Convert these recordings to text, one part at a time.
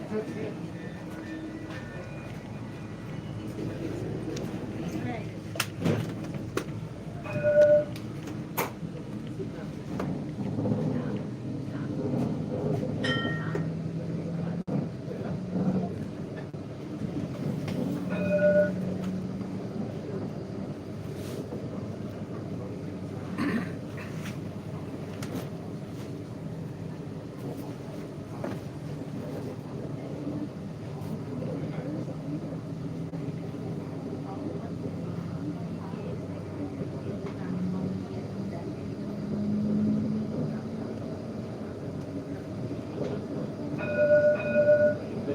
The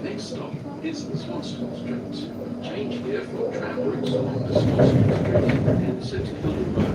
next stop is Swanston Street. Change here for tram routes along the Swanston Street and St Kilda Road.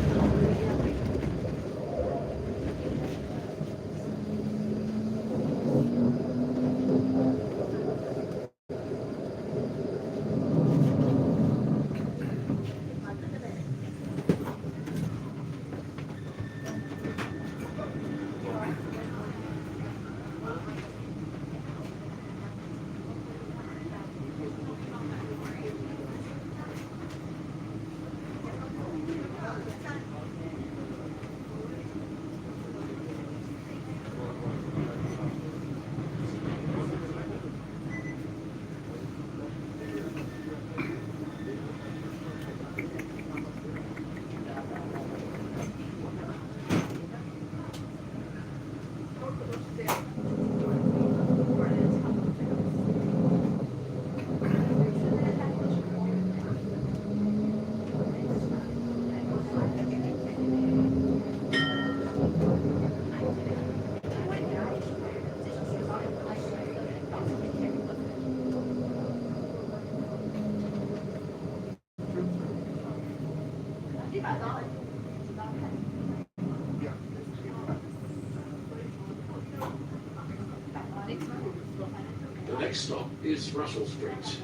The next stop is Russell Street.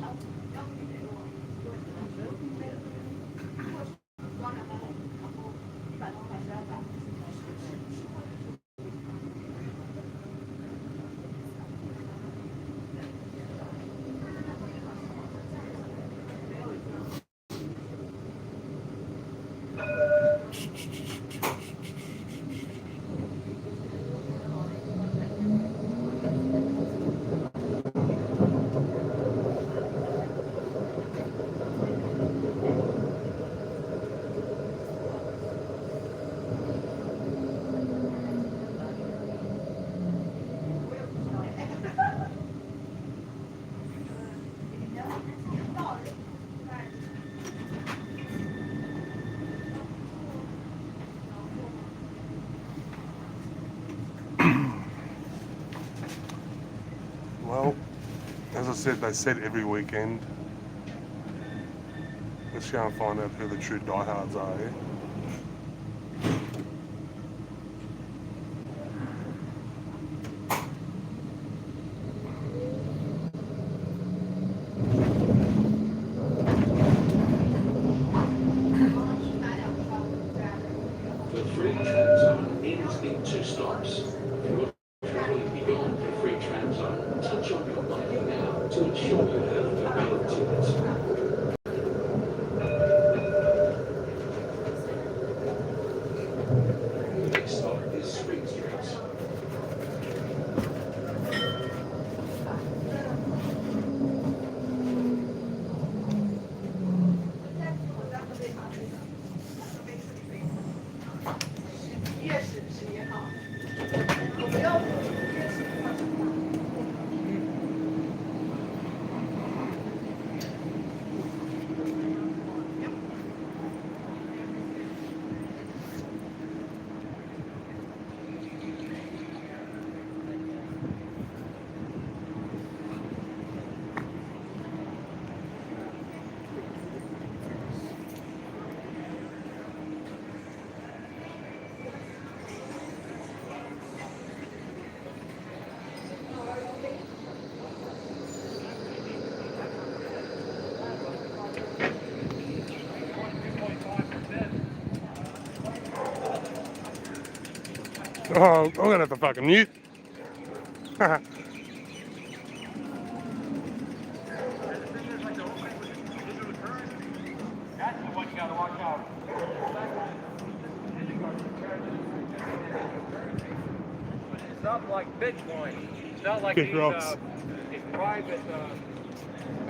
Well, as I said, they said every weekend. Let's go and find out who the true diehards are here. The free tram zone ends in 2 stops. If you're travelling beyond the free tram zone, touch on your bike now to ensure you have a valid ticket. The next stop is Spring Street. Oh, I'm gonna have to fucking mute. like Bitcoin. It's not like Kick rocks. these private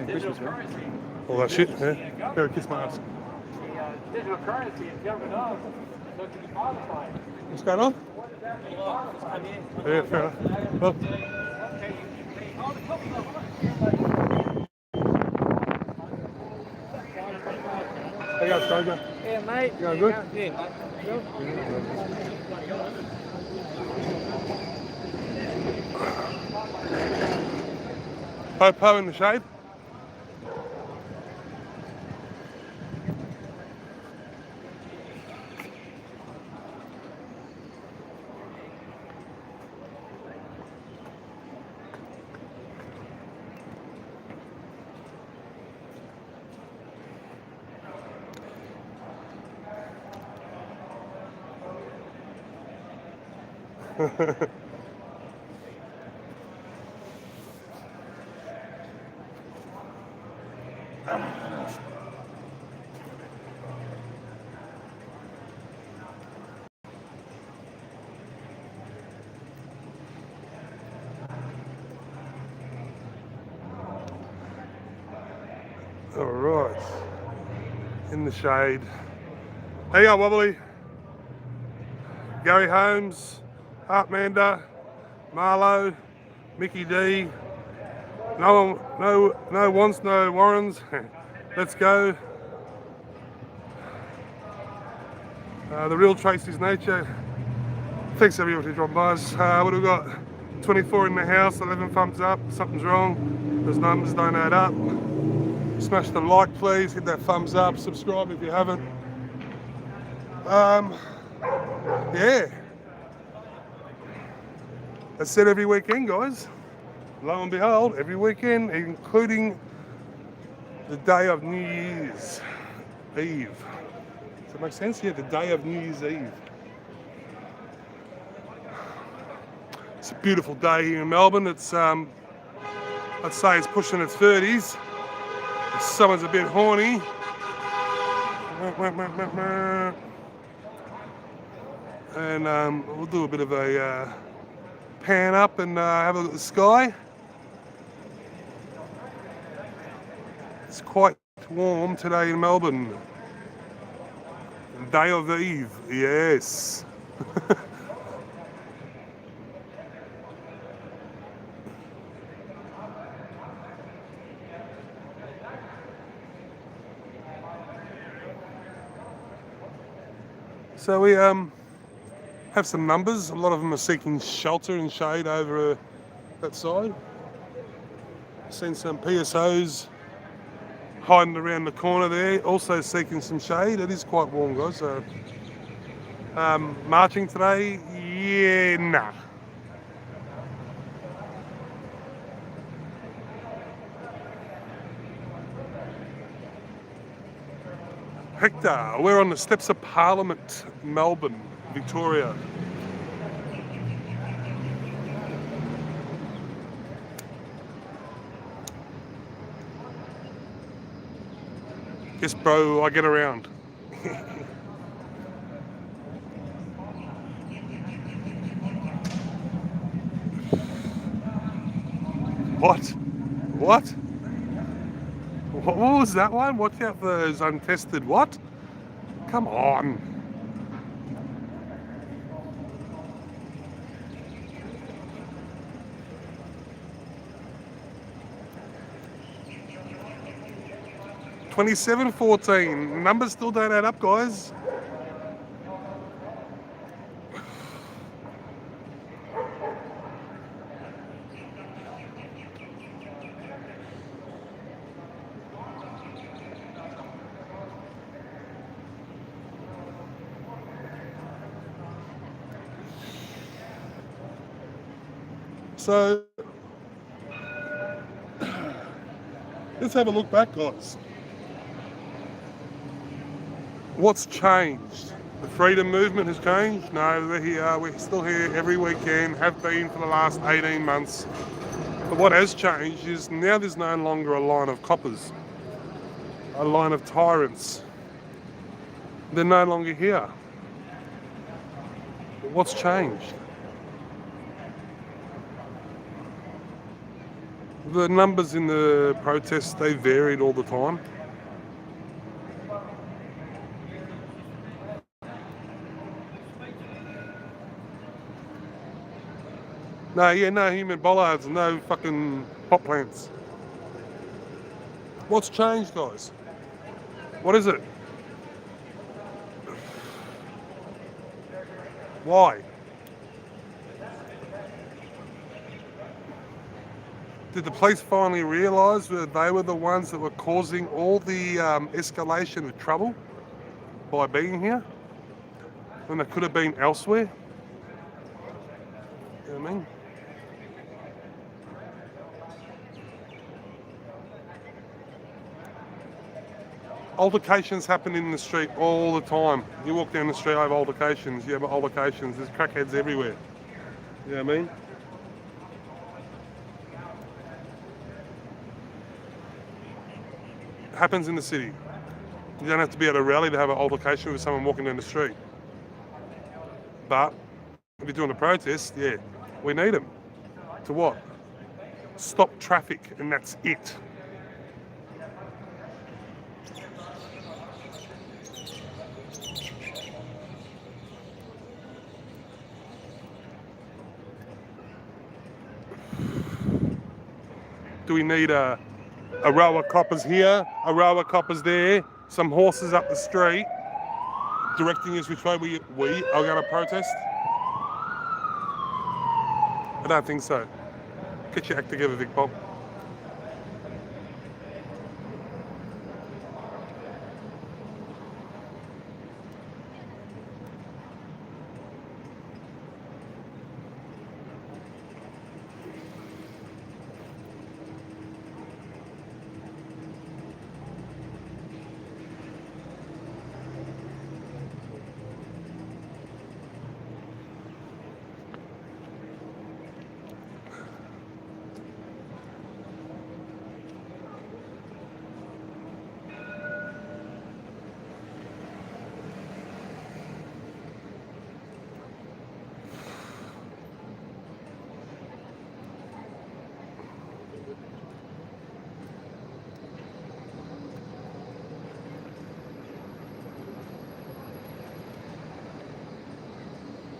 digital currency. All that shit, yeah. Better kiss my ass. The digital currency is government of, so it can be modified. What's going on? What does that mean? Modified. Yeah, fair enough. Well, Okay, how you guys going, man? yeah, mate. You going good? Yeah. Po in the shade. All right, in the shade. How you going, Wobbly? Gary Holmes, Art Mander, Marlo, Mickey D. No wants, no Warrens. Let's go. The real Tracy's Nature. Thanks everyone for dropping by us. What have we got? 24 in the house, 11 thumbs up. Something's wrong. Those numbers don't add up. Smash the like, please. Hit that thumbs up. Subscribe if you haven't. Yeah. That's said every weekend, guys. Lo and behold, every weekend, including the day of New Year's Eve. Does that make sense? Yeah, the day of New Year's Eve. It's a beautiful day here in Melbourne. It's, I'd say it's pushing its 30s. If someone's a bit horny. And we'll do a bit of a pan up and have a look at the sky. It's quite warm today in Melbourne. Day of Eve, yes. So we have some numbers. A lot of them are seeking shelter and shade over that side. Seen some PSOs hiding around the corner there, also seeking some shade. It is quite warm, guys. So, marching today, yeah, nah. Hector, we're on the steps of Parliament, Melbourne, Victoria. Yes, bro, I get around. What? What? What was that one? Watch out for those untested what? Come on. $27.14. Numbers still don't add up, guys. So let's have a look back, guys. What's changed? The freedom movement has changed? No, we're here. We're still here every weekend, have been for the last 18 months. But what has changed is now there's no longer a line of coppers, a line of tyrants. They're no longer here. But what's changed? The numbers in the protests, they varied all the time. No human bollards, no fucking pot plants. What's changed, guys? What is it? Why? Did the police finally realise that they were the ones that were causing all the escalation of trouble by being here? When they could have been elsewhere? You know what I mean? Altercations happen in the street all the time. You walk down the street, I have altercations. You have altercations. There's crackheads everywhere. You know what I mean? It happens in the city. You don't have to be at a rally to have an altercation with someone walking down the street. But if you're doing a protest, yeah, we need them. To what? Stop traffic, and that's it. Do we need a row of coppers here, a row of coppers there, some horses up the street, directing us which way we are going to protest? I don't think so. Get your act together, Vic Bob.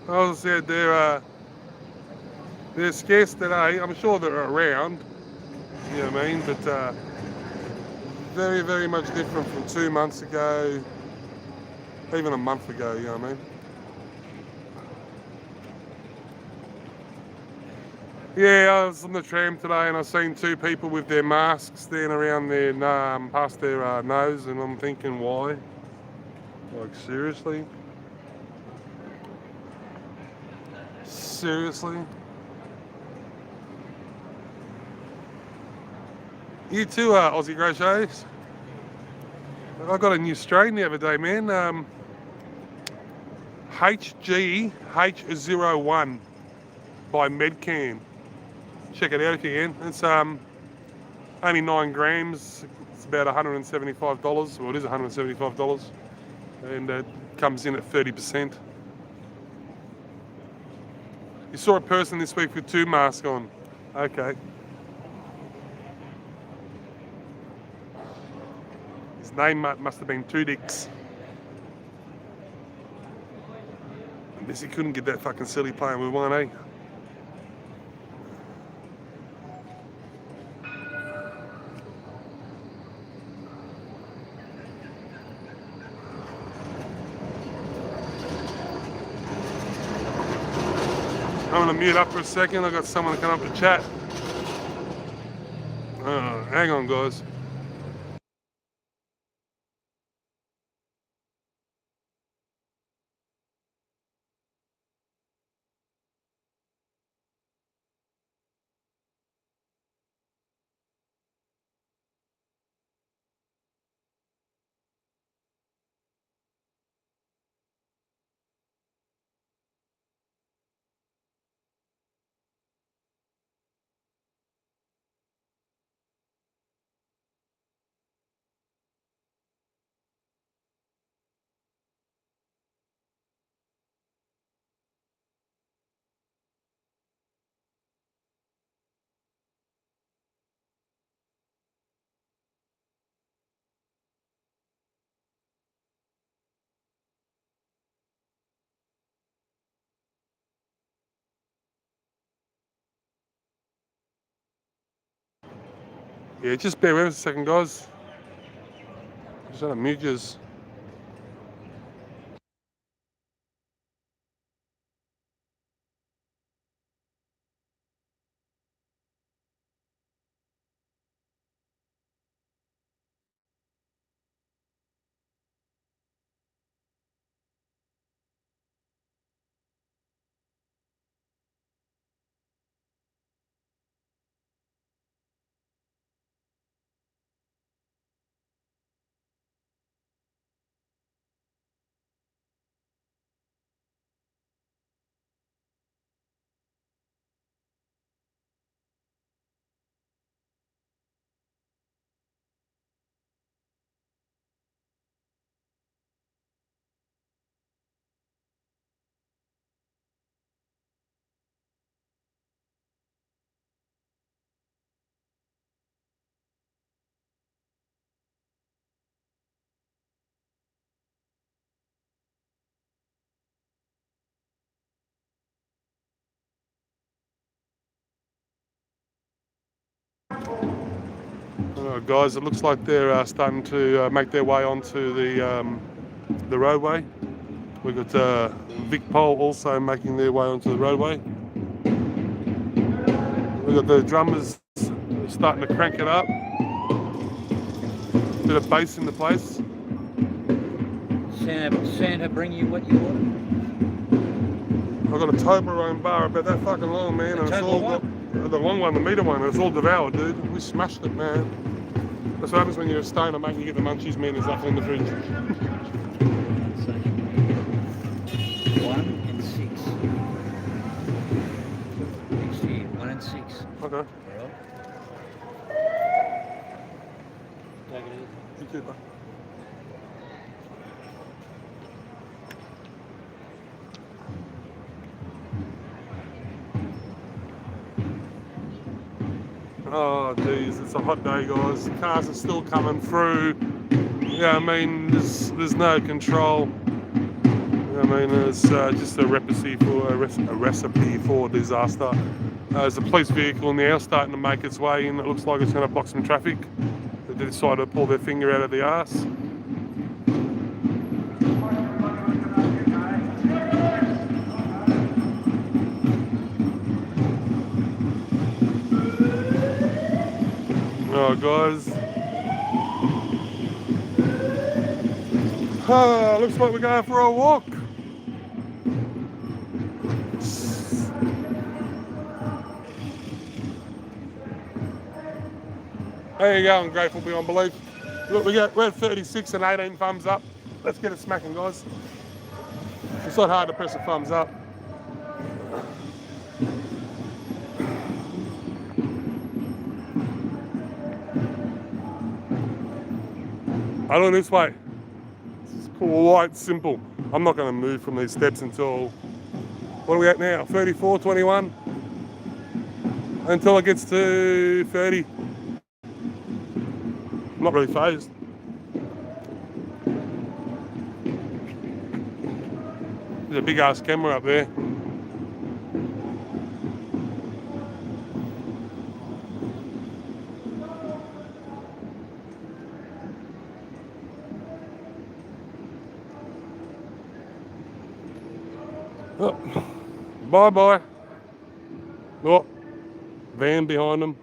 As I said, they're scarce today. I'm sure they're around, you know what I mean? But very, very much different from 2 months ago, even a month ago, you know what I mean? Yeah, I was on the tram today and I seen 2 people with their masks standing around their, past their nose, and I'm thinking, why? Like, seriously? Seriously? You too, Aussie Grochets. I got a new strain the other day, man. HGH01 by Medcan. Check it out if you can. It's only 9 grams. It's about $175. Well, it is $175, and it comes in at 30%. You saw a person this week with 2 masks on. Okay. His name must have been Two Dicks. I guess he couldn't get that fucking silly playing with one, eh? I'm gonna mute up for a second. I got someone to come up to chat. Hang on, guys. Yeah, just bear with us a second, guys. Just trying to mute yous. Guys, it looks like they're starting to make their way onto the roadway. We've got Vic Pole also making their way onto the roadway. We've got the drummers starting to crank it up. Bit of bass in the place. Santa bring you what you ordered? I've got a Toblerone bar about that fucking long, man. And it's all the long one, the meter one, and it's all devoured, dude. We smashed it, man. That's what happens when you're a stoner, mate, and you get the munchies, man. There's nothing in the fridge. 1 and 6. Next to you, 1 and 6. Okay. Well, Take it easy. You too, bro. Oh, geez, it's a hot day, guys. The cars are still coming through. Yeah, I mean, there's no control. I mean, it's just a recipe for disaster. There's a police vehicle now starting to make its way in. It looks like it's going to block some traffic. They decided to pull their finger out of the arse. Oh, guys. Looks like we're going for a walk. There you go, I'm grateful beyond belief. Look, we're at 36 and 18 thumbs up. Let's get it smacking, guys. It's not hard to press a thumbs up. I look this way. It's quite simple. I'm not going to move from these steps until, what are we at now? 34, 21? Until it gets to 30. I'm not really phased. There's a big ass camera up there. Oh, bye. Oh, van behind them.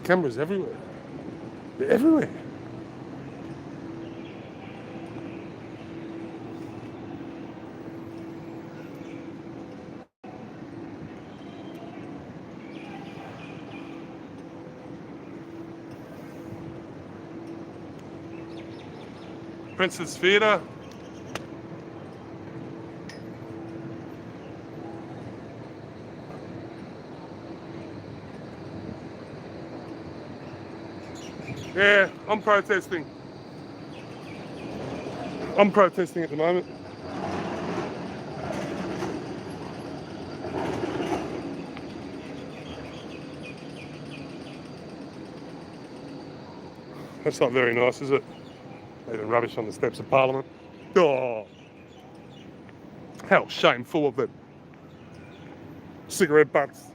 cameras everywhere. They're everywhere. Princess Theatre. Yeah, I'm protesting. I'm protesting at the moment. That's not very nice, is it? Leaving rubbish on the steps of Parliament. Oh, how shameful of them. Cigarette butts.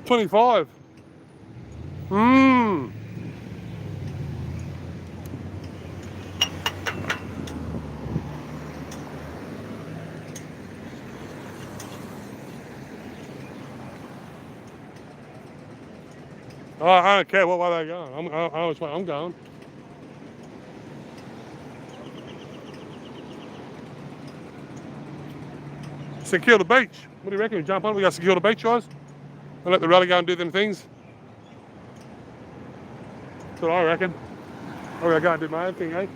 $25. Mmm. Oh, I don't care what way they're going. I know which way I'm going. Secure the beach. What do you reckon? We jump on, we go secure the beach, guys? And let the rally go and do them things? That's what I reckon. I'm gonna go and do my own thing, eh?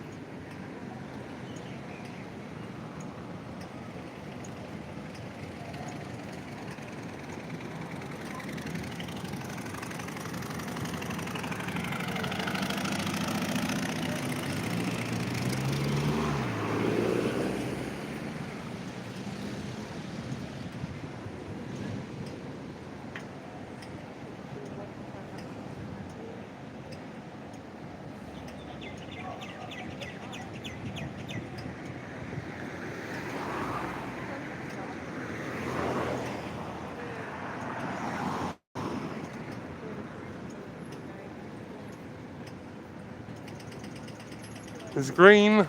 It's green.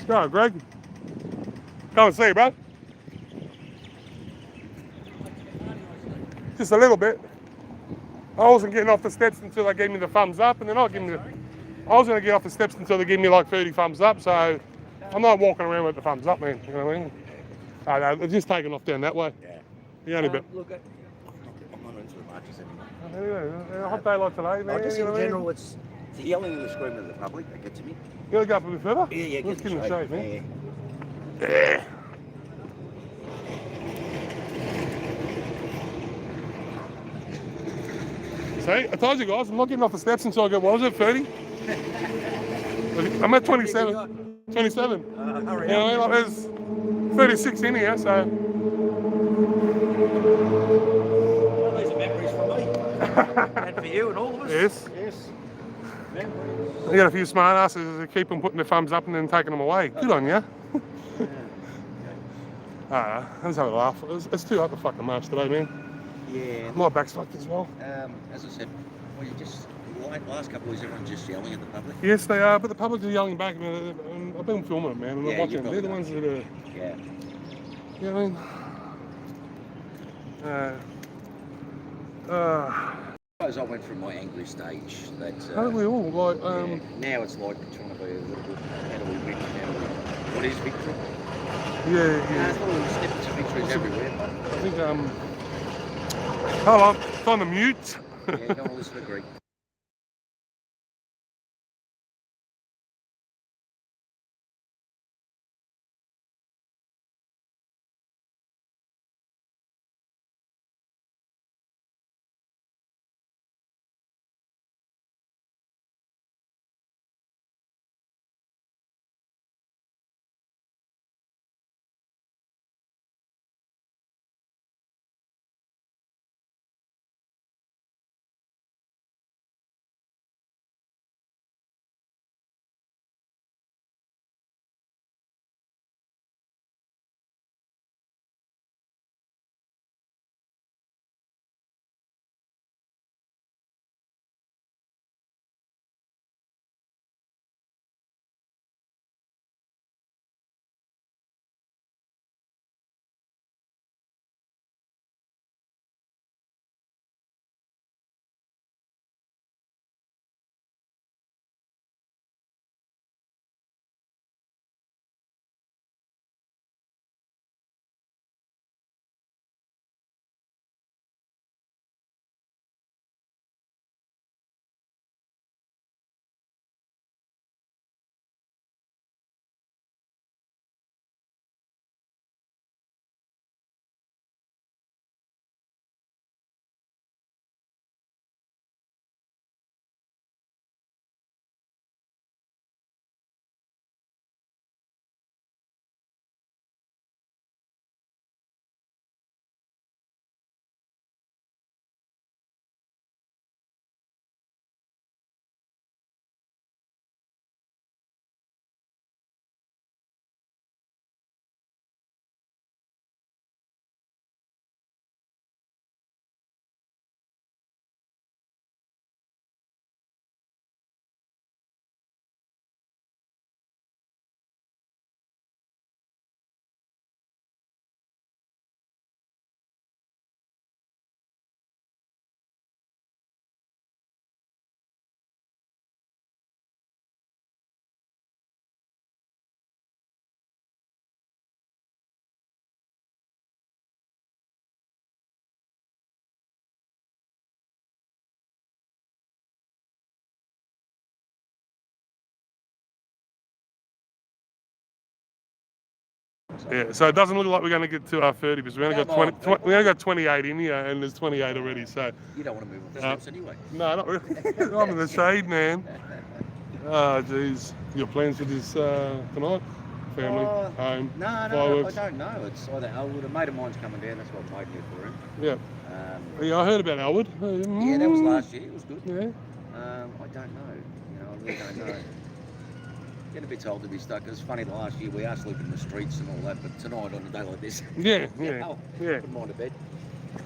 Go, Greg. Come and see, bro. Just a little bit. I wasn't getting off the steps until they gave me the thumbs up, and then I was going to get off the steps until they gave me like 30 thumbs up, so I'm not walking around with the thumbs up, man. You know what I mean? No, they're just taking off down that way. Yeah. The only bit. Look, I'm not into the marches anymore. Anyway, a hot day like today, man. Just you in know what I mean? general, it's the yelling and the screaming of the public that gets to me. You want to go up a bit further? Yeah, Let's get in the shade, man. Yeah. Yeah. See, I told you guys, I'm not getting off the steps until I get, what was it, 30? I'm at 27. 27. Hurry You know up. what I mean? Like, there's 36 in here, so. Well, these are memories for me. And for you and all of us. Yes. Yes. Memories. You got a few smart asses that keep them putting their thumbs up and then taking them away. Good on you. Let's have a laugh. It's too hot to fucking march today, man. Yeah. My back's fucked as well. As I said, well, you just the last couple of weeks, everyone's just yelling at the public. Yes, they are, but the public are yelling back. And I've been filming them, man, and I'm Yeah, watching you've them. They're the got ones that are, Yeah. you know what I mean? I suppose I went from my angry stage that. Aren't we all? Like, Yeah, now it's like trying to be a little bit. How do we win? What is victory? yeah. There's little snippets of victories everywhere. But I think, hold on, time to mute. yeah, you don't want to listen to Greek. So. Yeah, so it doesn't look like we're going to get to our 30 because we only got Come on, 20, we only got 28 in here, and there's 28 already. So You don't want to move off the Uh, steps anyway. no, not really. I'm in the shade, man. Oh, jeez. Your plans for this tonight? Family, Oh, home, No, fireworks? I don't know. It's either Elwood, a mate of mine's coming down. That's what I'm waiting here for him. Yeah. Yeah, I heard about Elwood. Yeah, that was last year. It was good. Yeah. I don't know. I really don't know. Getting a bit told to be stuck. It's funny, last year we are sleeping in the streets and all that, but tonight on a day like this, Yeah, you yeah, know, yeah, put mine to bed.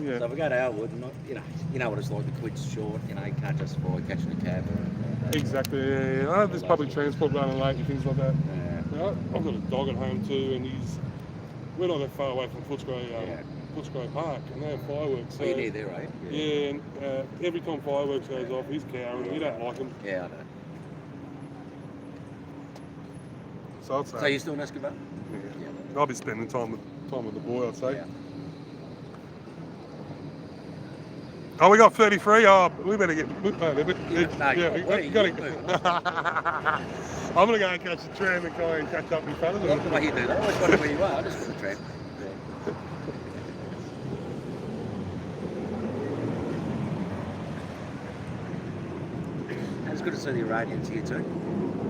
yeah. So if we go to Elwood, and you know what it's like. The quid's short. You can't justify catching a cab. Exactly, yeah. I know there's public transport running late and things like that. Yeah. I've got a dog at home too, and we're not that far away from Footscray, Yeah. Footscray Park, and they have fireworks. Well, you're near there, right? Yeah, and every time fireworks goes off, he's cowering. You don't like him. Yeah, I know. So I'd say, So you still in Escobar? yeah. I'll be spending time with the boy, I'd say. Yeah. Oh, we got 33. Oh, we better get. No, wait, got you to. I'm gonna go and catch the tram and try and catch up in front of I them. love the way you do that. I always wonder where you are. I just put the tram. And it's good to see the Iranians here too.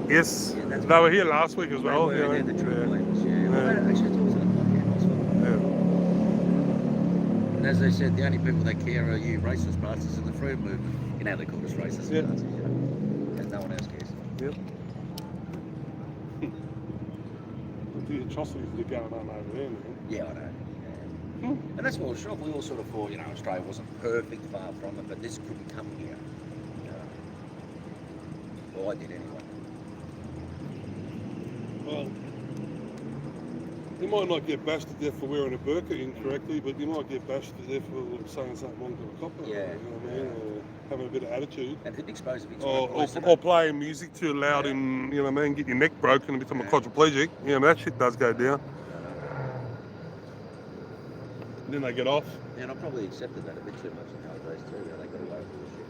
Yes, Yeah, that's they were here last week as well. They you were know. there, the true blends, yeah. Yeah. Well, actually, it's always in the podcast. Yeah. And as they said, the only people that care are you racist bastards in the freedom movement. You know they call us racist Yeah. bastards, and no one else cares. Yep. The atrocities that are going on over there, man. Yeah, I know. Yeah. And that's what I was shocked. We all sort of thought, Australia wasn't perfect, far from it, but this couldn't come here. Well, I did anyway. Well, you might not get bashed to death for wearing a burqa incorrectly, but you might get bashed to death for saying something wrong to a copper. Yeah. You know what I mean? Or having a bit of attitude. And it exposed a big Or playing music too loud and, you know what I mean, get your neck broken and become a quadriplegic. You know, that shit does go down. Then they get off. And I probably accepted that a bit too much in those days too. They got away with all this shit.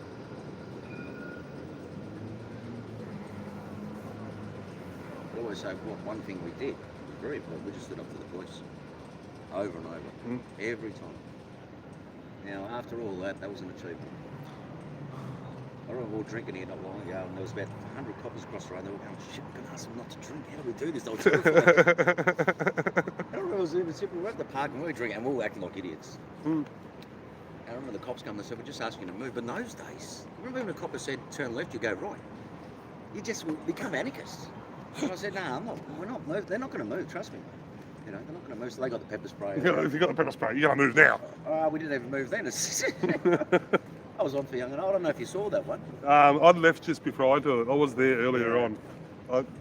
I always say, one thing we did was very important. We just stood up to the police over and over, every time. Now, after all that was an achievement. I remember we were drinking here not long ago, and there was about 100 coppers across the road. They were going, shit, we're going to ask them not to drink. How do we do this? They were terrified. I remember it was even simple. We were at the park and we were drinking, and we were acting like idiots. And I remember the cops come and said, we're just asking you to move. But in those days, remember when the copper said, turn left, you go right. You just become anarchists. And I said, no, we're not moving. They're not going to move, trust me. They're not going to move. So they got the pepper spray. If you got the pepper spray, you got to move now. We didn't even move then. I was on for young and old. I don't know if you saw that one. I'd left just before I did it. I was there earlier on.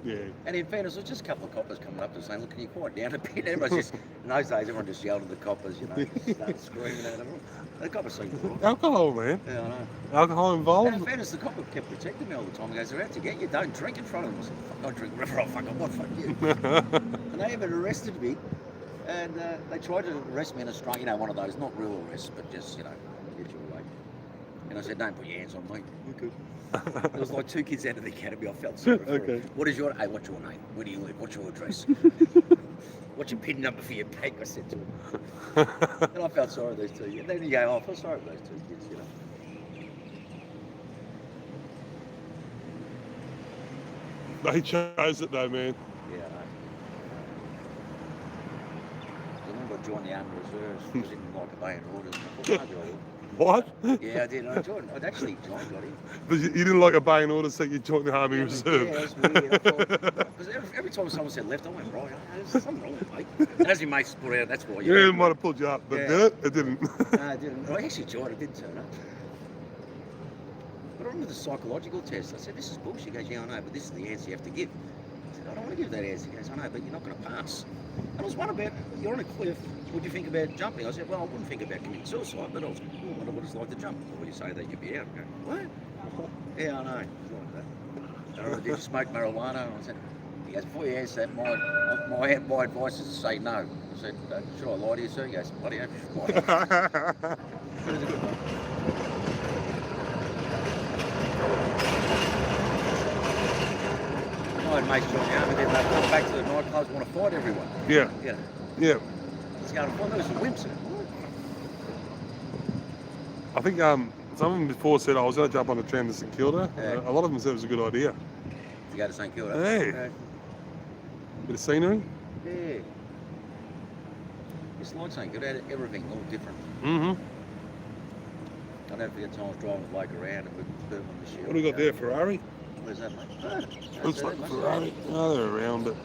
Yeah. And in fairness, there was just a couple of coppers coming up to saying, look, can you quiet down a bit? Everyone's just, in those days, everyone just yelled at the coppers, started screaming at them. The coppers seemed cool. Alcohol, man. Yeah, I know. Alcohol involved. And in fairness, the copper kept protecting me all the time. He goes, they're out to get you, don't drink in front of them. I said, fuck, I drink wherever I fucking want, fuck you. And they even arrested me. And they tried to arrest me in Australia, one of those, not real arrests, but just, get you away. And I said, don't put your hands on me. You could. There was like 2 kids out of the academy. I felt sorry for Okay. them. What's your name? Where do you live? What's your address? What's your PIN number for your bank? I said to them. And I felt sorry for those 2. And then you go, I feel sorry for those 2 kids, They chose it though, man. Yeah, I know. I remember I joined the Army Reserves. I didn't like obeying orders. I thought, maybe I would. What? Yeah, I did. I'd actually joined, got in. But you didn't like obeying orders, so you joined the Army Reserve. Yeah, that's weird. I thought, because every time someone said left, I went right. There's something wrong with me. And as your mates put out, that's why you. Yeah, it might have pulled you up, but Yeah. did it? It didn't. No, I didn't. I actually joined. I didn't turn up. But I remember the psychological test. I said, this is bullshit. He goes, yeah, I know, but this is the answer you have to give. I said, I don't want to give that answer. He goes, I know, but you're not going to pass. And it was one about, you're on a cliff. What do you think about jumping? I said, well, I wouldn't think about committing suicide, but I was, I wonder what it's like to jump. Well, you say that you'd be out. I go, what? Yeah, I know. It's like that. I remember, did you smoke marijuana? And I said, he goes, before you answer that, my advice is to say no. I said, should I lie to you, sir? He goes, bloody hell, lie. It was a good one. I had mates join the army, then they come back to the nightclubs, want to fight everyone. Yeah. You know, Yeah. Let's go to find those wimps. I think some of them before said I was going to jump on the tram to St Kilda. Yeah. A lot of them said it was a good idea. To go to St Kilda. Hey. Bit of scenery. Yeah. It's like St Kilda, everything all different. Mm-hmm. I don't forget times driving the bloke around and with the on the shield. What do we got there? Ferrari? Where's that, mate? Looks like a Ferrari. Oh, they're around it.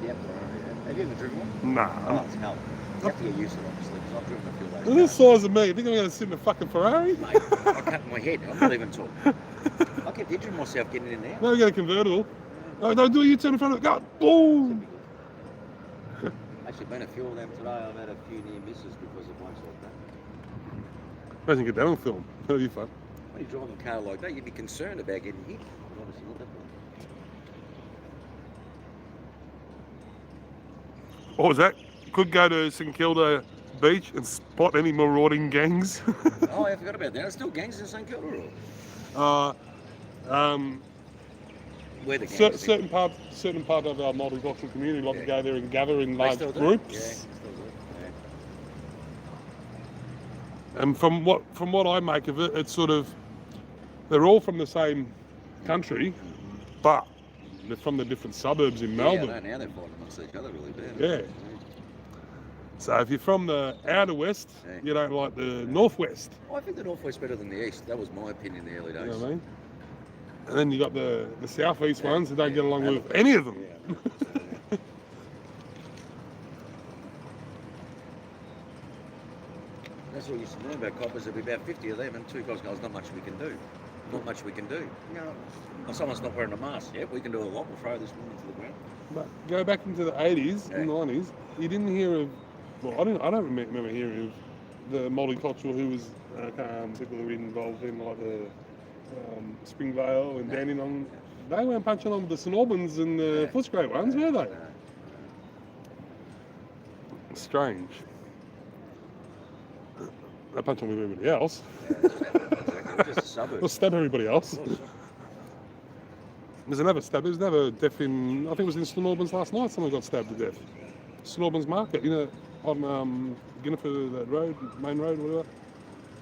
Yep, Ferrari. Yeah. Have you ever driven one? Nah. Oh, it's hell. You have to get used to it, obviously, because I've driven a few of Look those. at the size of me. You think I'm going to sit in a fucking Ferrari? Mate, I cut my head. I'm not even talking. I kept injuring myself getting in there. No, you got a convertible. No, don't do a U-turn in front of it. Go, boom! Actually, been a few of them today. I've had a few near misses because of blokes like that. Imagine you get that on film. That'd be fun. When you drive a car like that, you'd be concerned about getting hit. But obviously not that way. What was that? Could go to St Kilda Beach and spot any marauding gangs. Oh, I forgot about that. There's still gangs in St Kilda. Where the gangs? certain part of our multicultural community like to go there and gather in They large still do. groups. Yeah, still do. Yeah. And from what I make of it, it's sort of they're all from the same country, but they're from the different suburbs in Melbourne. Yeah, now they're fighting amongst each other really bad. Yeah. So if you're from the outer west, Yeah. you don't like the northwest. I think the northwest's better than the east. That was my opinion in the early days. You know what I mean? And then you got the southeast Yeah. ones who don't get along Yeah. with any of them. Yeah. That's what you used to learn about coppers. There'd be about 50 of them, and two guys go, "There's not much we can do. Not much we can do." You know, oh, someone's not wearing a mask. Yeah, we can do a lot. We'll throw this woman to the ground. But go back into the 80s and Yeah. 90s, you didn't hear of. Well, I don't remember hearing of the multicultural who was people who were involved in like the Springvale and No. Dandenong. They weren't punching on with the St Albans and the Yeah. Footscray ones, were they? No. Strange. They punch on with everybody else. Yeah, exactly. Just a suburb. They'll stab everybody else. There's another stab. There's another death in. I think it was in St Albans last night. Someone got stabbed to death. St Albans Market, you know, on Ginnifer, that road, main road, whatever.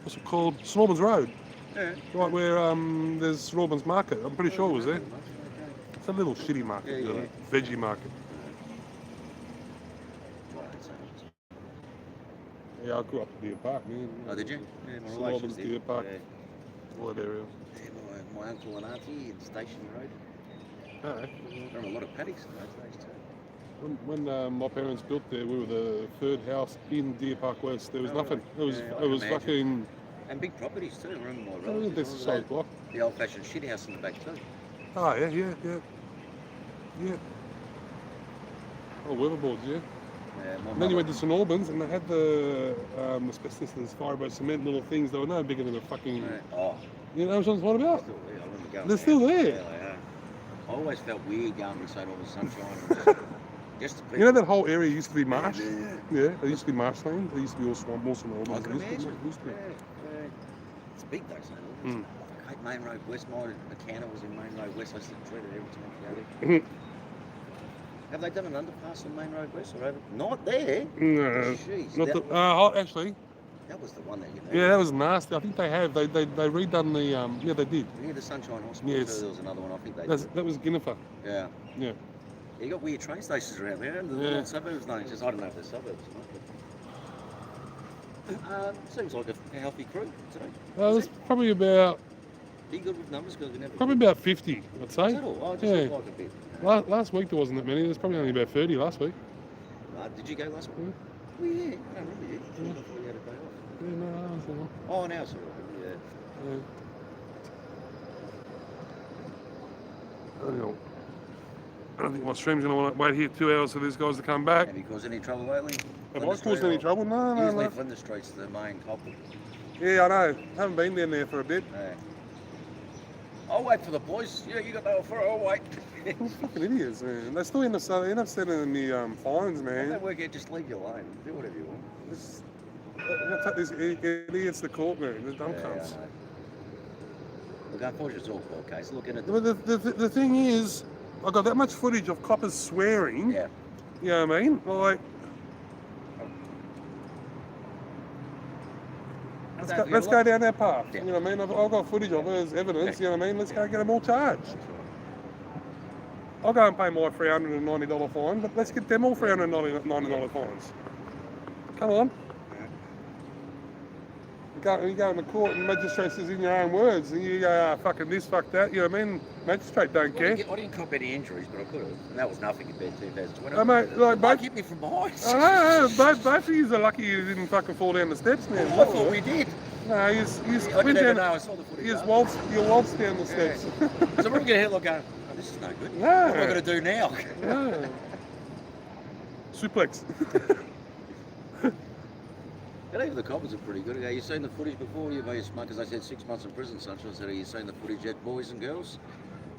What's it called? St Albans Road, Yeah. right where there's St Albans Market. I'm pretty sure it was there. It's a little shitty market, Yeah, you know, yeah. veggie market. Yeah, I grew up in Deer Park, man. Oh, did you? Yeah, my St relations Albans, did. Deer Park, Yeah. all that area. Yeah, my uncle and auntie in Station Road. Oh, There were a lot of paddocks in those days too. when my parents built there, we were the third house in Deer Park West. There was Oh, nothing. really? It was Yeah, I it can was imagine. fucking. And big properties too. I remember my Oh, relatives. this is Remember so that? block. The old-fashioned shit house in the back too. Oh yeah. Oh, weatherboards, yeah. Yeah, my And then you mother- went to St Albans and they had the asbestos and fibre cement little things. They were no bigger than a fucking. Yeah. Oh, You know what I'm talking about? still there. I remember going. They're still there. Yeah, they are. I always felt weird going to St Albans Sunshine. And just to You know that whole area used to be marsh? Yeah. Yeah, it used to be marshland. It used to be all swamp, all St I Albans. can It used to be- imagine. it used to be. Yeah. It's big though, St Albans. Mm. I hate Main Road West. My accountant was in Main Road West. I used to dread it every time I go there. Mhm. Have they done an underpass on Main Road West or over? Not there. No, Jeez, not that, the, oh, actually, that was the one that you know. yeah, that was nasty. I think they have. They redone the. Yeah, they did. Yeah, the Sunshine Hospital. Yes. There was another one. I think they That's, did. that was Ginnifer. Yeah. Yeah. You got weird train stations around there, and the Yeah. little suburbs. No, it's just I don't know if they're suburbs or not. Seems like a healthy crew today. There's probably about Are you good with numbers? Because we never. probably about 50, I'd Is say. that all? Oh, just Yeah. looked like a bit. Last week there wasn't that many. There's probably only about 30 last week. Did you go last week? Yeah. Well, yeah, I don't remember you. I thought you had a day off. Yeah, no, that was the one. Oh, now it's all right. Yeah. Yeah. I don't think my stream's going to want to wait here 2 hours for these guys to come back. Have you caused any trouble lately? Have I caused any trouble? No, no, Usually no. Flinders Street's the main culprit. Yeah, I know. Haven't been down there for a bit. Yeah. I'll wait for the boys. Yeah, you got that for it. I'll wait. Fucking idiots, man. They still end up sending me fines, If man. they work out, just leave you alone. Do whatever you want. This- I'll take these idiots to court, man. They're dumb Yeah, I cunts. know. Look, unfortunately, it's all court case. Looking at But the thing is, I got that much footage of coppers swearing yeah, You know what I mean? Like, let's go down that path. Yeah. You know what I mean? I've got footage of it as evidence. You know what I mean? Let's go get them all charged. I'll go and pay my $390 fine, but let's get them all $390 fines. Come on. You go in the court and the magistrate says in your own words, and you go, fucking this, fuck that. You know what I mean? Magistrate don't care. I didn't cop any injuries, but I could have. And that was nothing compared to 2020. Oh, mate, like, Mike both, hit me from behind. I know, both of you are lucky you didn't fucking fall down the steps, man. I thought we did. No, you I went didn't even down, know. I saw the footage. you waltzed down the steps. So I'm going to hit like going, oh, this is no good. No. What am I going to do now? Yeah. Suplex. And even the coppers are pretty good. You seen the footage before? You've been smart because I said 6 months in prison, such. I said, have you seen the footage yet, boys and girls?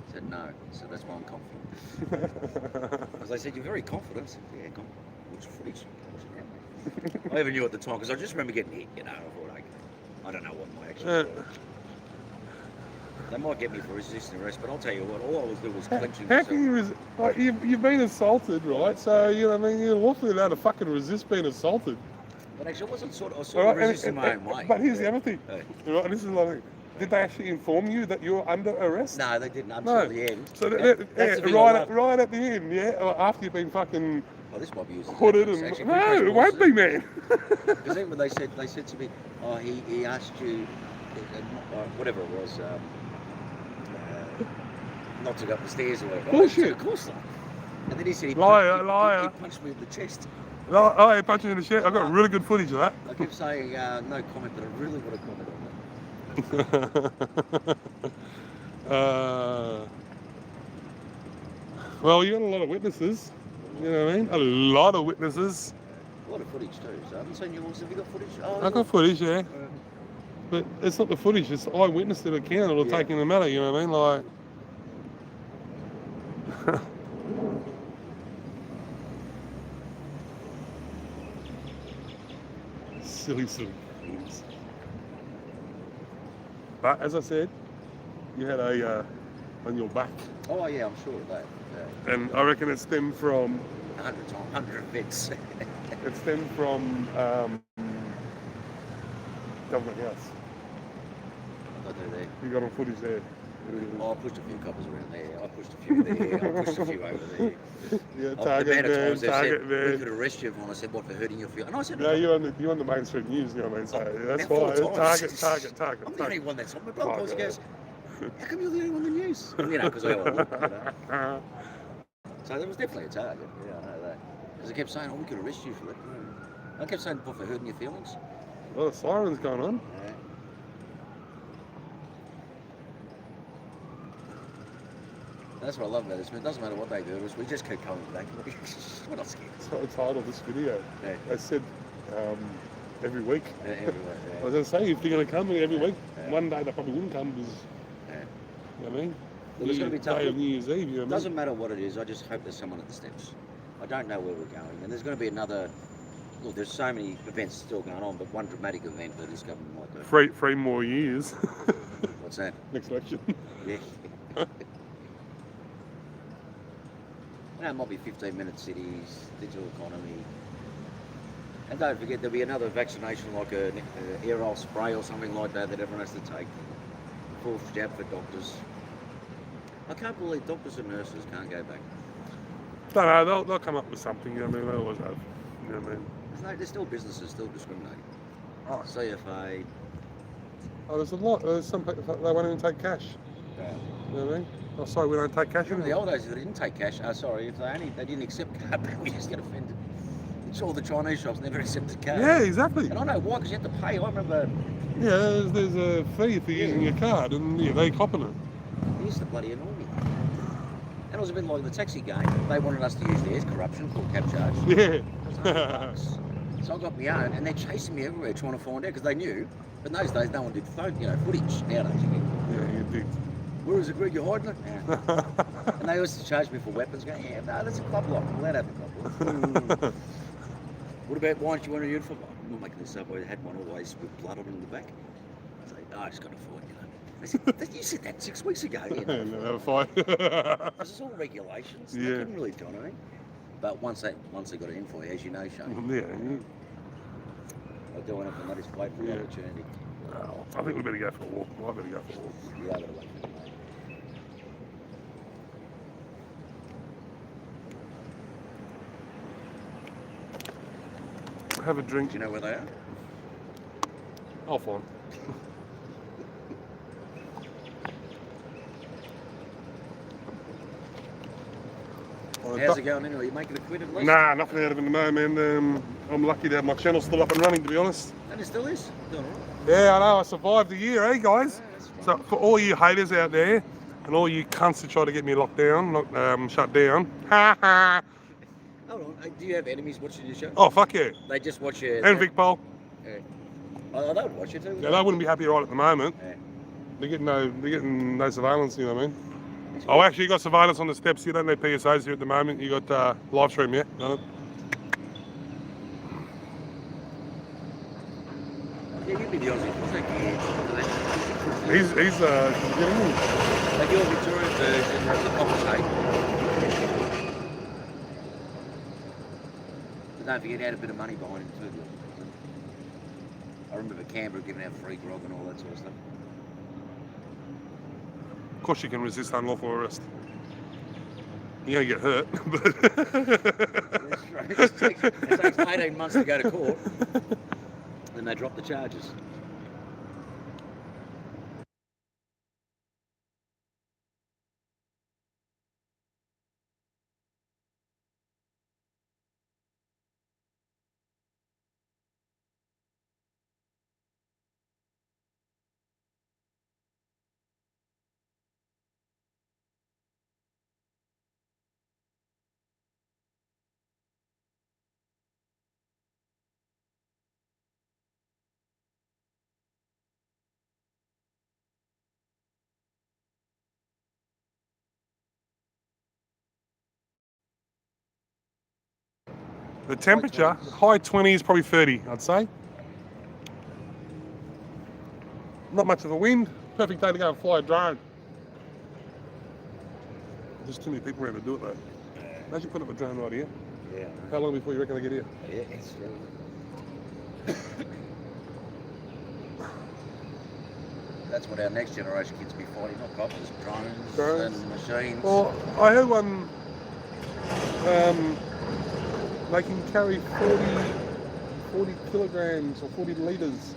I said, no. I said, that's why I'm confident. Because they said, you're very confident. I said, yeah, confident. Which footage? I even knew at the time because I just remember getting hit, you know. I thought, okay, I don't know what my action was. They might get me for resisting arrest, but I'll tell you what, all I was doing was clenching How myself. can you like you've been assaulted, right? So you know what I mean. You're lawfully allowed to fucking resist being assaulted. But actually, I wasn't I was All sort of right, resisting my own way. But here's the other thing. Hey. Right, this is like, did they actually inform you that you're under arrest? No, they didn't until the end. So That's the thing I love. right at the end, yeah, or after you've been fucking Oh, this might be used as hooded evidence, and actually. no, it won't be, man. Because even they said to me, oh, he asked you, whatever it was, not to go up the stairs or whatever. Bullshit. Of course not. And then he said he Liar. punched me in the chest. Oh, I punched you in the shit. I've got really good footage of that. I kept saying no comment, but I really want to comment on that. Well, you got a lot of witnesses. You know what I mean? A lot of witnesses. A lot of footage too. So I haven't seen yours. Have you got footage? Oh, I got footage, yeah. But it's not the footage, it's eyewitness that account that'll take in the matter, you know what I mean? Like, silly things. But as I said, you had a on your back, Oh yeah, I'm sure of that. Yeah. and I reckon it stemmed from 100 times, 100 events. Government House. I do there. You got on footage there. Oh, I pushed a few coppers around there. I pushed a few there. I pushed a few over there. Yeah, The target amount of man, times they target said, we man. could arrest you everyone. I said, what, for hurting your feelings? And I said, No, you're on the mainstream news, you know what I mean? So that's about why. 4 times. Target. I'm the only one that's on. My brother Oh, calls and God. goes, how come you're the only one in the news? You know, because I got one. So there was definitely a target. Yeah, I know that. Because I kept saying, oh, we could arrest you for that. I kept saying, what, for hurting your feelings? A lot of sirens going on. Yeah. That's what I love about this. It doesn't matter what they do to us. We just keep coming back. We're not scared. That's what the title of this video. Yeah. I said every week. Yeah, everywhere. I was going to say, if they're going to come every week, Yeah. one day they probably wouldn't come because, Yeah. you know what I mean? Well, it's gonna be tough. Day of New Year's Eve, you know It what I mean? doesn't matter what it is. I just hope there's someone at the steps. I don't know where we're going, and there's going to be another. Look, there's so many events still going on, but one dramatic event that this government might do. Three more years. What's that? Next election. Yeah. It might be 15-minute cities, digital economy. And don't forget, there'll be another vaccination like an aerosol spray or something like that everyone has to take. Fourth jab for doctors. I can't believe doctors and nurses can't go back. Don't know, they'll come up with something, you know what I mean? They always have. You know what I mean? There's still businesses still discriminating. Oh. CFA. Oh, there's a lot. There's some people, they won't even take cash. You know what I mean? Oh, sorry, we don't take cash In the anymore. old days, they didn't take cash. Sorry, if they didn't accept card, we just get offended. It's all the Chinese shops never accepted card. Yeah, exactly. And I know why, because you have to pay. I remember Yeah, there's a fee for using your card, and yeah, they copping it. they used to bloody annoy me. And it was a bit like the taxi game. They wanted us to use theirs, corruption, called cab charge. Yeah. It was $100. So I got my own, and they're chasing me everywhere trying to find out, because they knew. But in those days, no one did phone, footage. Nowadays, you get. Yeah, you did. Where is it, Greg? You're hiding it? Yeah. And they used to charge me for weapons. Going, yeah, no, that's a club lock. I'm allowed to have a club lock. What about wine? Do you want a uniform? I'm not making this up. I had one always with blood on it in the back. I say, I just got to fight, They said, you said that 6 weeks ago. Yeah, Never fight. because it's all regulations. They Yeah. couldn't really do anything. But once they got it in for you, as you know, Shane, Yeah. they're doing it and they just wait for the Yeah. opportunity. Well, I think we better go for a walk. I better go for a walk. You are going to wait for them, mate. Have a drink. Do you know where they are? I'll find. How's it going anyway? Are you making a quid at least? Nah, nothing out of it at the moment. I'm lucky to have my channel still up and running, to be honest. And it still is. Doing all right. Yeah, I know. I survived the year, eh, guys? Yeah, that's right. So for all you haters out there, and all you cunts that try to get me locked down, shut down. Ha ha. Hold on. Do you have enemies watching your show? Oh fuck yeah. They just watch your. And Vic Pole. Yeah. Oh, they would watch it too. Yeah, they wouldn't be happy right at the moment. Yeah. They're getting no surveillance. You know what I mean? Oh, actually, you got surveillance on the steps. You don't need PSAs here at the moment. You got live stream, yeah. Got it. Yeah, you'd be the Aussie. What's that gear? He's getting in. Like your Victorian version has the proper shape. But don't forget, he had a bit of money behind him too. I remember Canberra giving out free grog and all that sort of stuff. Of course, you can resist unlawful arrest. You don't get hurt, but That's right. It takes 18 months to go to court. Then they drop the charges. the temperature, high 20s, probably 30, I'd say. Not much of a wind. Perfect day to go and fly a drone. There's too many people around to do it though. Imagine putting up a drone right here. Yeah. How long before you reckon they get here? Yeah, it's That's what our next generation kids be fighting, not coppers, drones and machines. Well, I heard one, they can carry 40 kilograms or 40 litres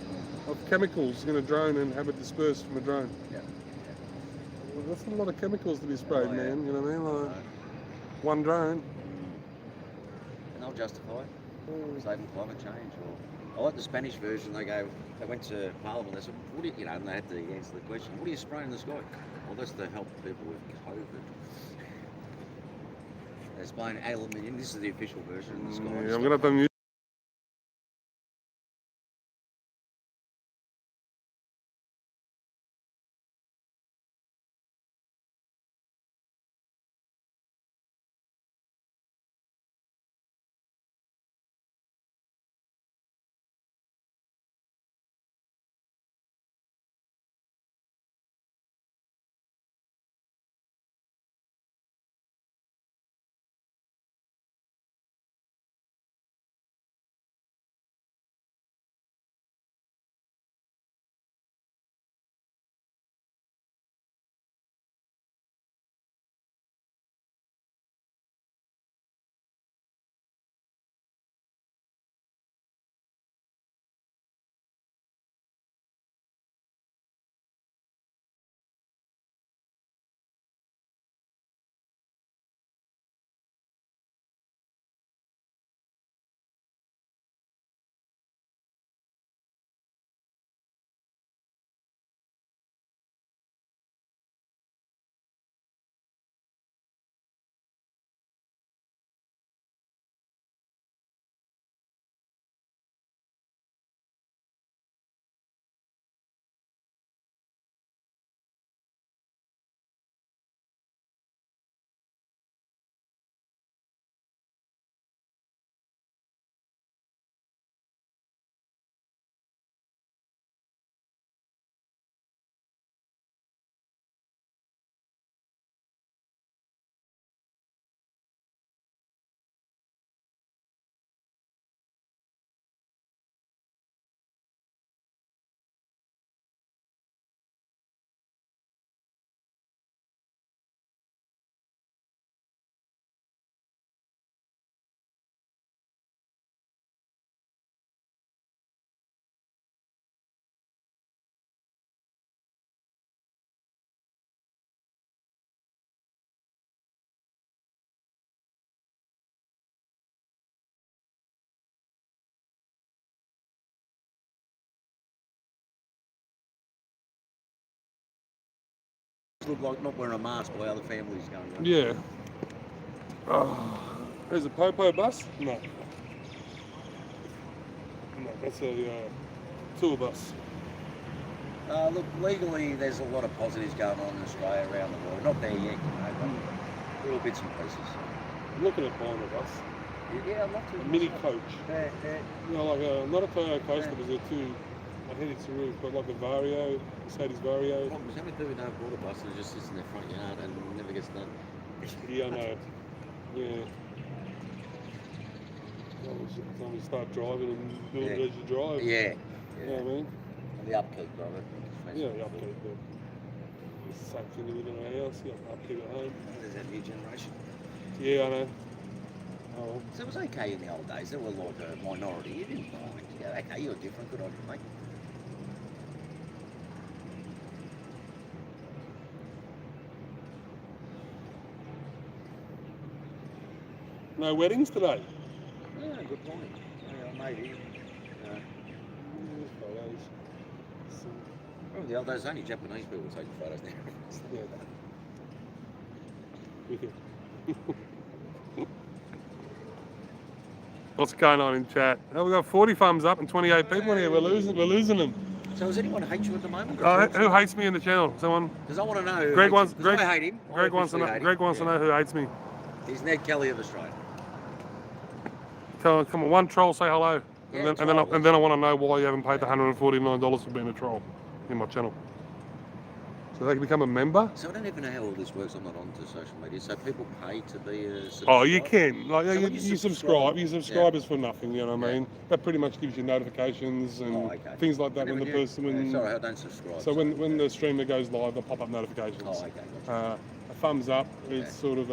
of chemicals in a drone and have it dispersed from a drone. Yeah. Well, that's a lot of chemicals to be sprayed, Oh, yeah. man, you know what I mean? Like, one drone. And they'll justify it, saving climate change. Or I like the Spanish version. They went to Parliament. They said, "What do you," and they had to answer the question, "What do you spray in the sky?" Well, that's to help people with COVID. They're spraying aluminium. This is the official version in the sky. Yeah, I'm gonna have to look like not wearing a mask while other families going around. Yeah. Oh, there's a Popo bus? No. No, that's a tour bus. Look, legally, there's a lot of positives going on in Australia around the world. Not there yet, you know, but little bits and pieces. I'm looking at buying a bus. Yeah, I'd love to. A mini coach. Yeah, yeah. You know, like not a Toyota Coaster, but they're two. I think it's a roof, but like a Vario, Mercedes Vario. Problem is, how many people don't board a bus that just sits in their front yard and never gets done? Yeah, I know. Yeah. Time you start driving and build it as you drive. Yeah. You know what I mean? And the upkeep of it. Yeah, the upkeep. It's the same thing you live in a house, you have to upkeep at home. There's that new generation. Yeah, I know. Oh, So it was okay in the old days. There were like a minority. You didn't mind. Yeah, okay, you were different. Good on you, mate. no weddings today? Yeah, good point. Yeah, maybe. Photos. Oh, the old days, only Japanese people were taking photos now. Yeah. What's going on in chat? Oh, we've got 40 thumbs up and 28 people in here. We're losing them. So does anyone hate you at the moment? Who hates me in the channel? Someone? Because I want to know. Who Greg hates wants. you. 'Cause Greg, I hate him. I Greg wants to know. officially hate him. Greg wants to know who hates me. He's Ned Kelly of Australia. Come on, one troll say hello, Yeah, and then I want to know why you haven't paid the $149 for being a troll in my channel. So they can become a member. So I don't even know how all this works. I'm not onto social media. So people pay to be a subscriber? Oh, you can. Like So you, when you you subscribe. You subscribe yeah. is for nothing. You know what I Yeah. mean? That pretty much gives you notifications and Oh, okay. things like that I when never the knew. person Yeah, sorry, I don't subscribe. So when the streamer goes live, they'll pop up notifications. Oh, okay. Gotcha. A thumbs up is Okay. sort of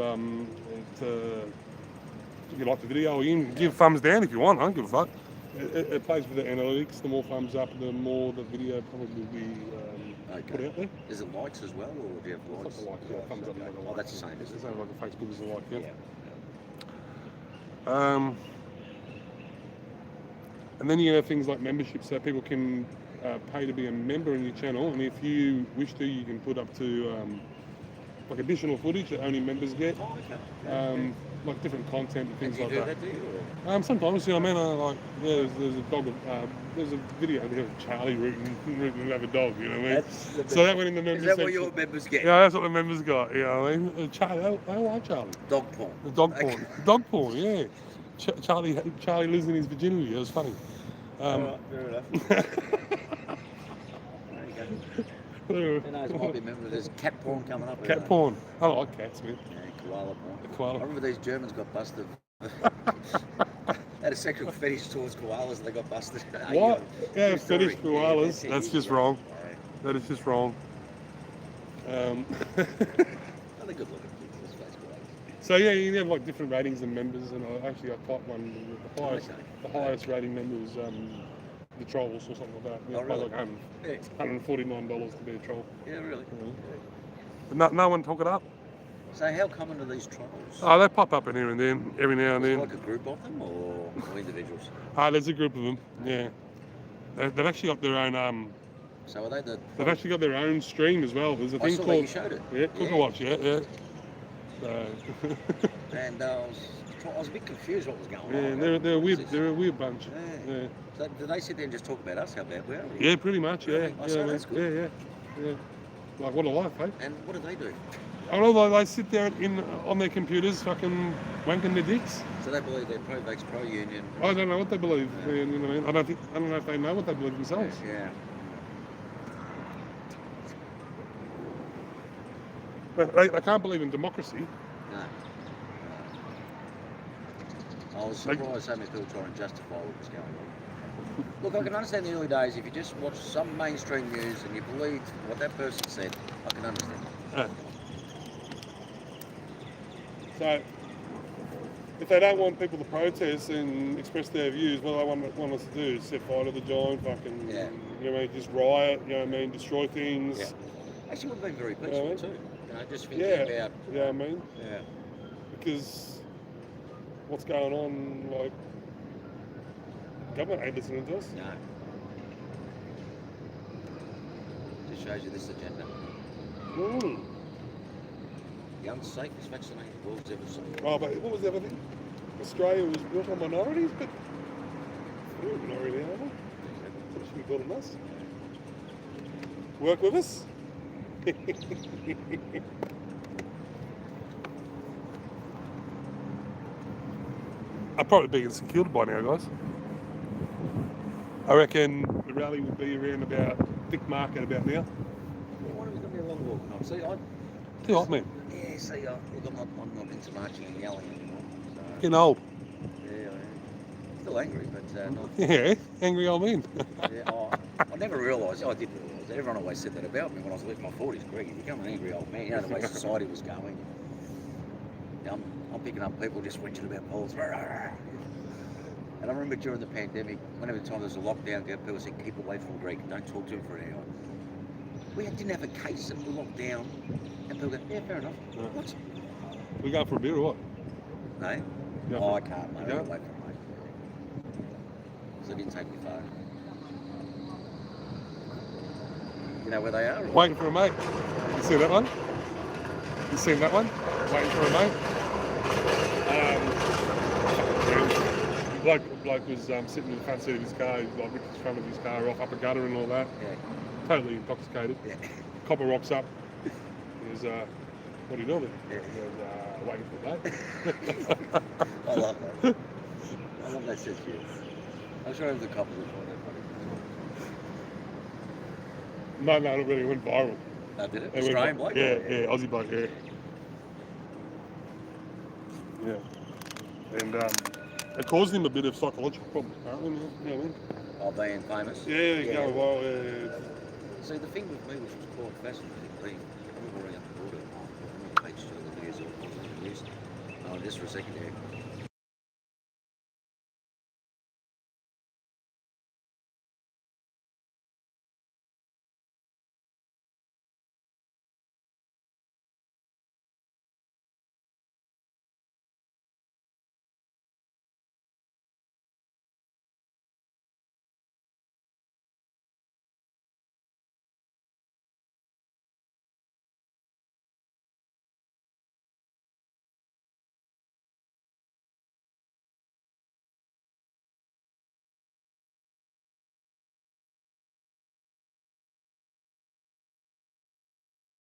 if you like the video, you can give thumbs down if you want. I don't give a fuck. It plays with the analytics. The more thumbs up, the more the video probably will be put out there. Is it likes as well, or do you have likes? It's like a like, yeah, thumbs up. Okay. Like a Oh, like. that's the same, It's isn't the it? same like a Facebook is a like. Yeah. Yeah. And then you have things like memberships, so people can pay to be a member in your channel, and if you wish to, you can put up to like additional footage that only members get, Oh, okay. like different content and things And do like you that. do that, do you? Or? Sometimes, you know what I mean? Like, yeah, there's a dog, there's a video there of Charlie rooting to have a dog, you know what I mean? So that went in the members Is that what section. your members get? Yeah, that's what the members got, you know what I mean? Charlie, I like Charlie. Dog porn. The dog porn. Dog porn, yeah. Charlie losing his virginity, it was funny. Alright, fair enough. There you go. Who knows, might be a member. There's cat porn coming up. Cat porn. I like cats, man. Yeah, koala porn. Koala. I remember these Germans got busted. They had a sexual fetish towards koalas and they got busted. What? Yeah, True story. fetish koalas. Yeah, That's just yeah. wrong. Yeah. That is just wrong. Oh, they're good looking kids, let's face it. So yeah, you have like different ratings and members, and I typed one with Okay. the highest rating member was the trolls or something like that. You Oh, pay really? like Yeah. $149 to be a troll. Yeah, really. But no one took it up. So how common are these trolls? Oh, they pop up in here and then, every now and Is it then. like a group of them or individuals? There's a group of them. Yeah, they've actually got their own. So are they the? They've actually got their own stream as well. There's a I thing saw that called you showed it. yeah, Cooker Watch. Yeah. So And I was a bit confused what was going yeah, on. they're a What is weird. this? They're a weird bunch. Yeah. Yeah. So do they sit there and just talk about us, how bad we are? Yeah, pretty much. Yeah. Really? Oh, so Yeah, that's man. good. Yeah. Like what a life, eh? And what do they do? I don't know. They sit there on their computers, fucking wanking their dicks. So they believe they're pro-vax, pro-union. I don't know what they believe. You know what I mean? I don't know if they know what they believe themselves. Yeah. But they can't believe in democracy. No. I was surprised so many people trying to justify what was going on. Look, I can understand the early days. If you just watch some mainstream news and you believe what that person said, I can understand. Yeah. So, if they don't want people to protest and express their views, what they want us to do is set fire to the giant fucking, Yeah. you know what I mean, just riot, you know what I mean, destroy things. Yeah. Actually, would have been very peaceful Yeah. too. You know, just thinking Yeah, about. you know what I mean? Yeah. Because what's going on, like, government ain't listening to us. No. Just shows you this agenda. Mm. The unsafest vaccination the world's ever seen. Oh, but what was the other thing? Australia was built on minorities, but we're a minority, aren't we? So we should be built on us. Work with us. I'd probably be insecure by now, guys. I reckon the rally will be around about Vic Market about now. Yeah, one of it's going to be a long walk. No, see, Too hot, man. yeah, see, look, I'm not into marching and yelling anymore. So, Getting old. yeah, I am. Still angry, but not. Yeah, angry old man. Yeah, I never realised. I did realise. Everyone always said that about me when I was left my 40s. Greg, you become an angry old man. You know the way society was going. Now, I'm picking up people just whinging about polls. And I remember during the pandemic, whenever the time there was a lockdown, people said, keep away from Greg, don't talk to him for an hour. We didn't have a case of the lockdown, and people go, yeah, fair enough. No. What? We going for a beer or what? No? Yeah. Oh, I can't, mate. You I'm don't? away from mate. So I didn't take my phone. You know where they are? Or? Waiting for a mate. You see that one? You seen that one? Waiting for a mate. Bloke was sitting in the front seat of his car. He like ripped the front of his car off up a gutter and all that. Yeah. Totally intoxicated. Yeah. Copper rocks up. He goes, what are you doing? Yeah. He goes, waiting for a mate. I love that. I love that sense of humor. I'm sure it was a couple of funny. No, it really went viral. Did it? It went Australian vi- bloke? Yeah, Aussie bloke, yeah. Yeah. And it caused him a bit of psychological problems, apparently. You know what I mean? Oh, being famous? Yeah, going wild. Yeah. See, the thing with me, which was quite fascinating, being all around the border, on the page 2 of the news, or the news, just for a second there.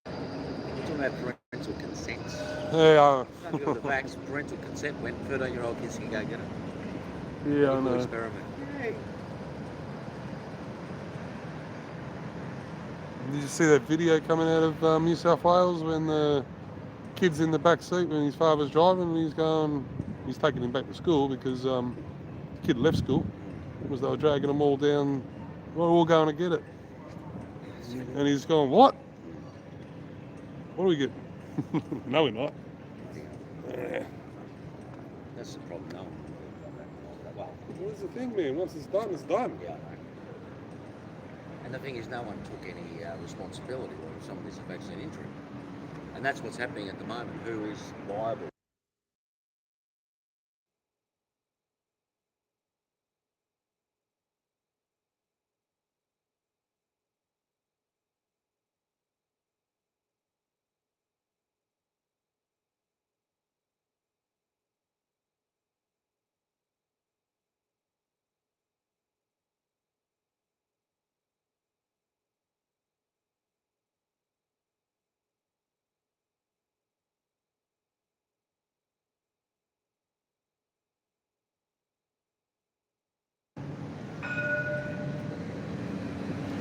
We're talking about parental consent. Yeah, Don't give it the facts. Parental consent when 13-year-old kids can go get it. yeah, I Cool know. experiment. Did you see that video coming out of New South Wales when the kid's in the back seat when his father's driving and he's taking him back to school because the kid left school because they were dragging them all down. We're all going to get it. And he's going, what? What are we getting? No, we're not. Yeah. That's the problem. No one. Well, What's the thing, man? Once it's done, it's done. yeah. And the thing is, no one took any responsibility for some of this vaccine injury. And that's what's happening at the moment. Who is liable?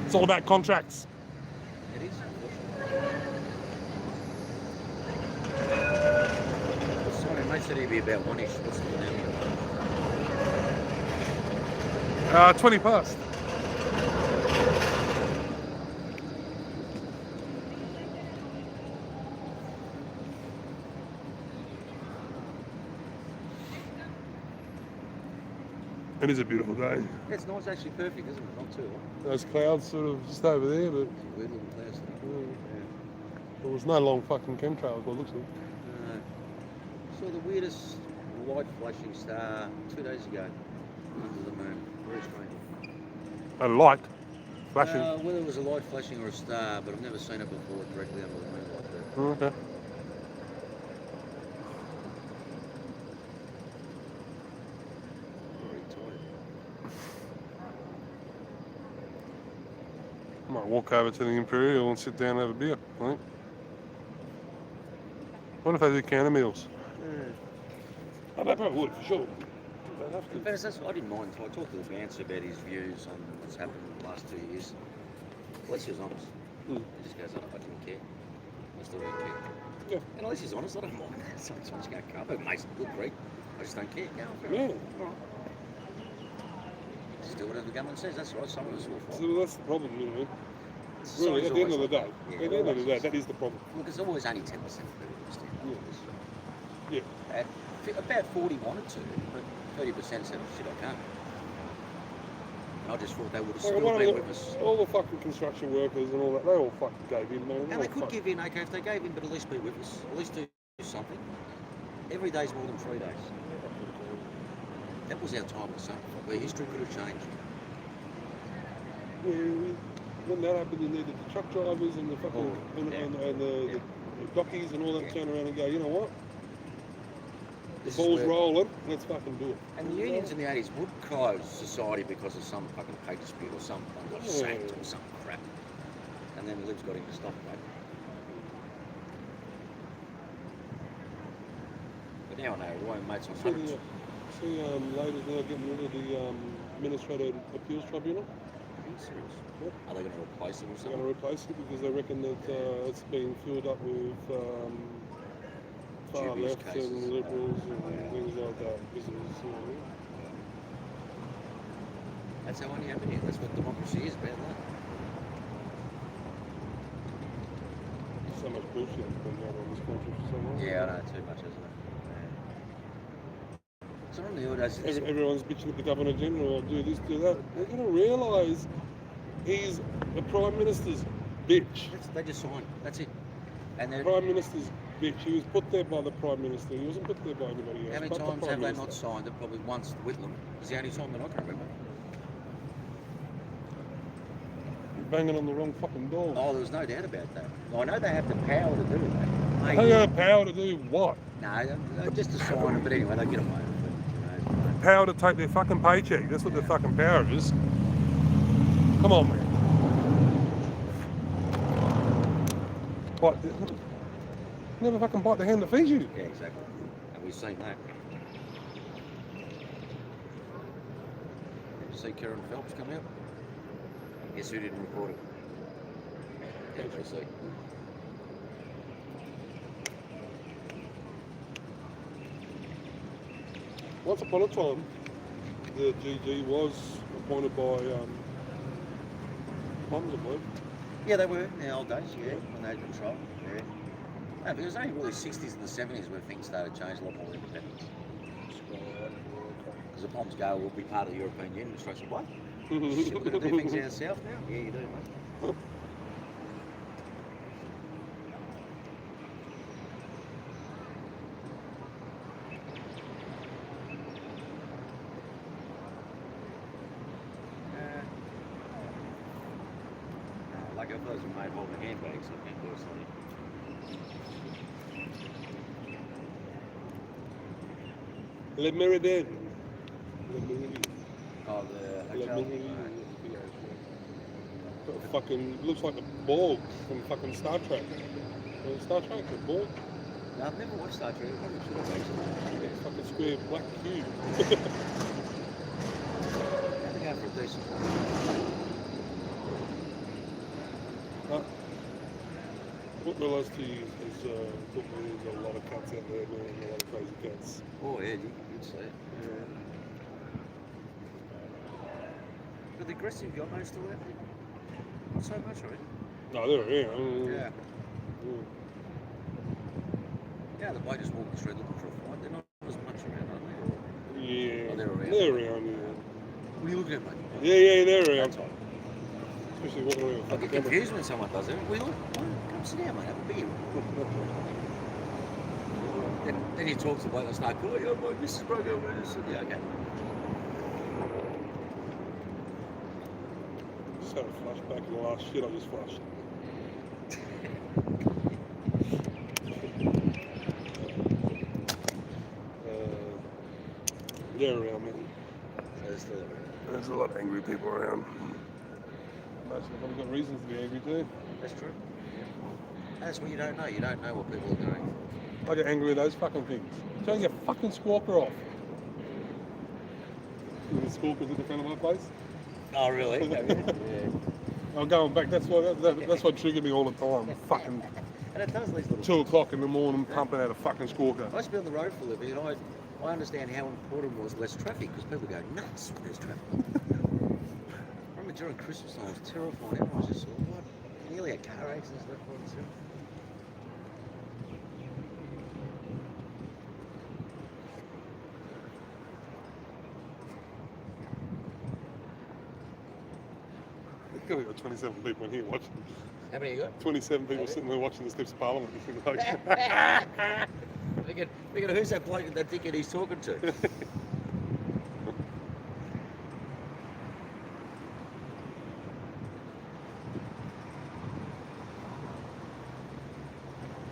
It's all about contracts. It is. Sorry, mate said he'd be about 1-ish. What's the name? 20 past. It is a beautiful day. Yeah, it's nice, actually perfect, isn't it? Not too hot. Those clouds sort of just over there, but Weird little clouds. there was no long fucking chemtrails, what it looks like. Saw the weirdest light flashing star 2 days ago under the moon. Very strange. A light flashing. Whether it was a light flashing or a star, but I've never seen it before directly under the moon like that. Oh, okay. Might walk over to the Imperial and sit down and have a beer, I think. What if they do counter meals? Oh, they probably would, for sure. They'd have In to. fairness, I didn't mind. I talked to Vance about his views on what's happened in the last 2 years. Unless he was honest. Hmm. He just goes, I didn't care. I still don't care. Yeah. And unless he's honest, I don't mind. Sometimes you go, cover, it makes it good, Greg. I just don't care. Yeah, fair Yeah. enough. All right. Just do whatever the government says. That's right. Some of us will fight. So that's the problem, you know. Society's Really, at the end always of the day, like that. at the end of the day, that is the problem. Look, it's always only 10% of people understand. Yeah. About 40 wanted to, but 30% said, shit, I can't. And I just thought they would have Well, still one of been the- with us. all the fucking construction workers and all that, they all fucking gave in, man. And they could give in, okay, if they gave in, but at least be with us. At least do something. Every day's more than 3 days. That was our time, son. Where history could have changed. When that happened, you needed the truck drivers and the fucking and the dockies and all that turn around and go, you know what? The This is ball's where- rolling, let's fucking do it. And the unions in the 80s would close society because of some fucking pay dispute or some one got sacked or some crap. And then Libs got him to stop that. But now I know, why mates on hundreds. See, Labor's now getting rid of the Administrative Appeals Tribunal. Are you serious? Yep. Are they going to replace it or They're going to something? replace it because they reckon that it's been filled up with far Dubious left cases. and liberals and things like that. Because it's, That's how only happened here. That's what democracy is about, that. so much bullshit that's been going on in this country for so long. Yeah, I know, too much, isn't it? So on the orders, Everyone's bitching at the Governor General, do this, do that. They're going to realise he's the Prime Minister's bitch. they just signed. That's it. And then, Prime Minister's bitch. He was put there by the Prime Minister. He wasn't put there by anybody else. how many but the times Prime have they Minister. not signed it? Probably once, Whitlam. It's the only time that I can remember. You're banging on the wrong fucking door. Oh, there's no doubt about that. I know they have the power to do that. They got the power to do what? No, just to sign it, but anyway, they get away with it. You know. Power to take their fucking paycheck. That's what their fucking power is. Come on, man. But never fucking bite the hand that feeds you. Yeah, exactly. And we've seen that. Did you see Karen Phelps come out? Guess who didn't report it? HRC. Once upon a time, the GG was appointed by Bombs, I believe. Yeah, they were in the old days, yeah, when they had control. Yeah. No, but it was only really 60s and the 70s where things started to change, a lot more independence. Because the bombs go, we'll be part of the European Union. Australia said, what? Shit, we're going to do things down south now? Yeah, you do, mate. Like if those were made holding handbags, I think personally. Le Méridien. Le Méridien. Oh, the Le hotel. Méridien. Fucking looks like the Borg from fucking Star Trek. Star Trek, the Borg. No, I've never watched Star Trek. I probably should have actually. It's fucking square black cube. I think after a decent one. What realised to you is there's a lot of cats out there, man, a lot of crazy cats. Oh, yeah, you'd say it. But the aggressive yacht still out there? Not so much, right? No, they're around. Yeah. Yeah, the boy just walking through looking for a fight. They're not as much around, are they? Yeah. Oh, they're around. They're around, yeah. What are you looking at, mate? Yeah, they're around. That's all. Especially walking around with I fucking get cameras. confused when someone does it. We look, come sit down, mate, have a beer. Then you talk to the bloke and start, oh, yeah, my Mrs. broke over. Yeah, okay. Just had a flashback of the last shit I just flashed. They're around, man. So they're still around. There's a lot of angry people around. Most of them have got reasons to be angry too. That's true. That's what you don't know. You don't know what people are doing. I get angry with those fucking things. Turn your fucking squawker off. The squawker's at the front of my place. Oh, really? yeah. I'm going back. That's what triggered me all the time. Fucking And it does these little 2 o'clock in the morning pumping out a fucking squawker. I used to be on the road for a living, and I understand how important was less traffic because people go nuts when there's traffic. I remember during Christmas time, it was terrifying. Everyone was just sort of, what? Nearly a car accident left, right, and centre. We've got 27 people in here watching. How many you got? 27 people sitting there watching the steps of Parliament. Like, Thinking, who's that bloke that dickhead he's talking to?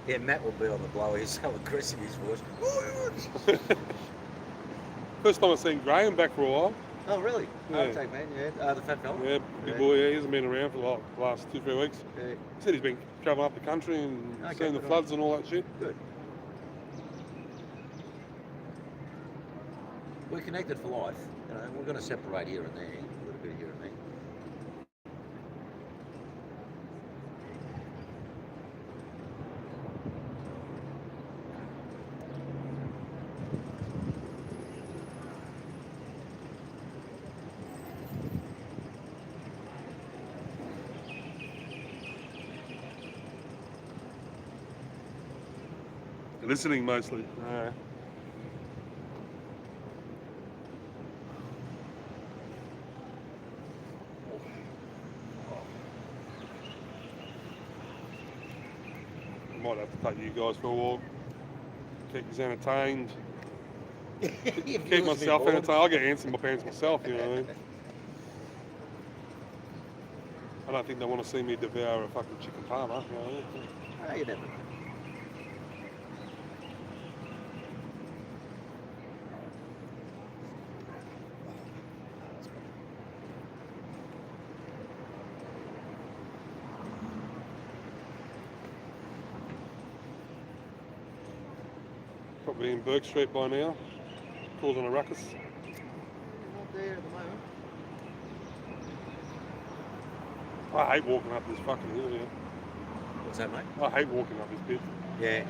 Yeah, Matt will be on the blower. He's so aggressive, his voice. First time I've seen Graham back for a while. Oh, really? Yeah. Oh, take man, yeah. The fat fella? Yeah, big boy. Yeah, he hasn't been around for the last 2-3 weeks. Yeah. He said he's been travelling up the country and Okay, seeing the good on floods and all that shit. Good. We're connected for life. You know, we're going to separate here and there, a little bit here and there. Listening mostly. Might have to take you guys for a walk. Keep you entertained. Keep myself entertained. I'll get ants in my pants myself, you know what I mean? I don't think they want to see me devour a fucking chicken parma, you know. Oh, you never know. Probably in Burke Street by now, causing a ruckus. Not there at the moment. I hate walking up this fucking hill here. What's that, mate? I hate walking up this bit. Yeah.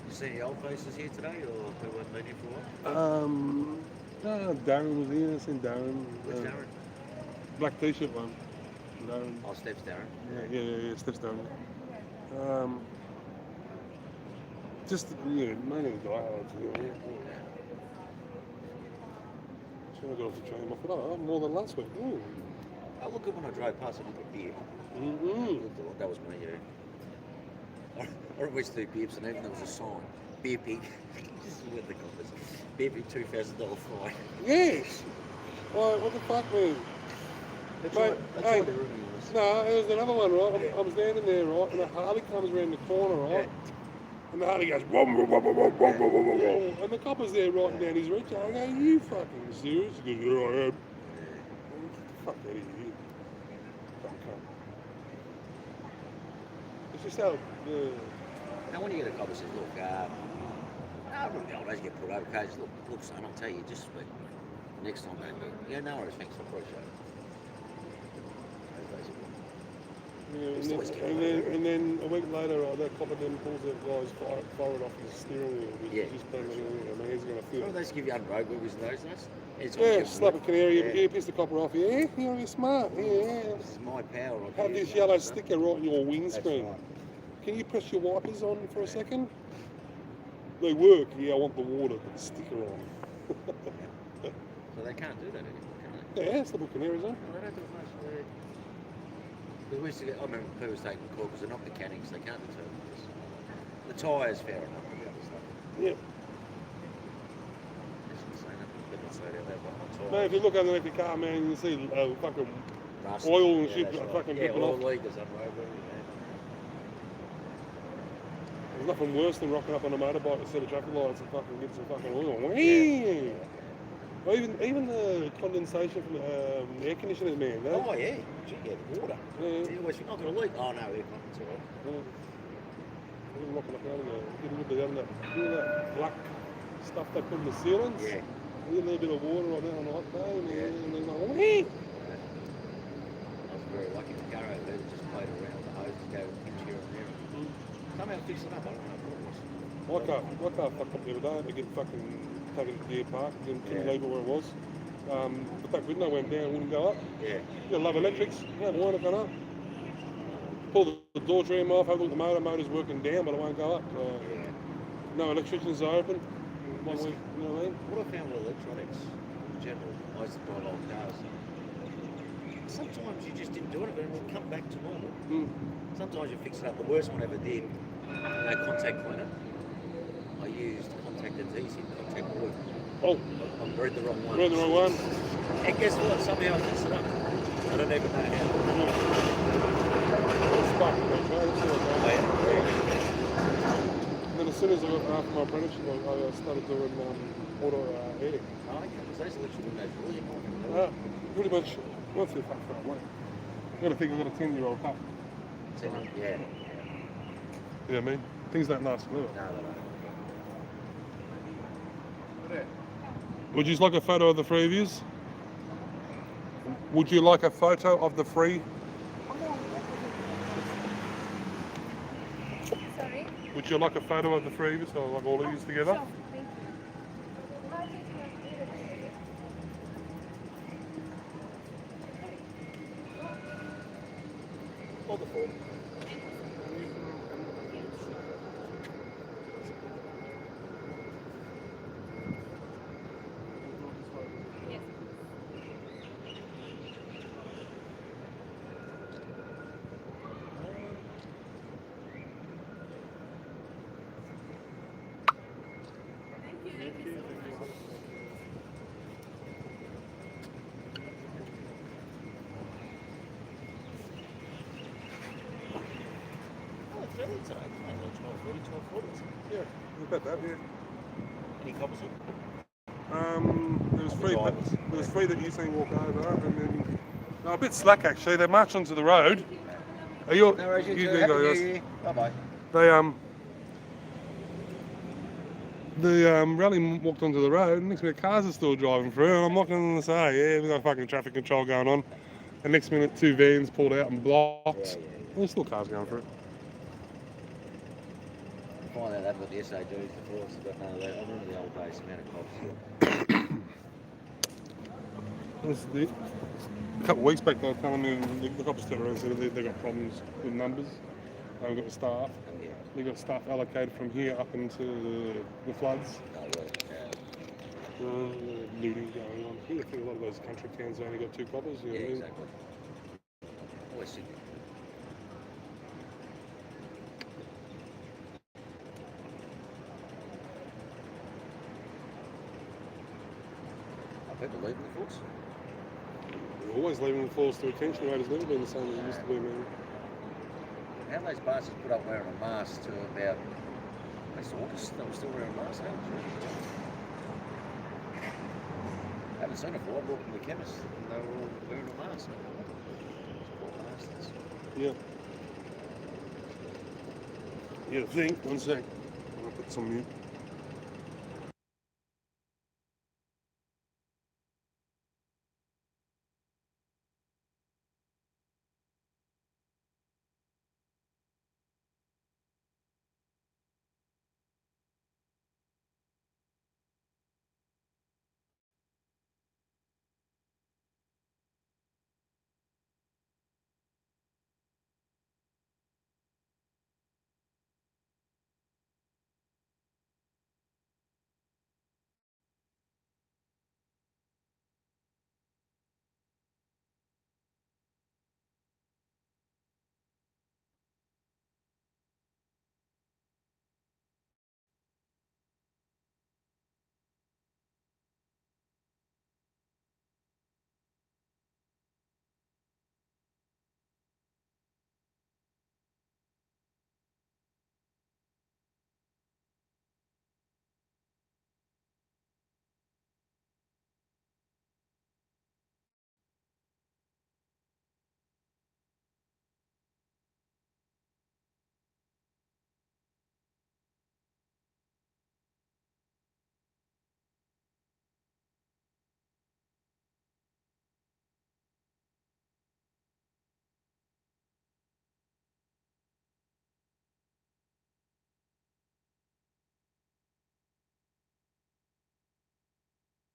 You see any old faces here today, or who weren't meeting for a while? No, Darren was here. I seen Darren. Where's Darren? Black t-shirt one. Darren. Oh, Steps Darren. Yeah, Steph's Darren. Just, mainly the diehards. So I got off the train. I thought, oh, more than last week. Ooh. I looked good when I drove past. I looked at beer. Mm-hmm. That was me, yeah. I always do beers, and even there was a sign. Beer pig. This is what the comments. Beer pig, $2,000 fine. Yes. Why, what the fuck, man? That's Mate, right. That's hey, what the rumor was. No, there was another one, right? Yeah. I was standing there, right, and a Harley comes around the corner, right? Yeah. And the Harley goes, whoa, whoa, whoa, whoa, whoa, whoa, whoa, whoa, whoa. And the copper's there writing down his reach. I go, you fucking serious? He goes, yeah, I am. Get the fuck out of here. Fuck cunt. It's just how, Now, when you get a cop that says, look, the old days get put over, coach, look, son, I'll tell you, just speak. Next time, don't do it. Yeah, no worries, thanks, I appreciate it. Those days are and then a week later, that copper then pulls that guy's forehead off his steering wheel. Yeah. Just putting it in. I mean, he's going to feel Well, it. they used to give you 100 road movies in those days. It's Yeah, slap a canary, Yeah. yeah, piss the copper off. Yeah, you're smart. Yeah. This is my power. I Have can this use yellow that, so. sticker right on your That's windscreen. right. Can you press your wipers on for a second? They work. Yeah, I want the water, but the sticker on. So they can't do that anymore, can they? Yeah, slap a canaries on. No, they don't do it much. We used to get, I remember people was taking the call because they're not mechanics, they can't determine this. The tyres, fair enough, but the other stuff. Yeah. I shouldn't say that, but not say that, but Man, if you look underneath your car, man, you see fucking Rust. oil and Yeah, shit that's right. fucking yeah, dripping oil off. leakers on road. There's nothing worse than rocking up on a motorbike instead of traffic lights and fucking get some fucking oil. Yeah. Or even the condensation from the air conditioners, man. No? Oh yeah, gee, yeah, the water. Yeah. You always think, not going to leak. Oh no, it's all right. Yeah. Even rocking up out of there, getting rid of that black stuff they put in the ceilings. Yeah. A little bit of water on it on a hot day, and Yeah. then they're like, I was very lucky with Garrow there, just played around with the hose and go pinch here and there. Somehow fixed it up, I don't know what it was. my car fucked up the other day. I had to get fucking taken to Deer Park, couldn't Yeah. leave it where it was. The back window went down, wouldn't go up. Yeah. You gotta love electrics. You know, why not go up? Pull the door trim off, have a look at the motor's working down, but it won't go up. Yeah. No electricians are open. One week, you know what I mean? What I found with electronics in general, I used to drive old cars. Sometimes you just didn't do it, and it'll come back to normal. Sometimes you fix it up. The worst one I ever did, no contact cleaner. I used contact adhesive, contact glue. Oh, I read the wrong one. we're in the wrong one. And guess what? Somehow I fixed it up. I don't even know how. Spark, mate, right? That's all Oh, right. yeah. And then as soon as I got after my apprenticeship, I started doing auto air. Oh, okay, because those electrical windows really important. Pretty much, once you're fucked that way. You gotta think I've got a 10-year-old car. Yeah. You know what I mean? Things don't last forever. No, no, no. Would you like a photo of the three of yous? Would you like a photo of the three? Sorry? Would you like a photo of the three of you, so like all of you together? Sure, thank you. How did you Or the four. Yes. Thank you. Thank you so much. Oh, it's early today. Maybe 12:30, 12:40. Yeah, about that, yeah. Any coppers in? There was three that you seen walk over, and then no, a bit slack actually. They marched onto the road. Are you? No worries, you you do two. Happy go, New yes. Year. Bye-bye. The rally walked onto the road, and next minute cars are still driving through, and I'm not going to say, yeah, we've got fucking traffic control going on. And next minute, two vans pulled out and blocked. Yeah. There's still cars going through. Find out they've got the SAGs before, so got none of that. I remember the old days, amount of cops. This is it. A couple of weeks back, they were telling me the cops turned around and said they've got problems with numbers. They haven't got the staff. And yeah, They've got staff allocated from here up into the floods. no, Looting going on. I think a lot of those country towns only got two coppers. You know yeah, what I mean? exactly. Always Sydney. Are people leaving the force? We're always leaving the force. The retention rate has never been the same as it used to be, man. How those bastards put up wearing a mask to about August? They were still wearing masks, haven't they? I haven't seen it before. I walked in the chemist and they were all wearing a mask. Poor bastards. Yeah. You think? One sec. I'm gonna put this on mute.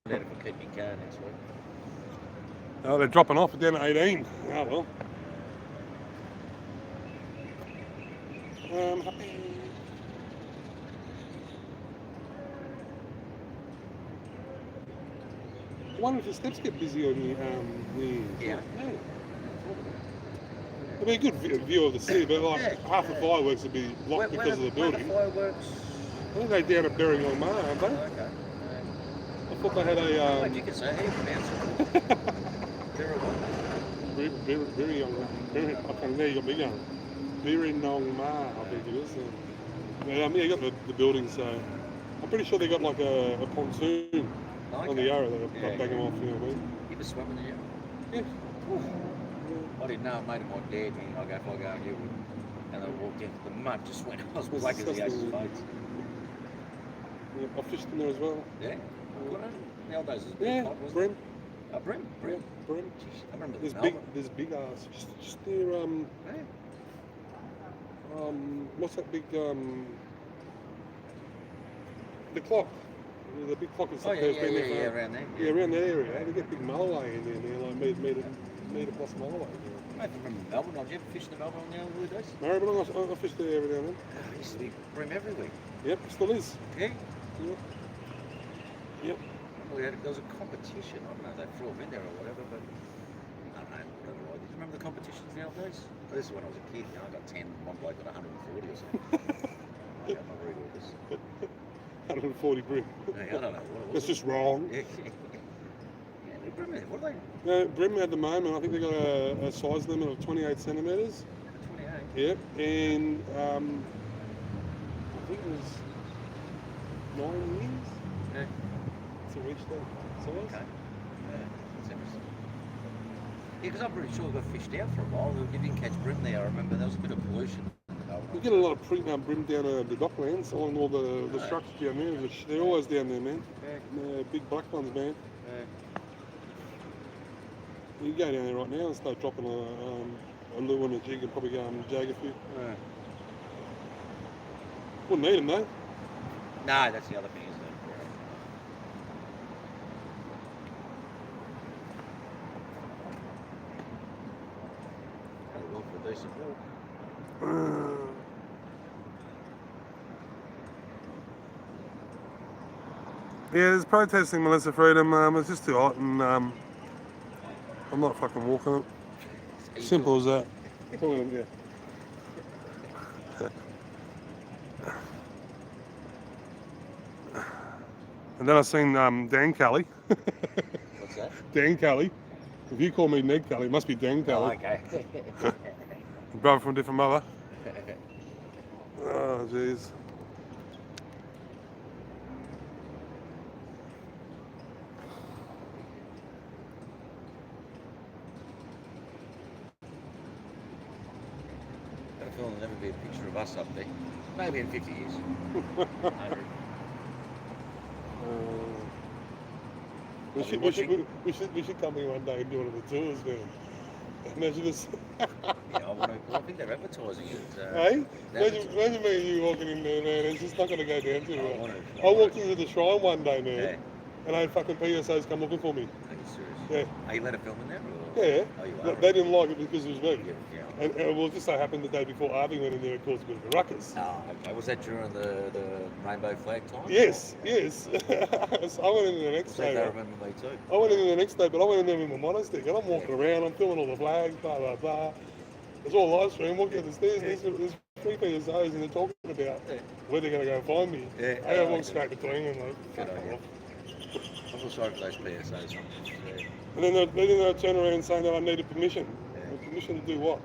Out if I keep my car next week. Oh, they're dropping off down at 18. Oh well. Happy. I wonder if the steps get busy on the Yeah. It'd be a good view of the city, but like Yeah. half the fireworks would be blocked because of the building. Fireworks. I think they're down at Berrynong Mar, aren't they? Okay. I thought they had a Mate, you can say how you pronounce it. Very very young. I can there you got me going. Berrynong Mar, I think it is. Yeah, you got the building, so I'm pretty sure they got like a pontoon on the Yarra that Yeah, got back them yeah. off. You know what I mean? You ever swim in the Yarra? Yeah. I didn't know, mate of my dad, and I go, if I go, you would. And I walked into the mud just when I was black as the Ace's face. Yeah, I fished in there as well. Yeah? Good, eh? The old days was a Yeah, big pot, wasn't Brim. it? Oh, Brim. Yeah, Brim. Jeez, I remember There's the big ass. Just near Yeah. what's that big the clock? The big clock in Oh, Sunday has been there for around there. yeah, around that area. They get big mulloway in there, like meter plus mulloway. I remember Melbourne. Did you ever fish in Melbourne on the early days? No, but I fished there every now and then. There used to be Brim every week. Yep, still is. Yeah? Yep. Yep. There was a competition. I don't know if they threw them in there or whatever, but I don't know. Whatever. Did you remember the competitions in the old days? Well, this is when I was a kid. You know, I got 10, one bloke got 140 or something. I got my read all this. 140 Brim. Hey, I don't know what it was. That's just wrong. Yeah, the Brim, what are they? No, Brim at the moment, I think they got a size limit of 28 centimetres. 28. Yep, and I think it was 9 years Yeah. to reach that size. Okay. Yeah, that's interesting. Yeah, because I'm pretty sure we got fished out for a while. We didn't catch Brim there. I remember there was a bit of pollution. You get a lot of Brim down the docklands, on all the structures down there. They're always down there, man. Yeah. Big black ones, man. Yeah. You can go down there right now and start dropping a lure and a jig and probably go and jag a few. Yeah. Wouldn't need them though. No, that's the other thing, isn't it? Yeah. We're going for a decent walk. Yeah, there's protesting Melissa Freedom. It's just too hot, and I'm not fucking walking it. Simple as that. Yeah. And then I seen Dan Kelly. What's that? Dan Kelly. If you call me Ned Kelly, it must be Dan Oh, Kelly. okay. Brother from a different mother. Oh, jeez. I feel there'll never be a picture of us up there. Maybe in 50 years. We should come here one day and do one of the tours, man. Imagine this. Yeah, I think they're advertising it. Hey? they're Imagine me and you walking in there, man. It's just not going to go down too well. I I walked into the shrine one day, man, Yeah. and I had fucking PSOs come looking for me. Are you serious? Yeah. Are you let a film in there? Or? Yeah. Oh, you They are? didn't like it because it was me. Yeah. And it will just so happened the day before Arby went in there and caused a bit of a ruckus. Oh, okay. Was that during the rainbow flag time? Yes, yes. So I went in there the next So they day. remember me too. I went in there the next day, but I went in there with my monostick, and I'm walking around, I'm filming all the flags, blah, blah, blah. It's all live stream, walking up the stairs, and there's 3 PSOs, and they're talking about where they're going to go find me. Yeah. I go walk straight between them, like, Good fuck idea. off. I feel sorry for those PSAs sometimes. Yeah. And then they turn around saying that I needed permission. Yeah. Permission to do what?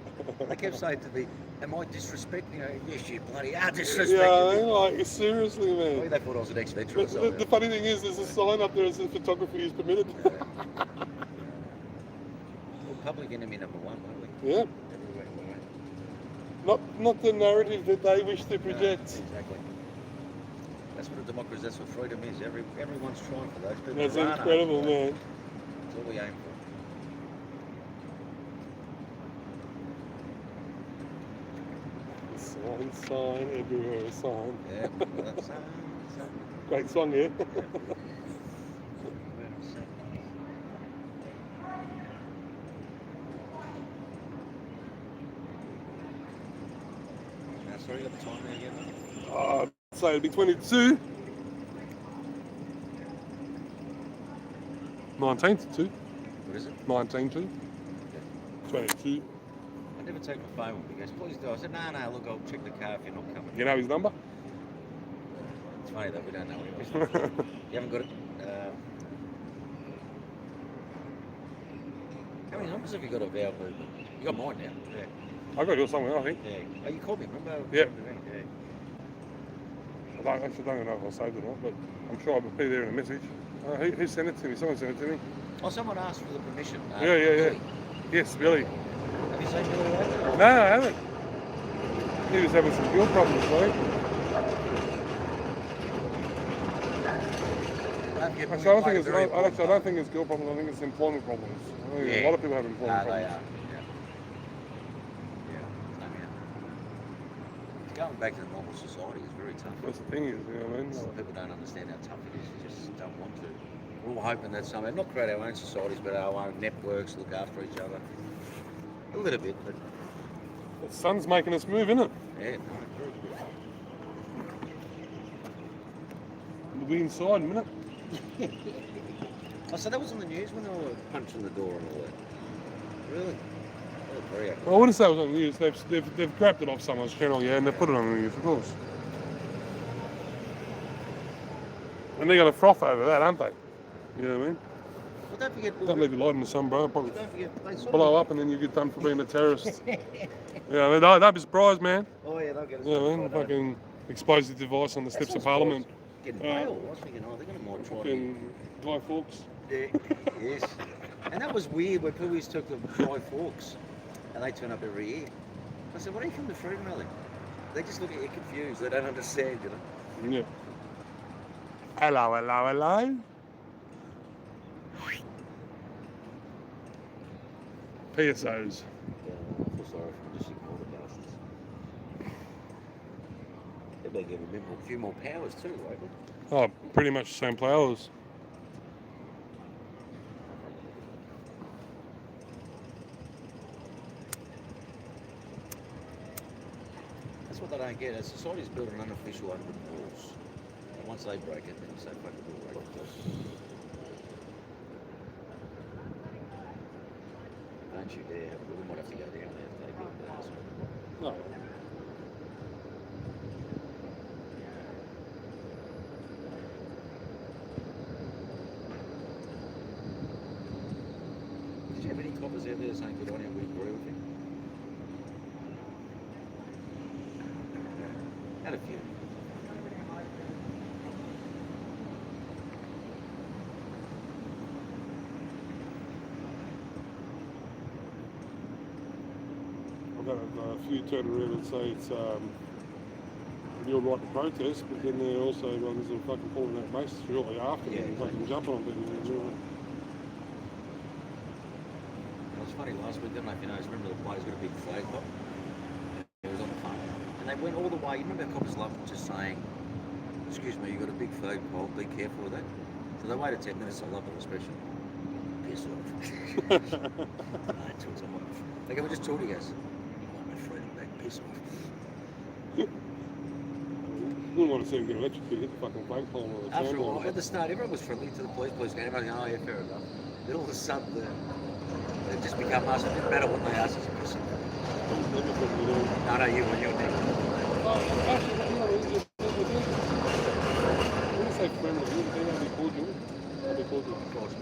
They kept saying to me, am I disrespecting you? Yes, you bloody are Yeah, disrespecting me. like, seriously, Maybe man. they thought I was an ex-veteran or The something. funny thing is, there's a sign up there that says photography is permitted. Well, public enemy number one, aren't we? Yeah, Everywhere we went. not the narrative that they wish to project. Exactly. That's what a democracy, that's what freedom is. Everyone's trying for those people. That's There are none. incredible, man. That's all we aim for. Sign, everywhere a sign. Yeah, well, that's, Great song, yeah. Sorry, you got the time there again, mate? So it'd be 22. 19 to 2. What is it? 19 to 22. I never take my phone with me. He goes, please do. I said, no, look, I'll check the car if you're not coming. You know his number? It's funny that we don't know him. You haven't got it? How many numbers have you got of our movement? You got mine now. Yeah. I got yours somewhere, I think. Yeah. Oh, you called me, remember? Yeah. Yeah. I actually don't know if I saved it or not, but I'm sure I'll be there in a message. Who sent it to me? Someone sent it to me. Oh, someone asked for the permission. Yeah. Billy. Yes, Billy. Have you seen Billy lately? No, I haven't. He was having some fuel problems, right? Actually, I don't think it's fuel problems. I think it's employment problems. I think a lot of people have employment They problems. are. Going back to the normal society is very tough. That's the thing is, you know what I mean? Some people don't understand how tough it is. They just don't want to. We're all hoping that someday, not create our own societies, but our own networks, look after each other. A little bit, but The sun's making us move, isn't it? yeah, no, very We'll be inside in a minute. good. Oh, so that was on the news when they were punching the door and all that. Really? Oh, very accurate. Well, I wouldn't say it was on the news. They've grabbed it off someone's channel, yeah, and they put it on the news, of course. And they're going to froth over that, aren't they? You know what I mean? Well, don't forget. Don't leave your light in the sun, bro. Probably Don't forget. They sort blow of, up and then you get done for being a terrorist. Yeah, I mean, don't be surprised, man. oh yeah, they'll get us. You know what I mean? Fucking explosive device on the steps of Parliament. Getting bail. I was thinking, oh, they're going to might try. Fucking Guy Fawkes. Yeah, yes. And that was weird when police took the Guy Fawkes and they turn up every year. I said, what are you coming to Freedom Rally? They just look at you confused. They don't understand, you know. Yeah. Hello. PSOs. Yeah, I feel sorry for them. Just ignore the bastards. They better give them a few more powers too, won't they? Oh, pretty much the same flowers. That's what they don't get. Society's built on unofficial open rules. And once they break it, then say, fuck it, we'll break it. Don't you dare. We might have to go down there if they build the house. No. Did you have any coppers out there saying good on you, we agree with you? Had a few. I've got a few turn around and say it's your right to protest, but then they're also ones that are fucking pulling that mace shortly after Yeah, and fucking jumping on people. It was funny last week, didn't I? If you know, remember the players got a big flag pop? It was on the phone. And they went all the way. You remember how coppers love just saying, excuse me, you got a big flag pole, be careful with that. So they waited 10 minutes, I love the expression. Piss off. They go, we're just talking, guys. You want my freedom back, piss off. You wouldn't want to see them get electrocuted, hit the fucking flagpole or the After a town while, hall. at the start, everyone was friendly to the police going, everyone going, oh yeah, fair enough. Then all of a sudden, they just become us. It didn't matter what they asked us to piss off. No, no, you were, you're next. Actually, you know, when you say friendly, you think they'll be cordial. They'll be cordial. Of course.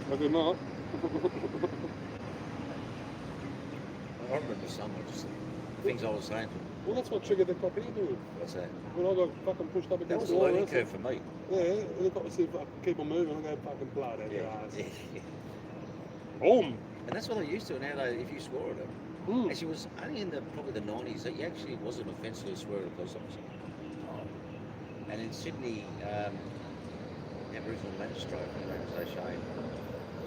But they're not. I remember someone just things I was saying to them. Well, that's what triggered the cop either. What's that? When I got fucking pushed up That against was the a wall. learning that's it. curve for me. Yeah, and the cop said, "Fucking keep on moving," and I go, "Fucking blood out your ass." Yeah. Boom. And that's what they used to. Now, if you swore at them, Mm. actually, it was only in probably the 90s that you actually was an offence to swear at a police officer. And in Sydney, Aboriginal magistrate, Jose Shane,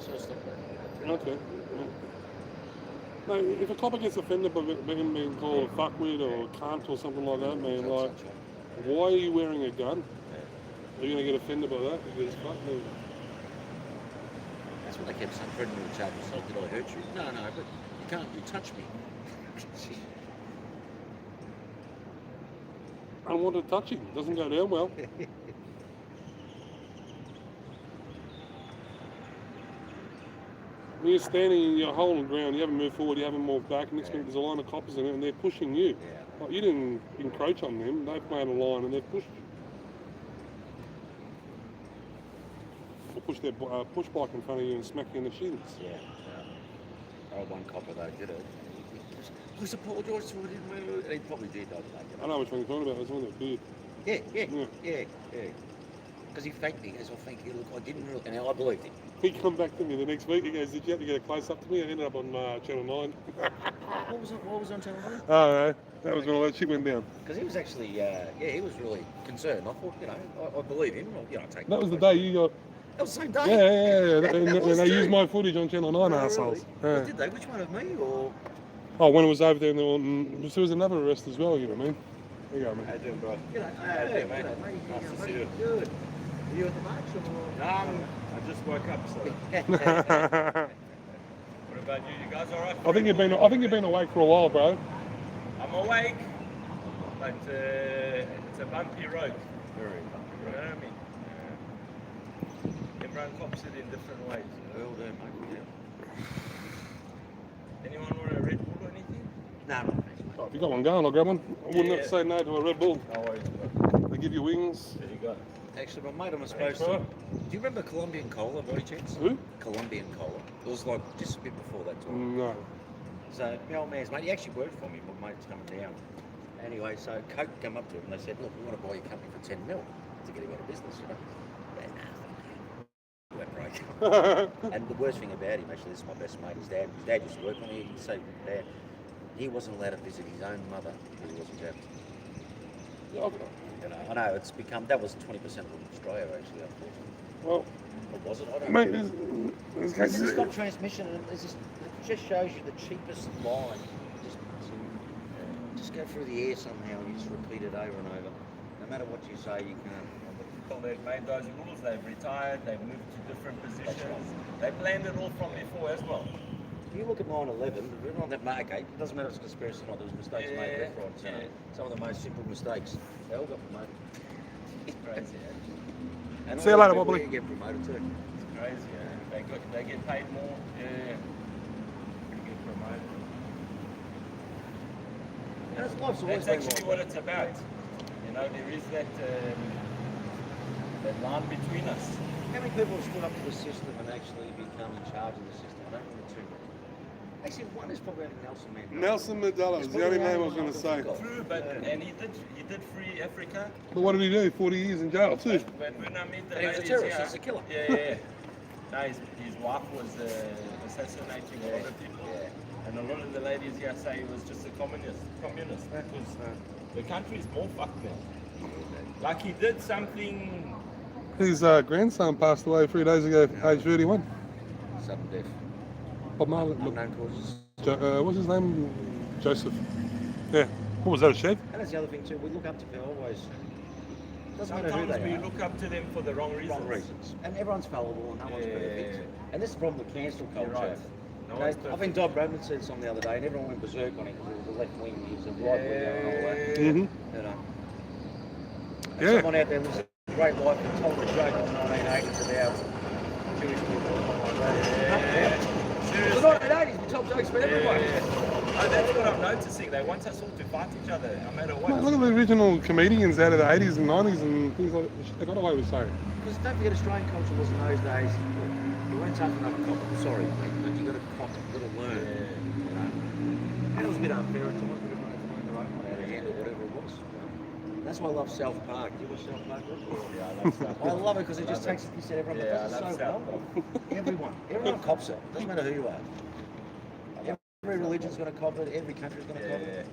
sort of stopped that. Okay. No, if a cop gets offended by being called a fuckwit or a cunt or something like that, man, like, why are you wearing a gun? Are you going to get offended by that? Because fuck me. That's what they kept saying, threatening me with charges. Oh, did I hurt you? No, but you can't, you touch me. Unwanted touching. Doesn't go down well. When you're standing in your hole in the ground, you haven't moved forward, you haven't moved back, and next minute there's a line of coppers in it and they're pushing you. Yeah. Like, you didn't encroach on them, they've made a line and they've pushed you. Or push their push bike in front of you and smack you in the shins. Yeah. Oh, one copper though did it. Please apologise to him, and he probably did. I know which one you're talking about, there's one that beard. Yeah. Because he thanked me. He goes, "Oh, thank you. Look, I didn't really," and I believed him. He come back to me the next week, he goes, "Did you have to get a close up to me?" I ended up on Channel 9. What was on Channel 9? Oh, no, that was when all that shit went down. Because he was actually, he was really concerned. I thought, I believe him. I take. That was the day you got... That was the same day. Yeah. And That was they too. used my footage on Channel 9, Oh, assholes. really? Yeah. Did they? Which one of me or? Oh, when it was over there, and there was another arrest as well, you know what I mean? There you go, man. How you doing, bro? Hey, mate? Nice to see you. Good. Are you at the march or? I just woke up, so. What about you? You guys all right? I think you've been awake for a while, bro. I'm awake, but it's a bumpy road. Very bumpy road. You know what I mean? Everyone cops it in different ways. You know? Well done, mate. Anyone want a Red Bull or anything? No, no, thanks, mate. Oh, if you got one going, I'll grab one. I wouldn't have to say no to a Red Bull. No worries, bro. They give you wings. There you go. Actually, my mate, I'm supposed bro. to. Do you remember Colombian Cola, by any chance? Who? Colombian Cola. It was like just a bit before that time. No. So my old man's mate, he actually worked for me. My mate's coming down. Anyway, so Coke come up to him and they said, "Look, we want to buy your company for 10 mil to get him out of business." You know. Went broke. And the worst thing about him, actually, this is my best mate. His dad used to work for me. He'd say, "Dad, he wasn't allowed to visit his own mother because he wasn't Japanese." You know, I know it's become that was 20% of Australia actually, unfortunately. Well, Or was it? I don't mate, know. there's And then cases... stop transmission, and it just shows you the cheapest line. Just go through the air somehow, and you just repeat it over and over. No matter what you say, you can't. The people that made those rules, they've retired, they've moved to different positions. They planned it all from before as well. If you look at 9/11, we're on that Margate. It doesn't matter if it's conspiracy or not. There was mistakes made Yeah, left, right, and centre. yeah. Some of the most simple mistakes. They all got promoted. It's crazy, eh? And See you all later, the people Wobbly. here get promoted too. It's crazy, eh? They get paid more. Yeah. They get promoted. And it's life's always That's been actually like what it's about. You know, there is that line between us. How many people have stood up to the system and actually become in charge of the system? I don't remember two. Actually, one is probably Nelson Mandela. Nelson Mandela was the only name I was going to say. True, but and he did free Africa. But what did he do? 40 years in jail too. But when I meet the And he was a ladies terrorist, here, he's a killer. Yeah. No, his wife was assassinating a lot of people. Yeah. And a lot of the ladies here say he was just a communist. Because the country is more fucked now. Like he did something. His grandson passed away 3 days ago, age 31. Sudden death. Bob Marley. Unknown causes. What's his name? Joseph. Yeah. What was that, a chef? And that's the other thing too. We look up to people always. Doesn't matter who Sometimes they we are. look up to them for the wrong reasons. Wrong reasons. And everyone's fallible and no one's perfect. Yeah. And this is the problem with cancel You're culture. right. No You know, one's I perfect. think Dodd Bradman said something the other day, and everyone went berserk on him because the left wing is a right winger and all that. Mm-hmm. You know. And Yeah. someone out there lives a great life and told a joke in the 1980s about Jewish people. In the 1980s, we told jokes about everyone. Oh, that's what I'm noticing. They want us all to fight each other, no matter what. Mate, look at the original comedians out of the 80s and 90s and things like that. They got away with saying. Because don't forget, Australian culture was in those days. You weren't tough enough to cop it. Sorry, mate, but you got to cop it. You got to learn. You know. And it was a bit unfair at times, but everyone had to learn their own way out of hand or whatever it was. That's why I love South Park. Do you watch South Park? Yeah, I love stuff. I love it because it just takes the piss out of everyone. Yeah, But I does it love so South well. Everyone cops it. Doesn't matter who you are. Every religion's going to cop it. Every country's going to cop Yeah. it.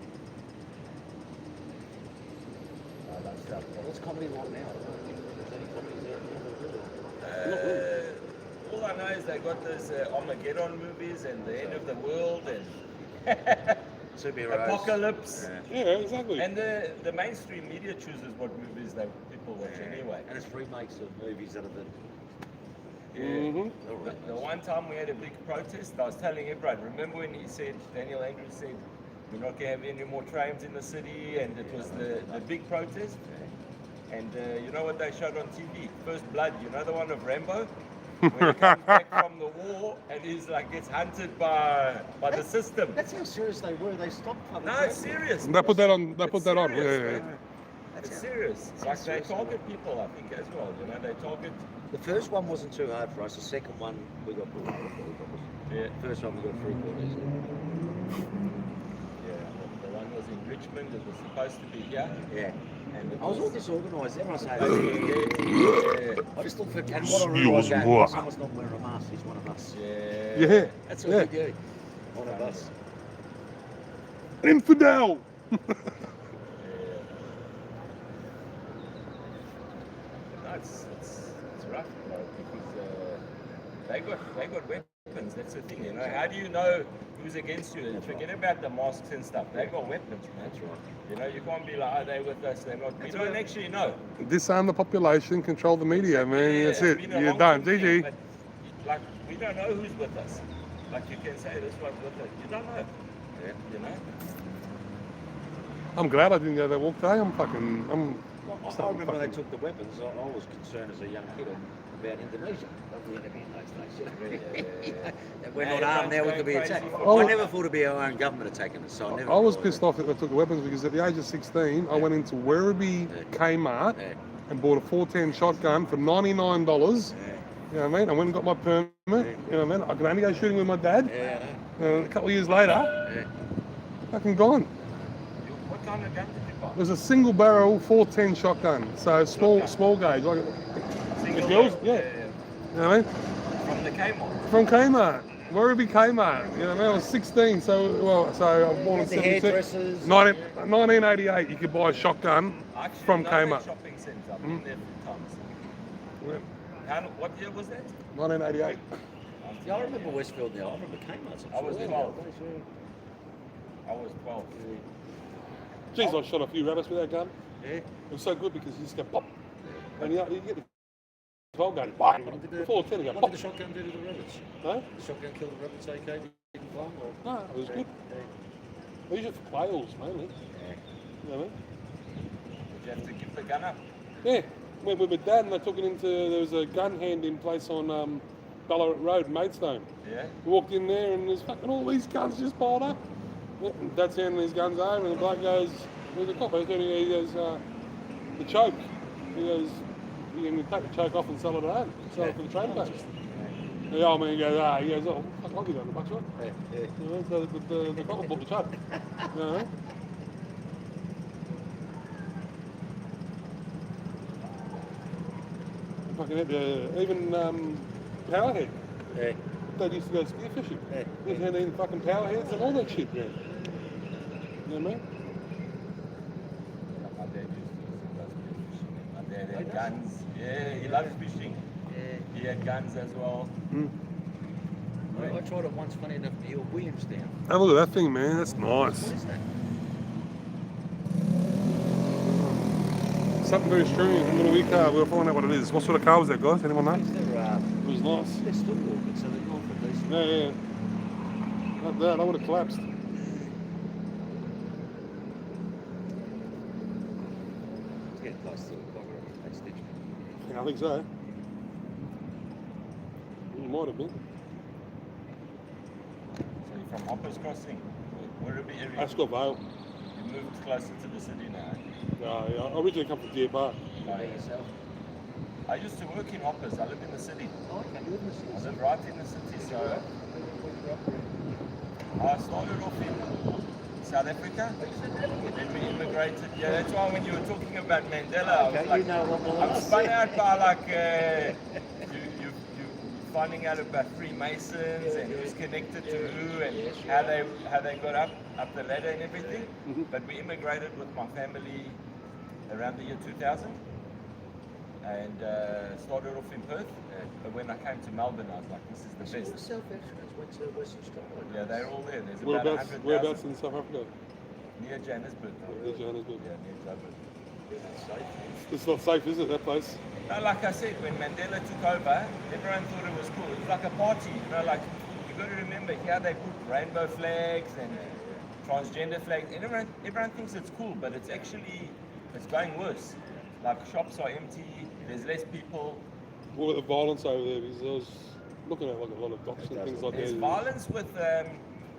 I love stuff. What's comedy like now? Is there any comedy there? All I know is they got those Armageddon movies and the end of the world and Superheroes. apocalypse. Yeah. Yeah, exactly. And the mainstream media chooses what movies that people watch anyway. And it's remakes of movies that have been. Mm-hmm. The one time we had a big protest, I was telling everyone, remember when he said, Daniel Andrews said, we're not going to have any more trains in the city, and it was the big protest. And you know what they showed on TV? First Blood, you know the one of Rambo? When he comes back from the war and he's like gets hunted by the system. That's how serious they were. They stopped public No, it's serious. They put that on. They It's put that on. serious, Yeah. man. That's It's how- serious. that's Like how they serious they target people, I think, as well. You know, they target. The first one wasn't too hard for us. The second one, we got pulled over. Yeah. First one, we got 3 quarters. Yeah. The one was in Richmond. It was supposed to be here. Yeah. And it I was all disorganised. Everyone say, Yeah. I just thought, and what I Yours realised that what? someone's not wearing a mask. He's one of us. Yeah. Yeah. That's what Yeah. we do. One of us. Infidel. Yeah. No, it's rough, bro, because they got weapons. That's the thing, you know. How do you know who's against you? And forget about the masks and stuff. They got weapons, man. That's right. You know, you can't be like, oh, they're with us. They're not. We don't actually know. Disarm the population, control the media, man. Yeah, That's it's it. been a You're long done. thing, GG. but, like, we don't know who's with us. Like, you can say this one's with us. You don't know. Yeah. You know. I'm glad I didn't go that walk today. I'm fucking. I remember they took the weapons. I was concerned as a young kid about Indonesia. We had to be in those days. That we're Now not armed now, we everyone's could be going attacked. crazy for- I never thought it'd be our own government attacking us, so I never. I was thought pissed off that they took the weapons because at the age of 16, I went into Werribee Kmart Yeah. and bought a 410 shotgun for $99. Yeah. You know what I mean? I went and got my permit. You know what I mean? I could only go shooting with my dad. Yeah. A couple of years later, Yeah. fucking gone. What kind of gun did you buy? It was a single barrel 410 shotgun. So small gauge. Like, Single girls? barrel? Yeah. you know what I mean? From the Kmart. From Kmart. Werribee Kmart. You know what I mean? I was 16, so I was born in The 76. hairdressers. 1988, you could buy a shotgun I actually from know Kmart. that shopping centre. I've been there a few times. What year was that? 1988. Yeah, I remember Westfield now. I remember Kmart's. I was 12. I was 12. Jeez, I shot a few rabbits with that gun. Yeah. It was so good because you just go pop. And you get the 12 gun, bang. The 410 you go What pop. did the shotgun do to the rabbits? No? The shotgun killed the rabbits, okay? Didn't fly them, or? No, it was good. Yeah. I use it for quails mainly. Yeah. You know what I mean? Did you have to give the gun up? Yeah. Went with my dad and they took it into, there was a gun hand in place on Ballarat Road, Maidstone. Yeah. We walked in there and there's fucking all these guns just piled up. And Dad's handing these guns over and the bloke goes, where's the cop? He goes, the choke. He goes, you can take the choke off and sell it at home. Sell it for the train back. The old man goes, he goes, oh, fuck, I'll give that a buck, right? Yeah. Yeah. You know, so the cop bought the choke. You know? Fucking even Powerhead. Yeah. Dad used to go spearfishing. Yeah. He's handing fucking powerheads and all that shit. Yeah. You know what I mean? My dad used to love fishing. My dad had guns. Yeah, he loves fishing. Yeah. He had guns as well. I tried it once, funny enough, near Williamstown. Have a look at that thing, man. That's What nice. is that? Something very strange. A little wee car. We'll find out what it is. What sort of car was that, guys? Anyone know? They're, It was nice. they're still walking, so they're not for decent. Yeah. Not that. I would have collapsed. It's getting close to the clock already. That's stitch. Yeah, I think so. It might have been. So you're from Hoppers Crossing, Werribee area. Ascot Vale. You moved closer to the city now. Yeah, I originally come from Deer Park. By yourself. I used to work in Hoppers. I live in the city. Oh, okay, you're in the city. I live right in the city. So I started off in South Africa. Then we immigrated. Yeah, that's why when you were talking about Mandela, I was Okay, like, you know what more than I'm us. spun out by like you finding out about Freemasons and who's connected to who and how they got up the ladder and everything. But we immigrated with my family around the year 2000 and started off in Perth. But when I came to Melbourne, I was like, this is the So the best. South Africans went to Western Australia. Yeah, they're all there. There's about Whereabouts 100,000 in South Africa? near Johannesburg. Near Johannesburg. Yeah, near Joburg. It's not safe, is it, that place? No, like I said, when Mandela took over, everyone thought it was cool. It was like a party, you know, like, you got to remember, here they put rainbow flags and transgender flags. Everyone thinks it's cool, but it's going worse. Like shops are empty. There's less people. What about the violence over there? Because I was looking at like a lot of docs and things like There's that. violence with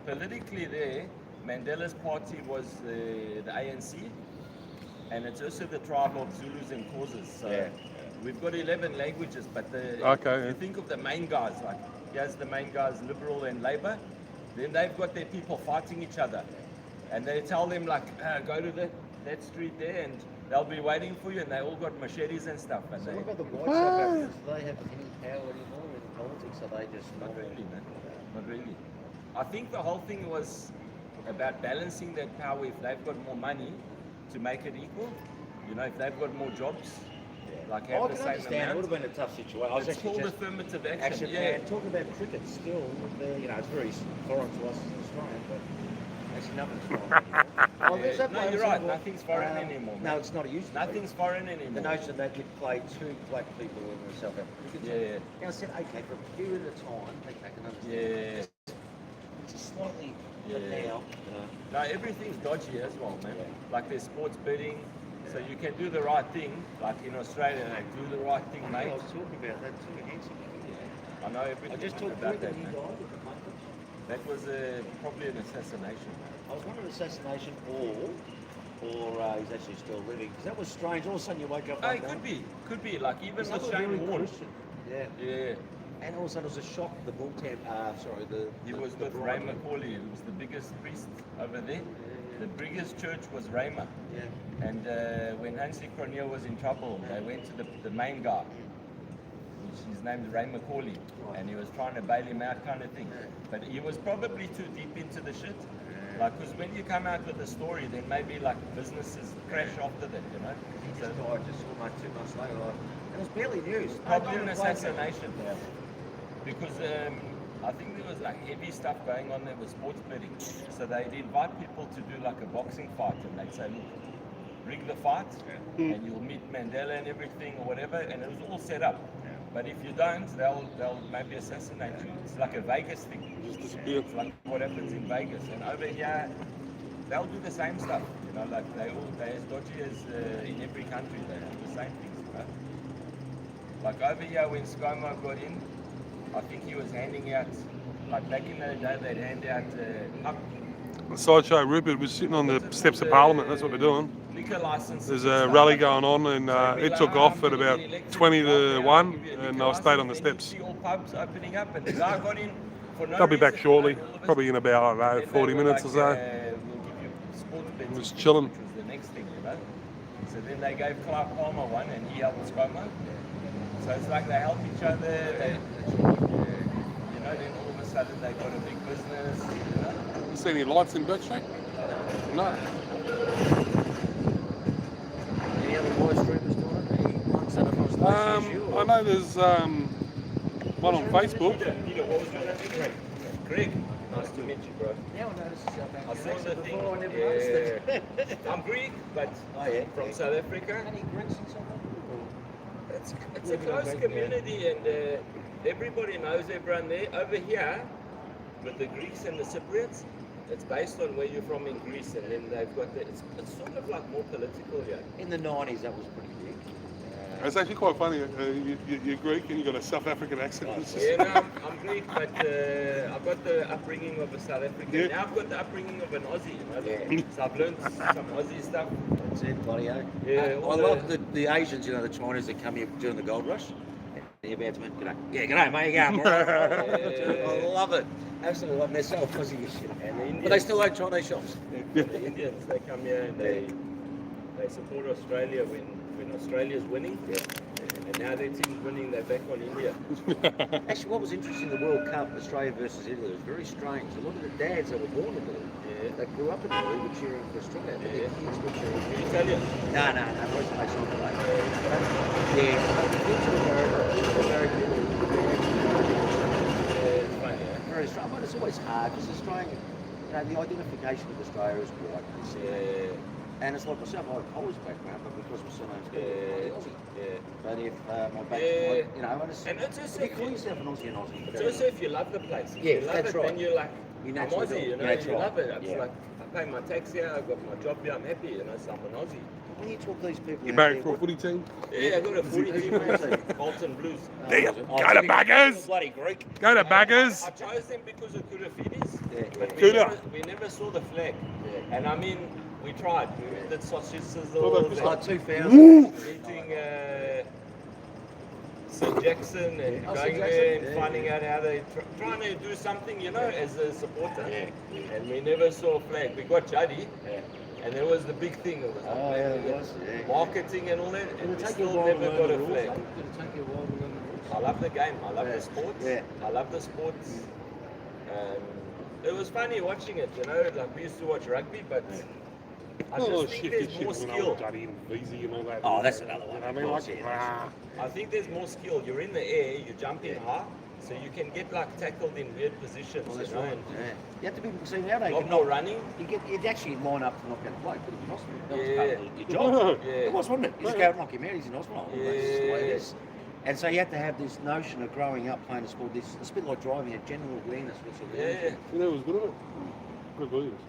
politically there. Mandela's party was the ANC, and it's also the tribe of Zulus and Xhosas. So we've got 11 languages, but Okay, you think of the main guys, like here's the main guys, Liberal and Labour. Then they've got their people fighting each other, and they tell them like, go to that street there, and they'll be waiting for you, and they all got machetes and stuff. And So they, what about the white South Africans? Do they have any power anymore in politics? Are they just not really, man. Not really. I think the whole thing was about balancing that power. If they've got more money, to make it equal. You know, if they've got more jobs, like have I the can same understand. It amount. would have been a tough situation. I was It's actually called just affirmative action. Yeah. and talking about cricket still, you know, it's very foreign to us as Australians, but actually nothing's foreign anymore. Oh, there's that No, bloke you're said, right. well, Nothing's foreign anymore. No, it's not. It used to be. Nothing's foreign anymore. The notion that you'd play two black people in the South African cricket team. Yeah. Now I said, okay, for a period of time, I can understand. Yeah. It's just slightly, but Yeah. now, No, everything's dodgy as well, man. Like there's sports betting, so you can do the right thing. Like in Australia, they do the right thing, I mate. was talking about that too, Hanson. I know everything I just talked about about that, he man. died at the moment. That was probably an assassination. I was wondering assassination or he's actually still living. Because that was strange. All of a sudden you wake up Oh, one it day. could be. Like even It's like with a Shane very Warne. Christian. Yeah. Yeah. And all of a sudden it was a shock. The bull tamp, He was with Ray Macaulay, who was the biggest priest over there. The biggest church was Rayma. Yeah. And when Hansie Cronje was in trouble, they went to the main guy, which his name is Ray Macaulay, and he was trying to bail him out kind of thing. But he was probably too deep into the shit. Like, because when you come out with a story, then maybe like businesses crash after that, you know? He just died just almost 2 months later. It was barely news. Probably an assassination. Because I think there was like heavy stuff going on there with sports betting. So they'd invite people to do like a boxing fight, and they'd say, look, rig the fight, and you'll meet Mandela and everything or whatever, and it was all set up. But if you don't, they'll maybe assassinate you. It's like a Vegas thing. Just disappear. It's like what happens in Vegas. And over here, they'll do the same stuff. You know, like they're as dodgy as in every country. They do the same things. You know? Like over here, when ScoMo got in, I think he was handing out, like back in the day, they'd hand out up. Sideshow Rupert was sitting on the steps of Parliament. That's what we're doing. Liquor licenses. There's and a stuff rally like going on, and that. So it we're took like, off I'm at gonna about get elected, 20 I'll to give 1, you a and liquor I stayed on the license, then you steps. see all pubs opening up, and the guy got in for no They'll be back reason, shortly, you know, all of a probably in about, I don't know, Then 40 they were minutes or like, so. We'll give you sports betting, Just chilling. which was the next thing, you know. So then they gave Clark Palmer one, and he helped ScoMo. So it's like they help each other. They, you know, then all of a sudden they got a big business. You know. You see any lights in Birch Street? No. Any other voice streamers doing it? Any ones that are not as close as you? I know there's one on Facebook. Peter, what was your name? Greg. Nice to meet you, bro. Now I notice it's South I African saw the thing. before. I never noticed it. I'm Greek, but Oh, yeah. from South Africa. Any Greeks in South Africa? It's a close community, and everybody knows everyone there. Over here, with the Greeks and the Cypriots, it's based on where you're from in Greece, and then they've got it's sort of like more political here. In the 90s, that was pretty big. It's actually quite funny. You're Greek and you've got a South African accent. It's just- Yeah, no, I'm Greek, but I've got the upbringing of a South African. Yeah. Now I've got the upbringing of an Aussie, you know. Yeah. So I've learned some Aussie stuff. That's it, bloody hell. Yeah, I all love the Asians, you know, the Chinese that come here during the gold rush. They're about to meet, g'day. Yeah, g'day, mate. How you going? I love it. Absolutely love it. They're so fuzzy as shit. And the Indians, But they still own Chinese shops. the Indians, they come here and they support Australia when Australia's winning. Yeah. And now their team's winning, they're back on India. Actually, what was interesting, the World Cup, Australia versus Italy, was very strange. A lot of the dads that were born in Italy, that grew up in Italy, were cheering for Australia. But their kids were cheering for Italian. No, it wasn't like something like that. Yeah, the kids in America were very good. It's funny, eh? Very strong, but it's always hard because Australia, you know, the identification of Australia is white. Yeah. And it's like myself, I have a Polish background, but because my surname's Aussie. Yeah. But if my background, Yeah. you know, and it's And it's also you call yourself an Aussie and Aussie. It's also if you love the place. If Yeah, you love that's it, right. then you're like, You I'm naturally Aussie, do. you know, That's you right. love it. It's Yeah. like, I pay my tax here, I got my job here, I'm happy, you know, so I'm an Aussie. When you talk to these people, You out back there, for a what- footy team? Yeah, I got a 40 Who's team, your mate. team? Bolton Blues. Damn, Oh, go to so Baggers! Bloody Greek. Go to Baggers! I chose them because of Kurafidis. Yeah. But Kuda. we never saw the flag. Yeah. And I mean, we tried. We did sausage Well, sizzles, that's Oh, and 2000. meeting St. Jackson and Yeah. Oh, going St. there and Jackson. Yeah, finding out how they trying to do something, you know, as a supporter. And we never saw a flag. We got Juddy, Yeah. and that was the big thing. It was like, Oh, yeah, it was. Yeah. marketing and all that, Did and it we take you a still while to never learn got the a rules? flag. Did it take you a while to learn the rules? I love the game. I love Yeah. the sports. Yeah. I love the sports. It was funny watching it, you know, like we used to watch rugby, but I just Oh, think shit, there's this shit more when I skill. was Juddy and Veezy and all that. Oh, that's another one, You know what I of mean? course, Like, yeah. I think there's more skill. You're in the air, you jump in high, so you can get like tackled in weird positions, Well, that's you know, right. and Yeah. You have to be see how they a lot can more knock. running. You'd actually line up to knock out a play. Could have been hospital. That was Yeah. part of your job. Yeah. It was, wasn't it? You just go and knock him out. He's in hospital. Yeah. That's just the way it is. And so you have to have this notion of growing up playing a sport. It's a bit like driving, a general awareness. What's around Yeah. You know, it was good at it. Good Williams.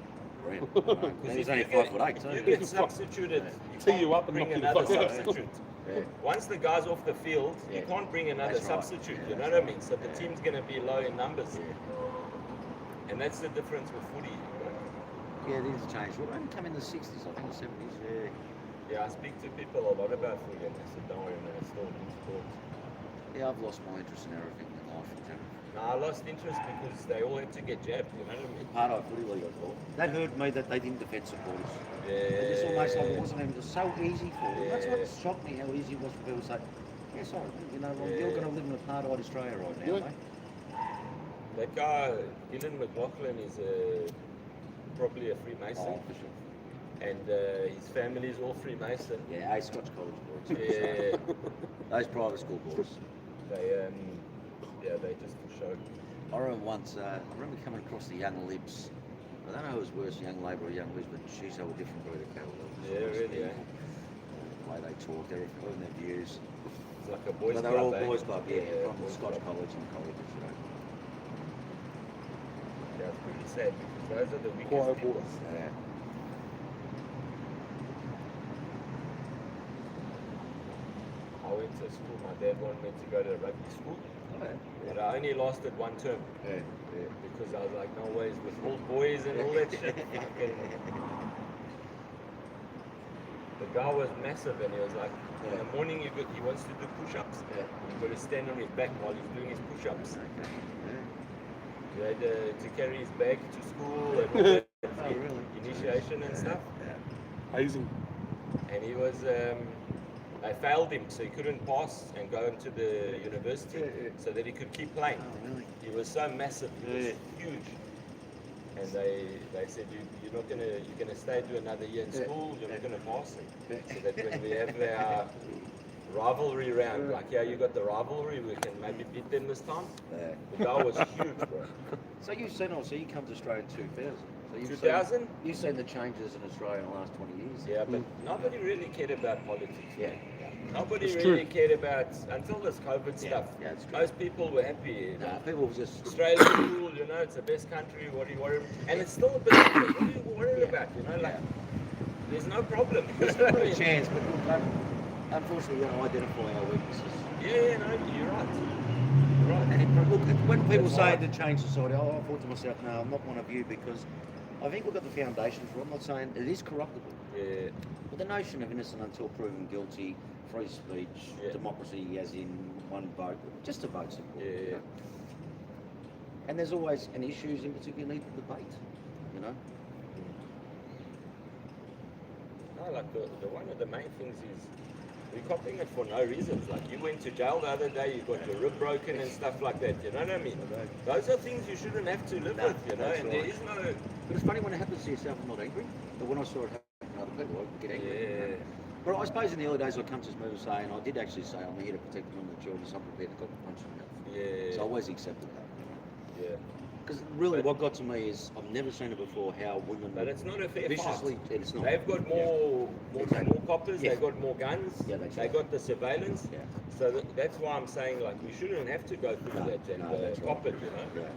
you. Because He's if only you get- 5'8", so you yeah. get substituted, you Tee can't you up and bring knock you the another fuck out. substitute. Yeah. Once the guy's off the field, you Yeah. can't bring another That's right. substitute. Yeah, You know that's what I mean? So the team's going to be low in numbers, and that's the difference with footy. Yeah, it is changed. Well, it only come in the 60s, I think the 70s. Yeah. Yeah, I speak to people a lot about footy, and they said, "Don't worry, man, it's still a good sport." Yeah, I've lost my interest in everything in life in general. No, I lost interest because they all had to get jabbed. You know what I mean? Part of footy league, I thought. That hurt me that they didn't defend supporters. Yeah. It's almost like it wasn't even, it was so easy for them. That's what shocked me, how easy it was for people to say, yeah, sorry, you know, well, you're going to live in apartheid Australia right now, Yeah. mate. That guy, Gillan McLaughlin, is probably a Freemason, Oh, for sure. and his family is all Freemason. Yeah, Scotch College boys. Yeah, Those private school boys. they just show. I remember once, I remember coming across the Young Libs. I don't know who was worse, Young Labour or Young Libs, but she's a different breed of cattle. Yeah, really, eh? The way they talk, their views. It's like a boys' But club. they're all eh? boys club, yeah, from boys Scotch club. College and colleges, you know. Yeah, it's pretty sad because those are the weakest Quiet people. boys. Yeah. I went to school. My dad wanted me to go to rugby school, but I only lasted one term Yeah. because I was like, no ways with all boys and all that shit. Fucking- The guy was massive, and he was like, in the morning he wants to do push-ups. Yeah. You've got to stand on his back while he's doing his push-ups. Yeah. He had to carry his bag to school and all that Oh, really? initiation and stuff. Hazing. And he was, I failed him, so he couldn't pass and go into the university so that he could keep playing. Oh, really? He was so massive, he was huge. And they said, you're gonna stay do another year in school, you're not gonna pass it. So that when we have our rivalry round, like yeah, you got the rivalry, we can maybe beat them this time. Yeah. The guy was huge, bro. So you've seen, obviously, you come to Australia in 2000. So you've 2000? Seen, you've seen the changes in Australia in the last 20 years. Yeah, but nobody really cared about politics. Yeah. Nobody It's really true. cared about, until this COVID stuff, yeah, it's true. most people were happy. No, people just. Australia's cool, you know, it's the best country, what are you worried about? And it's still a bit, what are you worried about, you know, like, there's no problem. There's not a chance, but look, unfortunately, we've got to identify our weaknesses. Yeah, no, you're right. You're right. And look, when people That's say right. to change society, I thought to myself, no, I'm not one of you because I think we've got the foundations for it. I'm not saying it is corruptible. Yeah, But the notion of innocent until proven guilty, free speech, Yeah. democracy as in one vote, just a vote's important. Yeah. You know? And there's always an issues in particular need to debate, you know? no, like the one of the main things is we're copying it for no reasons. Like you went to jail the other day, you got your rib broken and stuff like that, you know what I mean? Those are things you shouldn't have to live No, with, you know, that's and there right. is no, But it's funny when it happens to yourself, I'm not angry. But when I saw it happen to other people, I would get angry. you know? yeah, But I suppose in the early days I come to this move and say, and I did actually say, I'm here to protect the women and the children, so I'm prepared to cop a punch in the mouth. yeah, So I always accepted that. yeah. Because really But- what got to me is, I've never seen it before, how women But it's not a fair viciously, fight. it's not. They've got more coppers, Yeah. they've got more guns, Yeah, that's they right. got the surveillance. Yeah. So that's why I'm saying like we shouldn't have to go through No, that and no, that's cop right. it, you know. Yeah.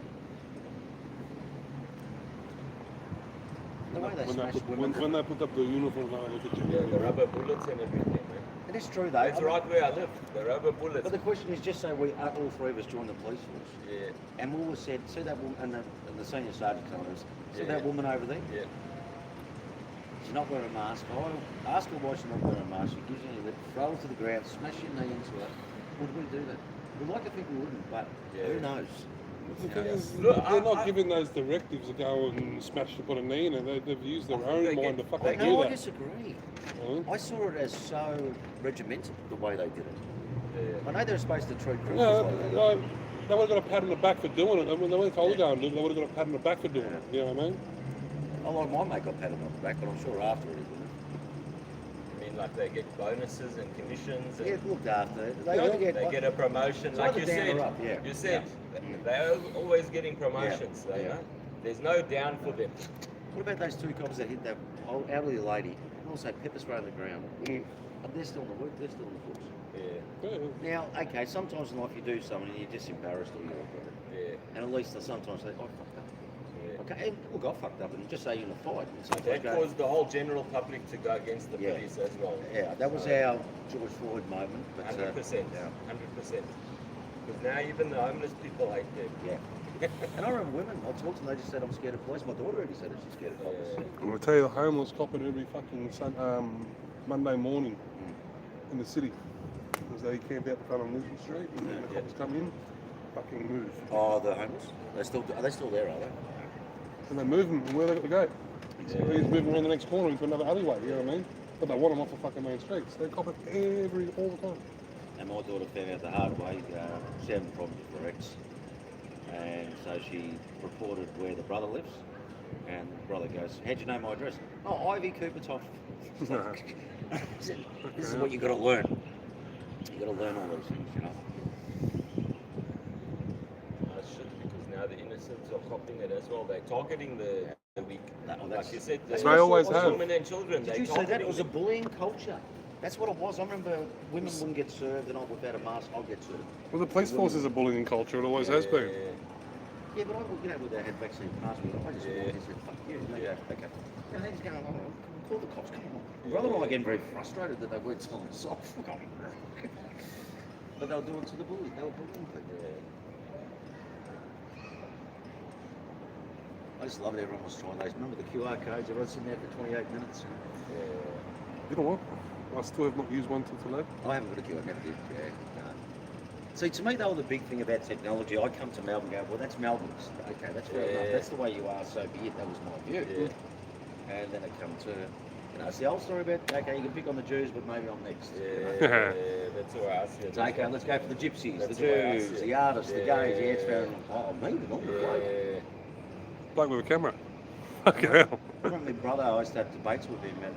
The way they when, smash put, women. when they put up the uniforms, I look at you. Yeah, the rubber bullets and everything, man. It is true though. That's right where I live, the rubber bullets. But the question is, just say we all three of us joined the police force, Yeah, and we all said, see that woman, and the senior sergeant told us, see Yeah. that woman over there? yeah. She's not wearing a mask. I ask her why she's not wearing a mask. She gives you a lip, throw her to the ground, smash your knee into her. Would we do that? We'd like to think we wouldn't, but who Yeah. knows? The thing is, Look, they're not I- giving those directives to go and smash and put a knee in it. They've used their I own think they mind get- to fucking they do No, I that. disagree. Huh? I saw it as so regimented the way they did it. Yeah. I know they're supposed to treat criminals No, like that. no, they would have got a pat on the back for doing it. I mean, they weren't told to go and do it. They would have got a pat on the back for doing it. You know what I mean? A lot of my mate got patted on the back, but I'm sure after it he wouldn't. I mean, like they get bonuses and commissions and Yeah, looked after. They Yeah, either get, they get a promotion. It's Like either you down said, or up, yeah. you said Yeah. they're always getting promotions. Yeah, You yeah. know? There's no down for them. What about those two cops that hit that old elderly lady and also pepper spray on the ground? Mm. And they're still on the work, they're still on the force. Yeah, Yeah. Now, okay, sometimes in life you do something and you're just embarrassed or you're yeah, and at least sometimes they, I fucked up. yeah. Okay, and look, I fucked up and just say you're in a fight. And sometimes That go, caused the whole general public to go against the Yeah. police as well. yeah, that was our George Floyd moment. But, 100%. yeah. 100%. Because now even the homeless people hate them. Yeah. And I remember women, I talked to them, they just said, I'm scared of police. My daughter already said that she's scared of police. Yeah. I'm going to tell you, the homeless copping every fucking Monday morning in the city. Because they camp out the front on Lisbon Street and then the cops come in, fucking move. Oh, the homeless? Are they still there, are they? And they move them, and where they got to go? So he's moving around the next corner into another alleyway, you know what I mean? But they want them off the fucking main streets. They cop it all the time. And my daughter found out the hard way, she had problems with her ex. And so she reported where the brother lives. And the brother goes, how'd you know my address? Oh, Ivy Coopertoft. This is what you got to learn. You got to learn all those things, you know. Shit, because now the innocents are copying it as well. They're targeting the weak. No, Like you said, that's They what I always saw. have. women and children. Did they're you say that? targeting It was a them. bullying culture. That's what it was. I remember women wouldn't get served, and without a mask, I'll get served. Well, the police force is a bullying culture. It always has been. Yeah, but I, with their head vaccine passport, I just walked and said, fuck you. And they go, okay. And they just go, oh, call the cops, come on. My brother and I were getting very frustrated that they weren't telling us off. But they were doing it to the bully. They were bullying people. I just love it everyone was trying those. Remember the QR codes? Everyone's sitting there for 28 minutes. You know what? I still have not used one till today. I haven't got a QR, never did. Yeah, no. See, to me, they were the big thing about technology. I come to Melbourne and go, well, that's Melbourne's. Okay, that's fair enough. That's the way you are, so be it. That was my view. Yeah. And then it come to, it's the old story about, okay, you can pick on the Jews, but maybe I'm next. Yeah, that's what I see. It's okay, let's go for the gypsies, That's the the way I Jews, see the it. artists, the Yeah, gays, the yeah, it's fair enough. Oh, me, the normal bloke. Yeah. Bloke with a camera. Fucking hell. I remember my brother, I used to have debates with him, and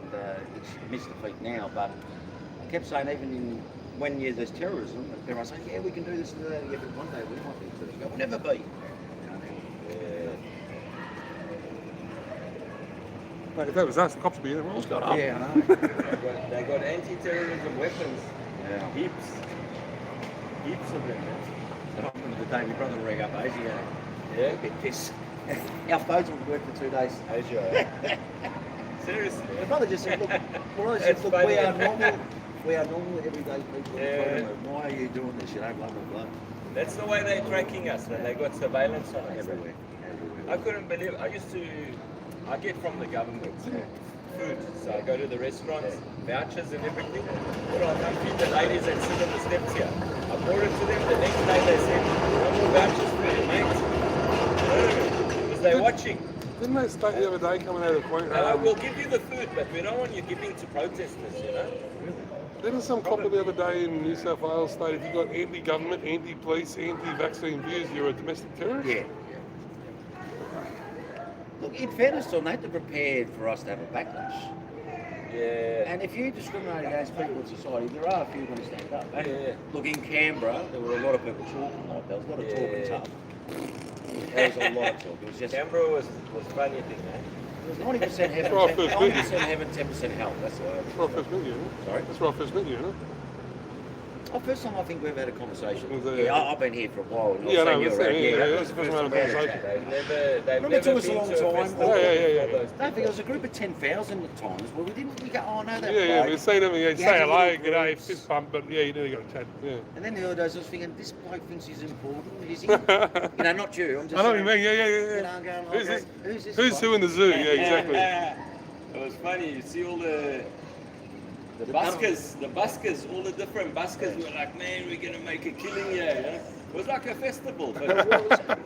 it's missed the feet now, but I kept saying, even in when there's terrorism, everyone's saying, yeah, we can do this and that, yeah, but one day we might be to go, we'll never be. Mate, if that was us, the cops would be there. Well, got up. Yeah, I know. They got anti-terrorism weapons. Yeah. Heaps. Heaps of them. And I remember the day my brother rang up Asia, Yeah. a bit pissed. Our phones wouldn't work for 2 days. Asia. Seriously. My brother just said, look, That's look, funny. we are normal, everyday people. Yeah. Why are you doing this? You know, blah, blah, blah. That's the way they're tracking us, and they got surveillance on us. Everywhere. I couldn't believe. I get from the government food, so I go to the restaurants, vouchers and everything. Well, I come feed the ladies that sit on the steps here. I brought it to them. The next day they said, "No more vouchers for you, mate." No, because they're watching. Didn't they state the other day coming out of the point? We'll give you the food, but we don't want you giving to protesters, you know. Didn't some copper the other day in New South Wales state if you've got anti-government, anti-police, anti-vaccine views, you're a domestic terrorist? Yeah. Look, in fairness to them, they're prepared for us to have a backlash. Yeah. And if you discriminate against people in society, there are a few going to stand up. And Yeah. look, in Canberra, there were a lot of people talking like that. There was a lot of talking tough. There was a lot of talk. It was just, Canberra was funny thing, eh? it was 90% heaven, That's right, first 90% heaven, 10% hell. That's the way That's where I first met you, isn't it? Sorry? That's where I first met you, isn't it? Oh, first time I think we've had a conversation. Was it- Yeah, I've been here for a while. And Yeah, I've no, seen you that's around. it, yeah, that yeah, was the that's first time we had a conversation. chat. They've Remember never it took us a been long to a time. festival. Yeah, yeah, yeah, all those Don't think it was a group of 10,000 at times where we go, oh no, that Yeah, bloke. we've seen him, He say had a hello, little g'day, groups. fist bump, but yeah, you nearly got a chat. Yeah. And then the other days I was thinking, this bloke thinks he's important, is he? You know, not you. I'm just I know what you saying, mean, yeah. You know, I'm going, Who's okay, this? who's this? Who's bloke? who in the zoo? Yeah, exactly. It was funny. You see all the The buskers, all the different buskers were like, man, we're gonna make a killing here. You know? It was like a festival, but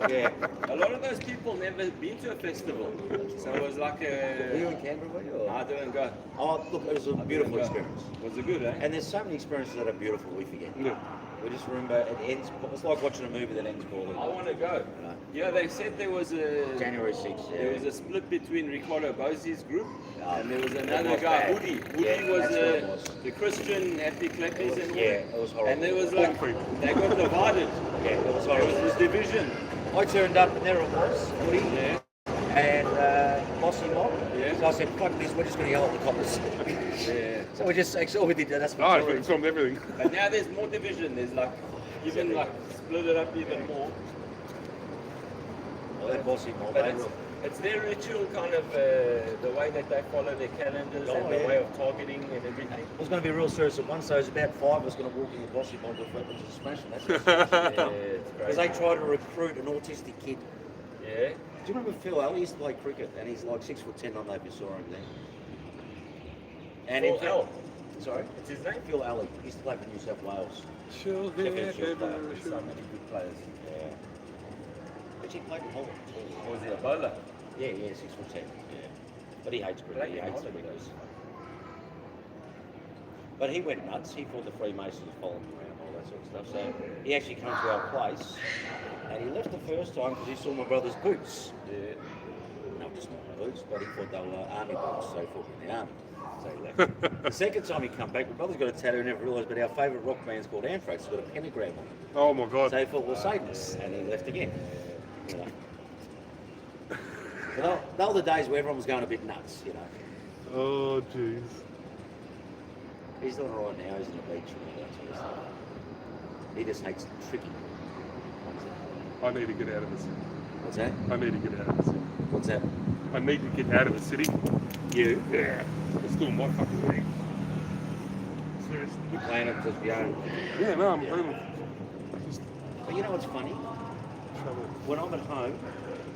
Yeah. a lot of those people never been to a festival, so it was like Were you a. in Canberra, were you? I didn't go. Oh, look, it was a beautiful experience. Was it good, eh? And there's so many experiences that are beautiful we forget. Yeah. We just remember it ends. It's like watching a movie that ends poorly. I want to go. You know, Yeah, they said there was a January 6th. There was a split between Ricardo Bosie's group and there was It another was guy, bad. Woody. Yeah, Woody was, that's what it was. the Christian happy clappies and all Yeah, that. it was horrible. And there was like, they got divided. Yeah, it was There was horrible. this division. I turned up and there it was, Woody Yeah. and Bossy Mob. Yeah. So I said, fuck this, we're just going to yell at the coppers. Yeah. So we just, that's all we did. That's Oh, what I filmed everything. But now there's more division. There's like, even like, split it up even more. Well, that Bossy Mob, But they it's, were- it's their ritual kind of, the way that they follow their calendars and the yeah. way of targeting and everything. it was going to be real serious at once, so it was about 5 of us going to walk in the Bossy Mob with weapons and smash them. That's Yeah, it's because crazy. they tried to recruit an autistic kid. Yeah. Do you remember Phil Alley? He used to play cricket and he's like 6'10". I don't know if you saw him then. And Phil in fact- L. Sorry? It's his name? Phil Alley. He used to play for New South Wales. Sure, Sheffield Shield player. There's so many good players. Yeah. Actually played for Holland. Or was he a bowler? Yeah, 6'10". Yeah. But he hates cricket. Played He in hates Holland, cricketers. But he went nuts. He thought the Freemasons followed him around and all that sort of stuff. So he actually came to our place and he left the first time because he saw my brother's boots. Yeah. No, just not my boots, but he thought they were army boots, so he thought we were in the army. So he left. The second time he come back, my brother's got a tattoo, never realised, but our favourite rock band's called Anthrax. It's got a pentagram on it. Oh my god. So he thought, we're Satanists, and he left again. You know. But they were the days where everyone was going a bit nuts, you know. Oh jeez. He's doing all right now, he's on the beach and all that sort of stuff. He just hates tricky. I need to get out of this. What's that? I need to get out of this. What's that? I need to get out of the city. You? Yeah. It's doing my fucking thing. Seriously. You're playing it because you own. Yeah, no, I'm home. Just But you know what's funny? trouble. When I'm at home,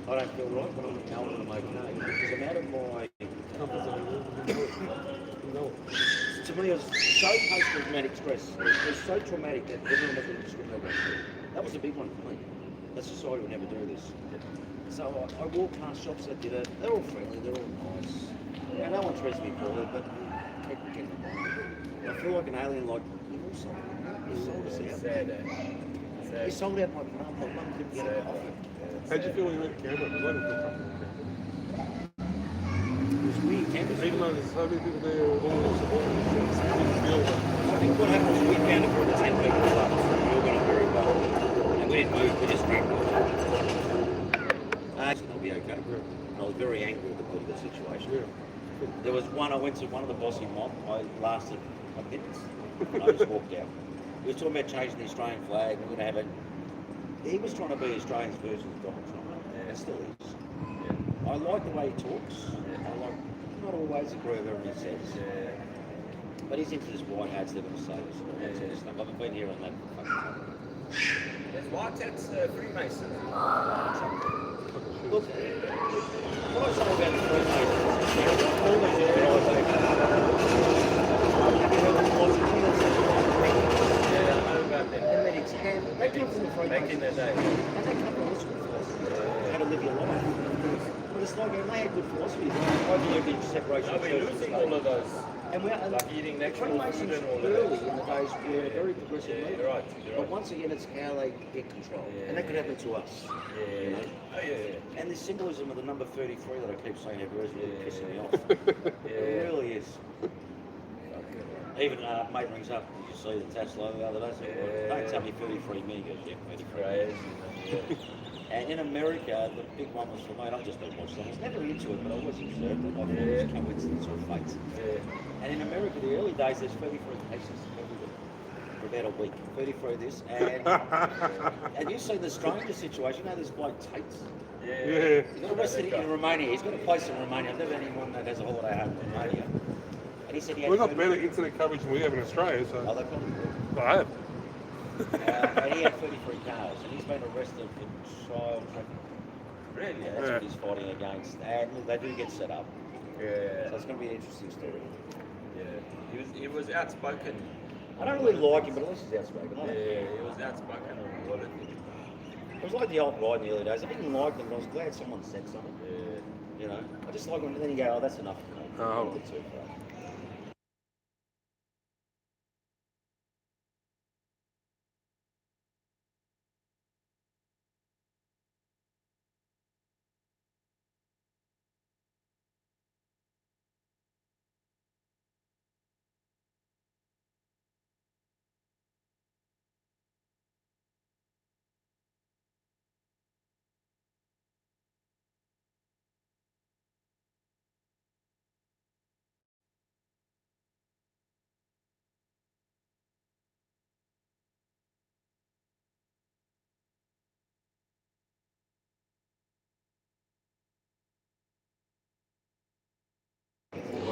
I don't feel right. When I'm in Melbourne, I'm okay. Because I'm out of my... Comfort zone. You know it. To me, it was so post-traumatic stress. It was so traumatic that everyone was going to discriminate against me. That was a big one for me. That society would never do this. So I walk past shops that did it. They're all friendly, they're all nice. And no one treats me poorly, but I feel like an alien, like, you know something. You sold us out. Sad, eh? You sold out my mum. My mum couldn't get a coffee. How'd you feel when you went to Canberra? Because I didn't feel comfortable. It was weird. Canberra's Even though there's so many people there, all supporting each other, so I didn't feel that. I think what happened was we found a group of 10 people club. We all got on very well. And we didn't move, we just drank. They'll be okay. And I was very angry with the political situation. Yeah. There was one, I went to one of the Bossy Mob. I lasted a minute. I just walked out. He was talking about changing the Australian flag. We're going to have it. He was trying to be Australia's version of Donald Trump. And still is. I like the way he talks. I like, not always agree with everything he says. But he's into this white hats, they're going to save us and all that sort of stuff. I've been here on that for fucking time. There's white hats, Freemasons. Look, what I say about the Freemasons, all these organisations, Yeah, I know about them. and then it's hand, they come from the Back in the Freemasons, day. and they come from the school philosophy, how to live your life. But it's like, they had good philosophies. I believe in separation Are of we church and losing state. all of those? And we're Like eating natural food Freemasons and all of early that. in the days were very progressive Yeah, movement. you're right. You're But right. once again, it's how they get control, and that could happen to us. Yeah. You know? Oh, yeah. And the symbolism of the number 33 that I keep saying everywhere is really pissing me off. Yeah. It really is. Even mate rings up. Did you see the Tass logo the other day? So, don't tell me 33 me. He goes, yeah, 33. Crazy, man. And in America, the big one was for me. I just don't watch them. I was never into it, but I always observed it. I thought it was coincidence or fate. Yeah. And in America, the early days, there's 33 cases every week for about a week. 33 this. And have you seen the stranger situation? You know, there's bloke Tate. Yeah. He's got arrested in Romania. He's got a place in Romania. I've never had anyone that has a holiday home in Romania. And he said he had We've got 30 better internet coverage than we have in Australia, Oh, so they probably do. I have. And he had 33 cars, and he's been arrested for child trafficking. Really? That's Yeah. what he's fighting against. And look, they do get set up. So Yeah. it's going to be an interesting story. Yeah. He was outspoken. I don't really like him, but at least he's outspoken. I Yeah, don't- he was outspoken on a lot of things. It was like the old guy in the early days. I didn't like them, but I was glad someone said something. Yeah. You know, I just like when then you go, oh, that's enough. Oh. A bit too far.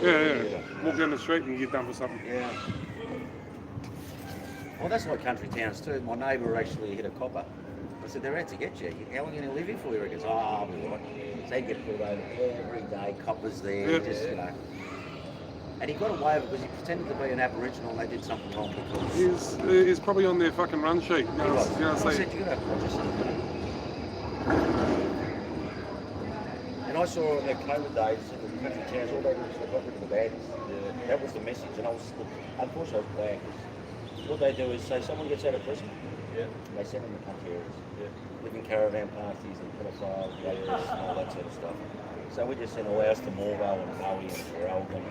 Yeah. Walk down the street and you get done for something. Yeah. Well, that's like country towns too. My neighbour actually hit a copper. I said, they're out to get you. How long are you going to live here for? He reckons, oh, I'll be all right. So they get pulled over every day, coppers there, Yeah. just, you know. And he got away with it because he pretended to be an Aboriginal and they did something wrong because... He's probably on their fucking run sheet. You know, I say, said, you're going to have to watch yourself. And I saw in the COVID days in the country towns, all they did was they got rid of the baddies. That was the message. And I was, unfortunately, I was glad because what they do is say someone gets out of prison, they send them to country areas. Live in caravan parties and pedophiles, rapists and all that sort of stuff. So we just sent all ours to Morwell and Bowie and Traralgon.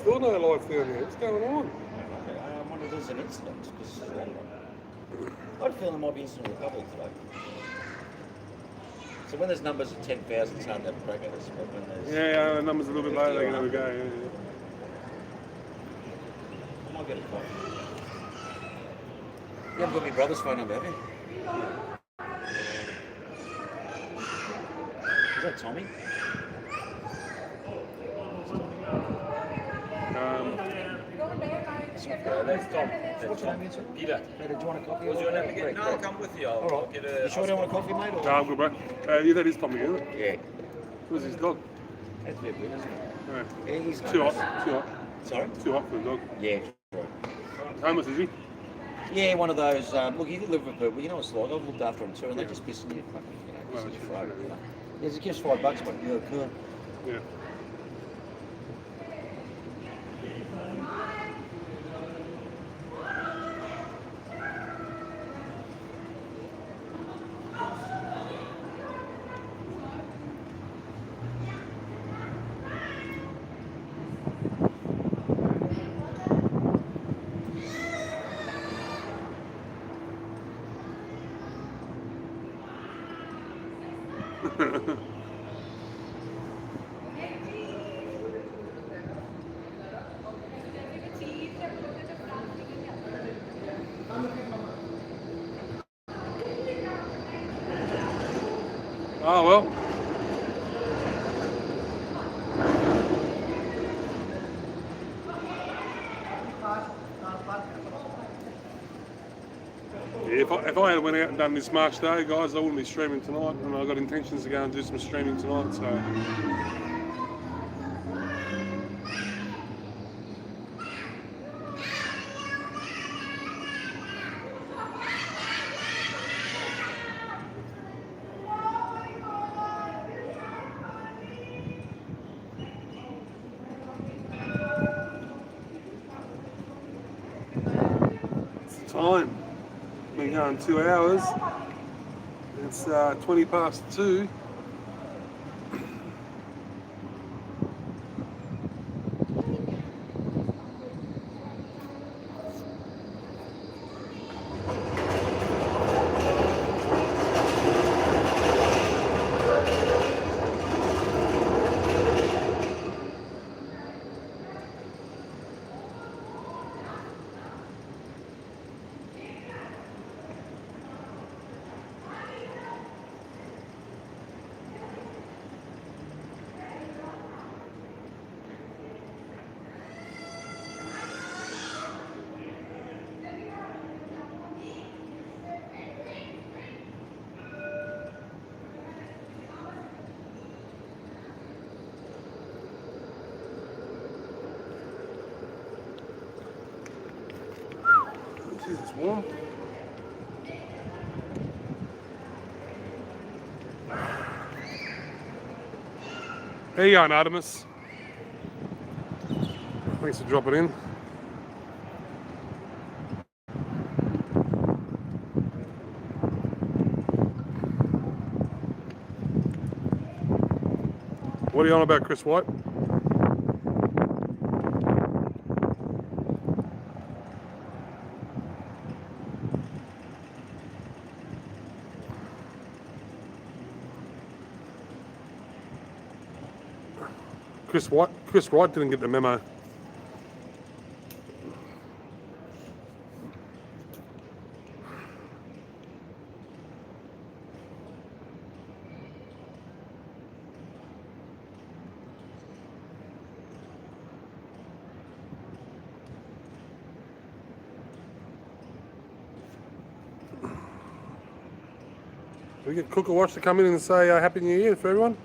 still no life down there. What's going on? I wonder if there's an incident, because I'd feel there might be incident in the Republic today. So when there's numbers of 10,000, it's hard to have a crack at us, but when there's... Yeah, the numbers a little bit low, they can have a go. Yeah. I might get a call. You haven't got my brother's phone number, have you? Is that Tommy? That's Tom. What's your name again, sir? Peter. Peter, do you want a coffee? Was your name again? Great, No, I'll great. come with you. I'll, All I'll right. get You sure you don't want a coffee, mate? Or... No, I'm good, bro. Yeah, that is Tommy, isn't it? Yeah. Who's his dog? That's a bit weird, isn't it? Yeah. Yeah, he's Too hot. Too hot. Sorry? Too hot for a dog. Yeah, true. Homeless, is he? Yeah, one of those. Look, he did live with people. You know what it's like. I've looked after him too, and they just piss in you, fucking, you know, piss in your throat. You know. Yeah, he gives $5, but you're cool. Yeah. Oh well. Yeah, if I had went out and done this March Day, guys, I wouldn't be streaming tonight, and I've got intentions to go and do some streaming tonight. So. Time. Been going 2 hours. It's 20 past 2. warm. There you go, Artemis. Thanks for dropping in. What are you on about, Chris White? Chris Wright didn't get the memo. We get Cooker Watch to come in and say Happy New Year for everyone.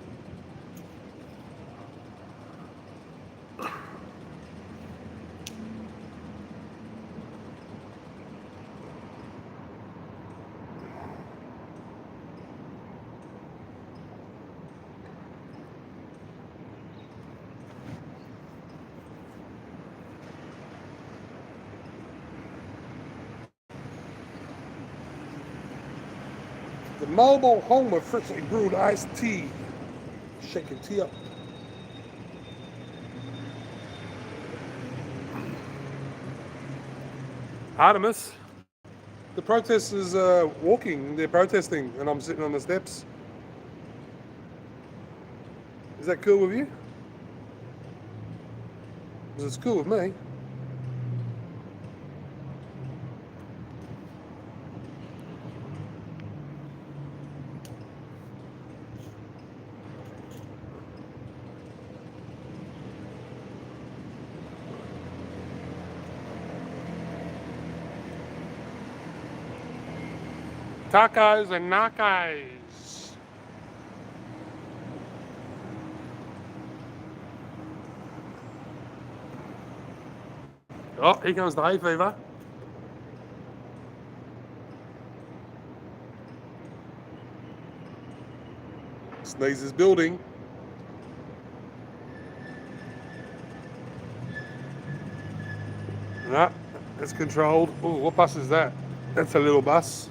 The mobile home of freshly brewed iced tea. Shake your tea up. Artemis, the protesters are walking, they're protesting, and I'm sitting on the steps. Is that cool with you? Because it's cool with me. Tacos and nachos. Oh, here comes the hay fever. Sneeze is building. No, it's controlled. Oh, what bus is that? That's a little bus.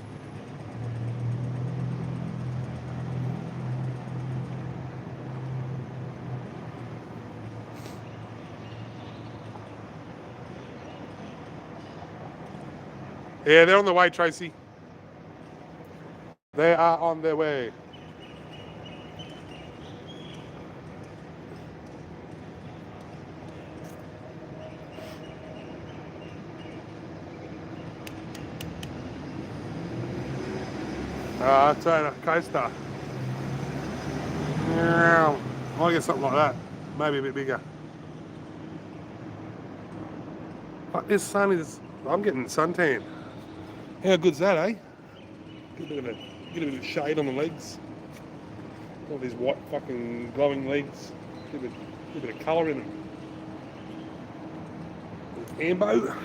Yeah, they're on the way, Tracy. They are on their way. Toyota Coaster. I'll get something like that. Maybe a bit bigger. But this sun is, I'm getting suntan. How good's that, eh? Get a bit of shade on the legs. All these white fucking glowing legs. Get a bit of colour in them. Ambo.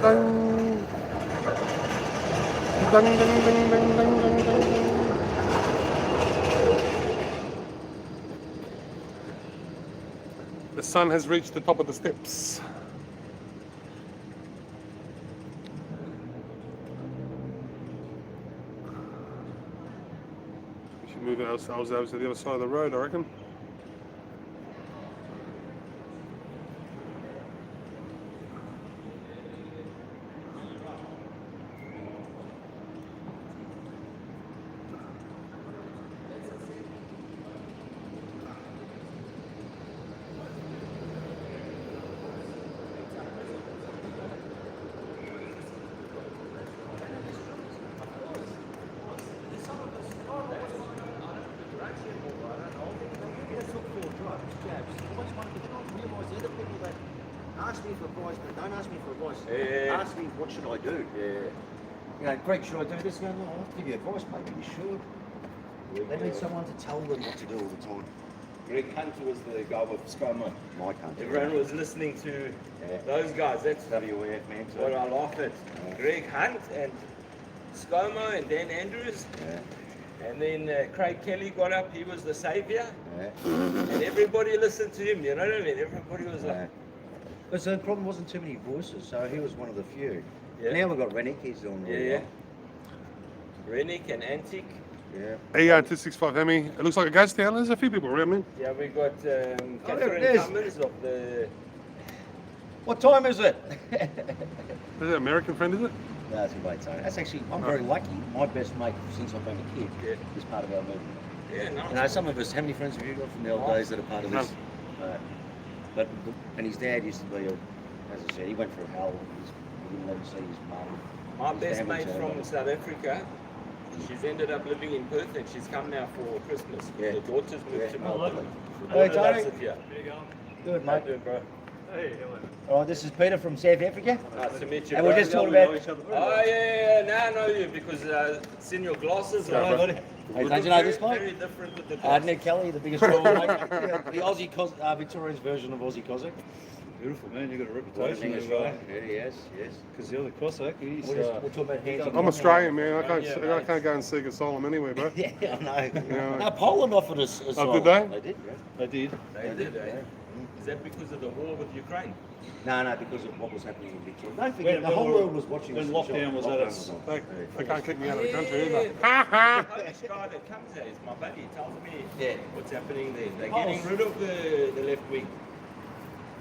Dun. Dun, dun, dun, dun, dun, dun, dun. The sun has reached the top of the steps. We should move ourselves over to the other side of the road, I reckon. Ask me for advice, but don't ask me for advice. Ask me what should I do. You know, Greg, should I do this? No, I'll give you advice, maybe you should. They need someone to tell them what to do all the time. Greg Hunter was the guy with ScoMo. My country. Everyone was listening to those guys. That's WEF, man. too. what I laugh at. Greg Hunt and ScoMo and Dan Andrews. Yeah. And then Craig Kelly got up, he was the savior. Yeah. And everybody listened to him, you know what I mean? Everybody was Yeah. like, But so the problem wasn't too many voices, so he was one of the few. Yeah. Now we've got Rennick, he's on yeah, really yeah. Rennick and Antique. well. ER265 Hemi. It looks like a ghost town. There's a few people around me. Yeah, we got there Catherine it is. Cummins of the... What time is it? Is that an American friend, is it? No, that's a great time. That's actually, I'm very lucky. My best mate since I've been a kid Yeah. is part of our movement. Yeah, nice. You know, some of us, how many friends have you got from the old days that are part of this? And his dad used to be, as I said, he went through hell. He didn't let him see his mum. My His best family mate turned from up. South Africa, she's ended up living in Perth and she's come now for Christmas. Yeah. The daughter's moved Yeah. to Oh, Melbourne. lovely. The Hey, daughter loves Tony. it here. There you go. Good, How you mate. doing, bro? Hey, hello. All right, this is Peter from South Africa. Nice to meet you, And bro. we're just talking about... Oh, yeah, now I know you because it's in your glasses. Hey, right? don't look you know this very, guy? very different with the glasses. Nick Kelly, the biggest the Aussie Victorian's version of Aussie Cossack. Beautiful man, you've got a What a reputation thing as as well. well. Yeah, yes, yes. Because the other Cossack, he's We're talking about hands. I'm Australian, man. Yeah, I can't go and seek asylum anywhere, bro. Yeah, I know. Yeah. No, Poland offered us Oh, asylum. did they? They did, yeah. they did. They did, eh? Is that because of the war with Ukraine? No, because of what was happening in Victoria. Don't forget, When- the when whole we- world was watching when us. lockdown was at its- on. They can't kick me out of the country Yeah. either. Ha ha! The Polish guy that comes there is my buddy. He tells me Yeah. what's happening there. They're Oh. getting rid of the left wing.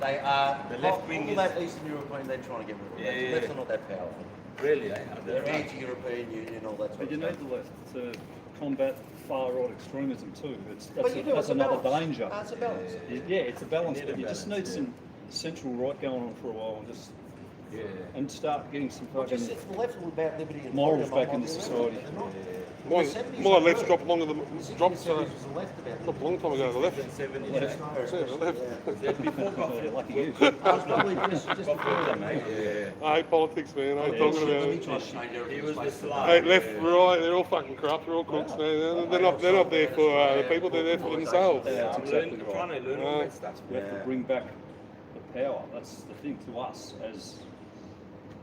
They are. The left wing all is- that Eastern European, they're trying to get rid of. Yeah, yeah, Left yeah. are not that powerful. Really, eh? They're anti-European Union, all that sort But you of need stuff. the left to combat far right extremism too. But you do, That's it's a another balance. danger. It's a balance. Yeah, it's a balance, You need but a you just balance, need some central right going on for a while Yeah. and start getting some Not just fucking it's the left all about liberty and morals freedom, back into I think. society. My left's dropped longer than dropped. Was the left about Dropped a long time ago. The left. 70s, Yeah, eh? Yeah, the left. Is that before Garfield? lucky you. I was probably just before them, mate. Yeah. I hate politics, man. I hate talking about Let me it. try to change everything. He was the Hey, slave. left, right, they're all fucking corrupt. They're all crooks, man. They're not there for the people. They're there for themselves. Yeah, that's I'm exactly learning, right. trying to learn all that stuff. We have to bring back the power. That's the thing to us as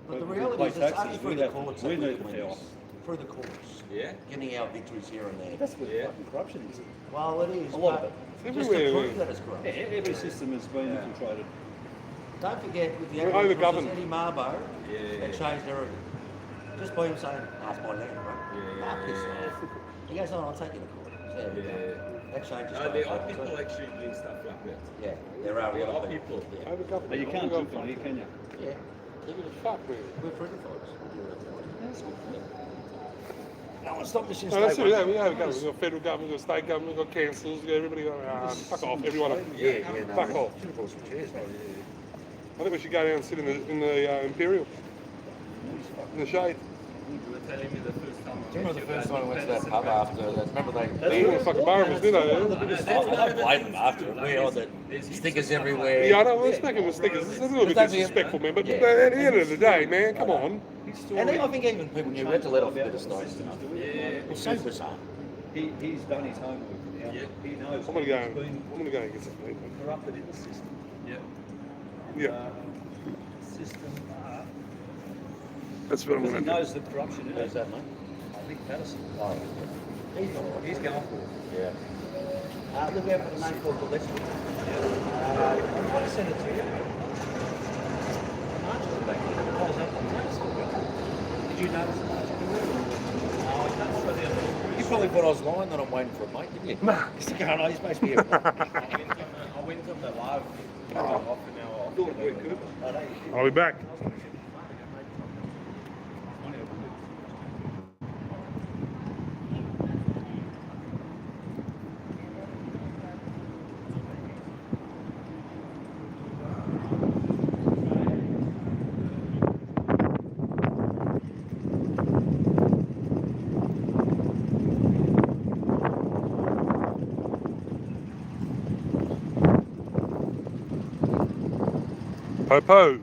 But the we reality pay is, it's taxes, only we through the have- courts we that we need can the win power. this. Through the courts. Yeah. Getting our victories here and there. That's what Yeah. fucking corruption is. Well, it is. A lot of but it. It's just to everywhere, prove man. that it's corrupt. Yeah, every system has been infiltrated. Don't forget, with the We're Aboriginals, overgoverned. Eddie Marbo, Yeah. that changed everything. Just by him saying, ask my land, bro. Yeah. Nah, piss off. He goes, oh, I'll take you to court. So, there we go. Yeah. That changes No, things, there are doesn't it? people actually doing stuff like that. Yeah, there are a There lot are of people. people. Yeah. Overgoverned. But you can't do it from here, can you? Yeah. Give it a fuck, man. We're freedom folks. We do that. No one stopped us in No, that's it. state Yeah, one. we have a government. We've got federal government, we've got state government, we've got councils, we've got everybody going, fuck off, everyone. Yeah, no. Fuck off. Should have brought some chairs, mate. I think we should go down and sit in the Imperial, in the shade. You were telling me the first time. Remember the first time I went to that pub after that? Remember they... They didn't fucking borrow us, did they? I don't blame them after. We had the stickers everywhere. Yeah, I know, we're smacking with stickers. It's a little bit disrespectful, man, but Yeah. at the end of the day, man, come on. And I think even people knew we had to let off a bit of steam. Yeah. It's so bizarre. He's done his homework now. Yeah. He knows I'm gonna go he's been and get some people. corrupted in the system. Yeah. Yeah, System. that's what I'm Because he gonna do. knows the corruption in Who's it. that, mate? Nick Patterson. Oh, he's not right. He's going for it. Yeah. Look out for the name called Gillespie. I'm going to send it to you. Marshall's back there. Oh, is that what? Did you notice the Marshall? You probably thought I was lying that I'm waiting for a mate, didn't you? Nah. He's going, oh, he's supposed to be here. I went on the live half an hour off. I'll be back. Popo.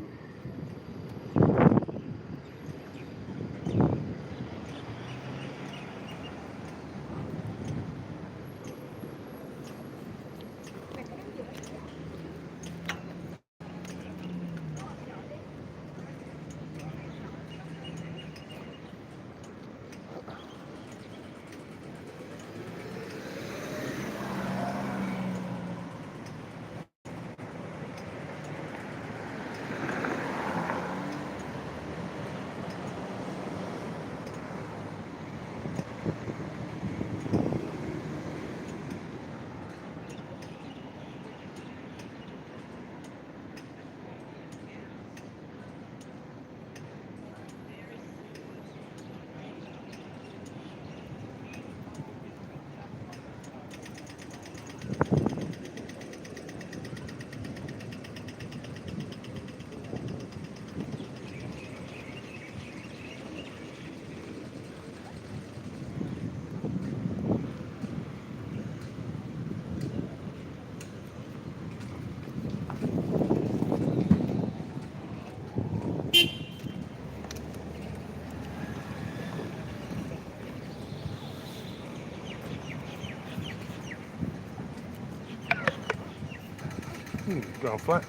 Going flat.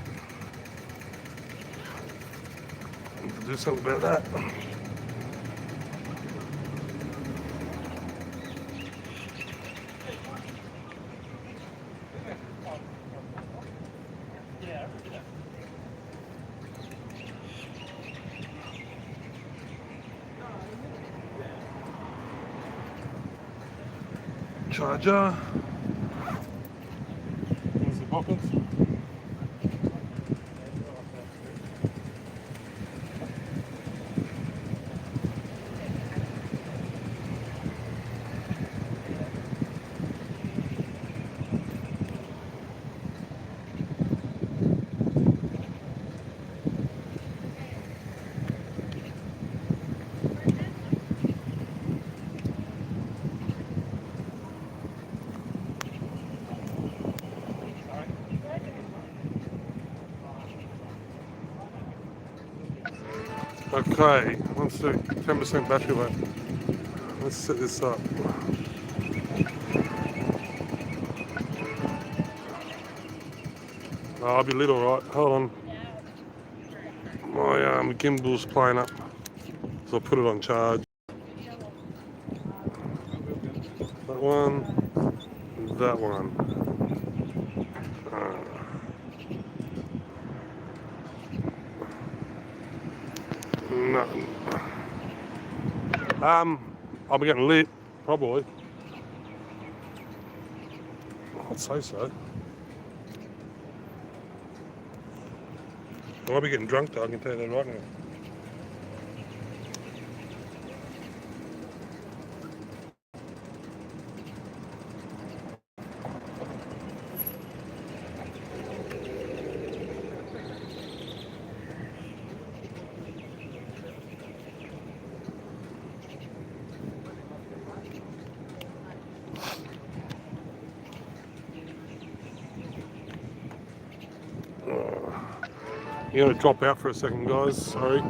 Do something about that. Charger. There's the pockets. Okay, let's do 10% battery life. Let's set this up. Oh, I'll be lit alright. Hold on. My gimbal's playing up. So I'll put it on charge. That one. That one. No. I'll be getting lit, probably. I'd say so. I might be getting drunk though, I can tell you that right now. You're going to drop out for a second, guys. Sorry.